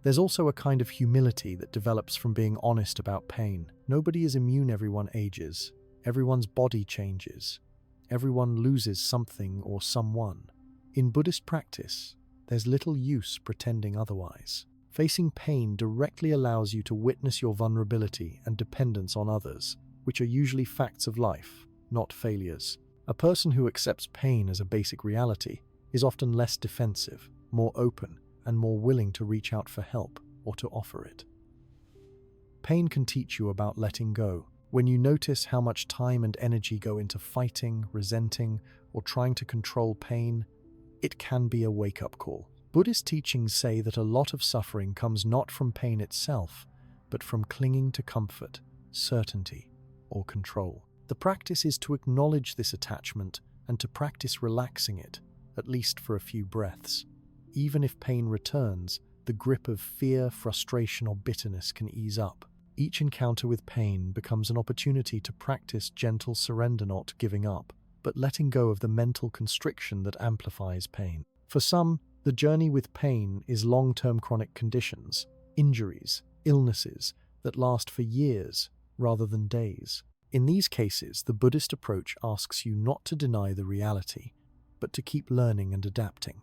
There's also a kind of humility that develops from being honest about pain. Nobody is immune. Everyone ages. Everyone's body changes. Everyone loses something or someone. In Buddhist practice, there's little use pretending otherwise. Facing pain directly allows you to witness your vulnerability and dependence on others, which are usually facts of life, not failures. A person who accepts pain as a basic reality is often less defensive, more open, and more willing to reach out for help or to offer it. Pain can teach you about letting go. When you notice how much time and energy go into fighting, resenting, or trying to control pain, it can be a wake-up call. Buddhist teachings say that a lot of suffering comes not from pain itself, but from clinging to comfort, certainty, or control. The practice is to acknowledge this attachment and to practice relaxing it, at least for a few breaths. Even if pain returns, the grip of fear, frustration, or bitterness can ease up. Each encounter with pain becomes an opportunity to practice gentle surrender, not giving up, but letting go of the mental constriction that amplifies pain. For some, the journey with pain is long-term chronic conditions, injuries, illnesses that last for years rather than days. In these cases, the Buddhist approach asks you not to deny the reality, but to keep learning and adapting.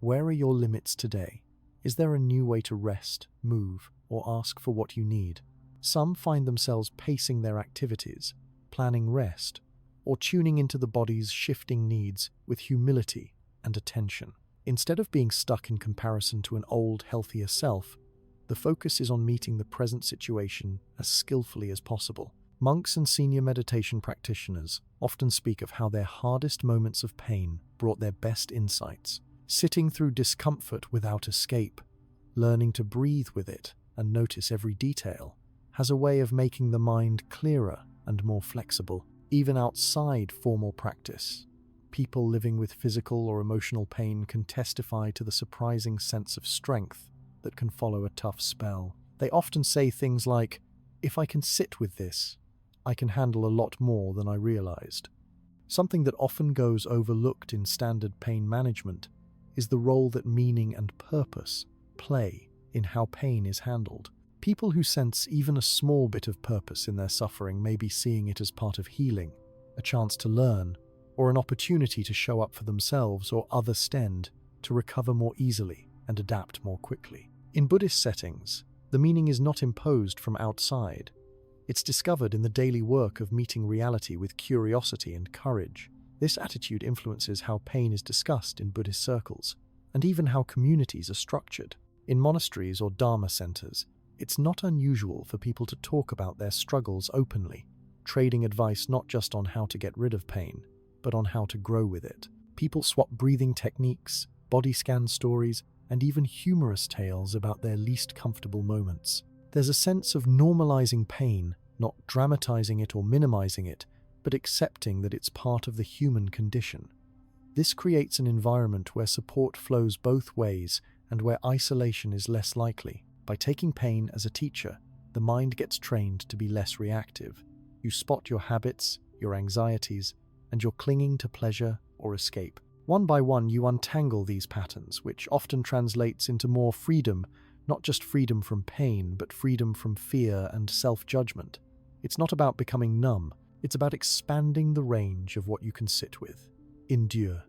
Where are your limits today? Is there a new way to rest, move, or ask for what you need? Some find themselves pacing their activities, planning rest, or tuning into the body's shifting needs with humility and attention. Instead of being stuck in comparison to an old, healthier self, the focus is on meeting the present situation as skillfully as possible. Monks and senior meditation practitioners often speak of how their hardest moments of pain brought their best insights. Sitting through discomfort without escape, learning to breathe with it and notice every detail, has a way of making the mind clearer and more flexible. Even outside formal practice, people living with physical or emotional pain can testify to the surprising sense of strength that can follow a tough spell. They often say things like, "If I can sit with this, I can handle a lot more than I realized." Something that often goes overlooked in standard pain management is the role that meaning and purpose play in how pain is handled. People who sense even a small bit of purpose in their suffering may be seeing it as part of healing, a chance to learn, or an opportunity to show up for themselves or others stand to recover more easily and adapt more quickly. In Buddhist settings, the meaning is not imposed from outside. It's discovered in the daily work of meeting reality with curiosity and courage. This attitude influences how pain is discussed in Buddhist circles, and even how communities are structured. In monasteries or Dharma centers, it's not unusual for people to talk about their struggles openly, trading advice not just on how to get rid of pain, but on how to grow with it. People swap breathing techniques, body scan stories, and even humorous tales about their least comfortable moments. There's a sense of normalizing pain, not dramatizing it or minimizing it, but accepting that it's part of the human condition. This creates an environment where support flows both ways and where isolation is less likely. By taking pain as a teacher, the mind gets trained to be less reactive. You spot your habits, your anxieties, and your clinging to pleasure or escape. One by one, you untangle these patterns, which often translates into more freedom, not just freedom from pain, but freedom from fear and self-judgment. It's not about becoming numb, it's about expanding the range of what you can sit with, endure,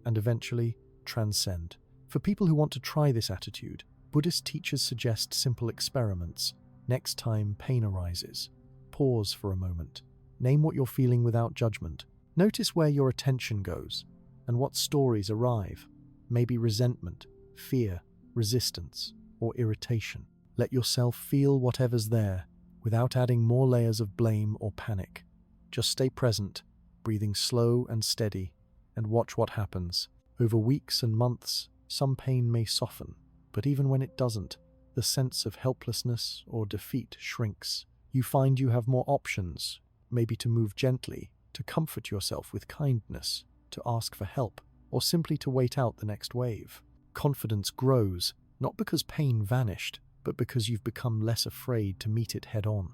and eventually transcend. For people who want to try this attitude, Buddhist teachers suggest simple experiments. Next time pain arises, pause for a moment. Name what you're feeling without judgment. Notice where your attention goes and what stories arrive. Maybe resentment, fear, resistance, or irritation. Let yourself feel whatever's there without adding more layers of blame or panic. Just stay present, breathing slow and steady, and watch what happens. Over weeks and months, some pain may soften, but even when it doesn't, the sense of helplessness or defeat shrinks. You find you have more options, maybe to move gently, to comfort yourself with kindness, to ask for help, or simply to wait out the next wave. Confidence grows, not because pain vanished, but because you've become less afraid to meet it head-on.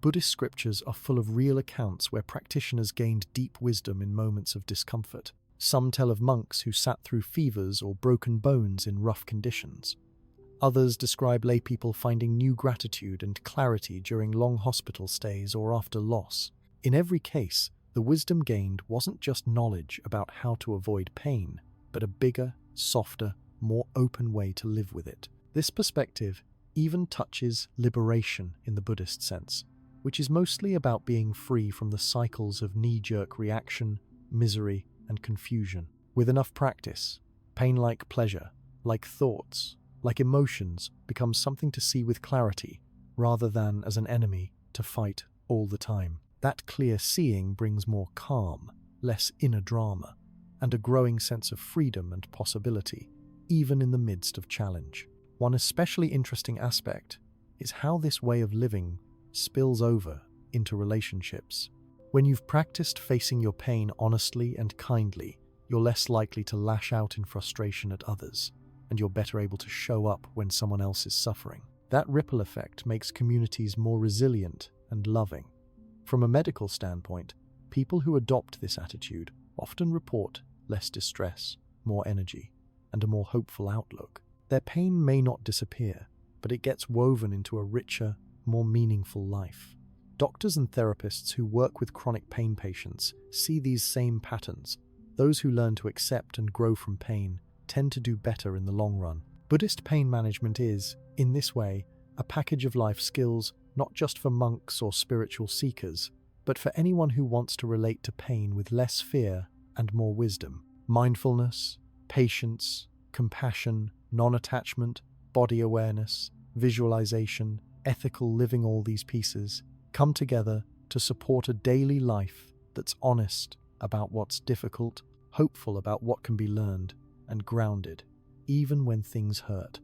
Buddhist scriptures are full of real accounts where practitioners gained deep wisdom in moments of discomfort. Some tell of monks who sat through fevers or broken bones in rough conditions. Others describe laypeople finding new gratitude and clarity during long hospital stays or after loss. In every case, the wisdom gained wasn't just knowledge about how to avoid pain, but a bigger, softer, more open way to live with it. This perspective even touches liberation in the Buddhist sense, which is mostly about being free from the cycles of knee-jerk reaction, misery, and confusion. With enough practice, pain like pleasure, like thoughts, like emotions, becomes something to see with clarity, rather than as an enemy to fight all the time. That clear seeing brings more calm, less inner drama, and a growing sense of freedom and possibility, even in the midst of challenge. One especially interesting aspect is how this way of living spills over into relationships. When you've practiced facing your pain honestly and kindly, you're less likely to lash out in frustration at others, and you're better able to show up when someone else is suffering. That ripple effect makes communities more resilient and loving. From a medical standpoint, people who adopt this attitude often report less distress, more energy, and a more hopeful outlook. Their pain may not disappear, but it gets woven into a richer, more meaningful life. Doctors and therapists who work with chronic pain patients see these same patterns. Those who learn to accept and grow from pain tend to do better in the long run. Buddhist pain management is, in this way, a package of life skills not just for monks or spiritual seekers, but for anyone who wants to relate to pain with less fear and more wisdom. Mindfulness, patience, compassion, non-attachment, body awareness, visualization, ethical living, all these pieces come together to support a daily life that's honest about what's difficult, hopeful about what can be learned, and grounded, even when things hurt.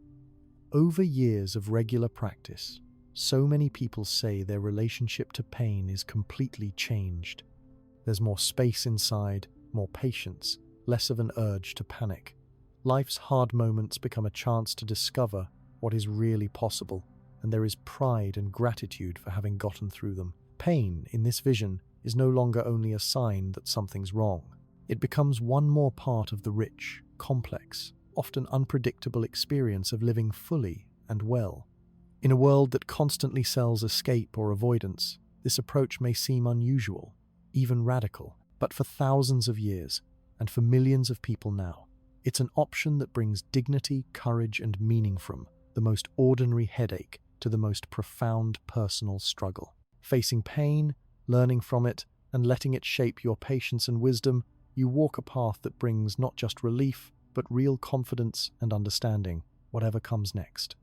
Over years of regular practice, so many people say their relationship to pain is completely changed. There's more space inside, more patience, less of an urge to panic. Life's hard moments become a chance to discover what is really possible, and there is pride and gratitude for having gotten through them. Pain, in this vision, is no longer only a sign that something's wrong. It becomes one more part of the rich, complex, often unpredictable experience of living fully and well. In a world that constantly sells escape or avoidance, this approach may seem unusual, even radical, but for thousands of years, and for millions of people now, it's an option that brings dignity, courage, and meaning from the most ordinary headache to the most profound personal struggle. Facing pain, learning from it, and letting it shape your patience and wisdom, you walk a path that brings not just relief, but real confidence and understanding, whatever comes next.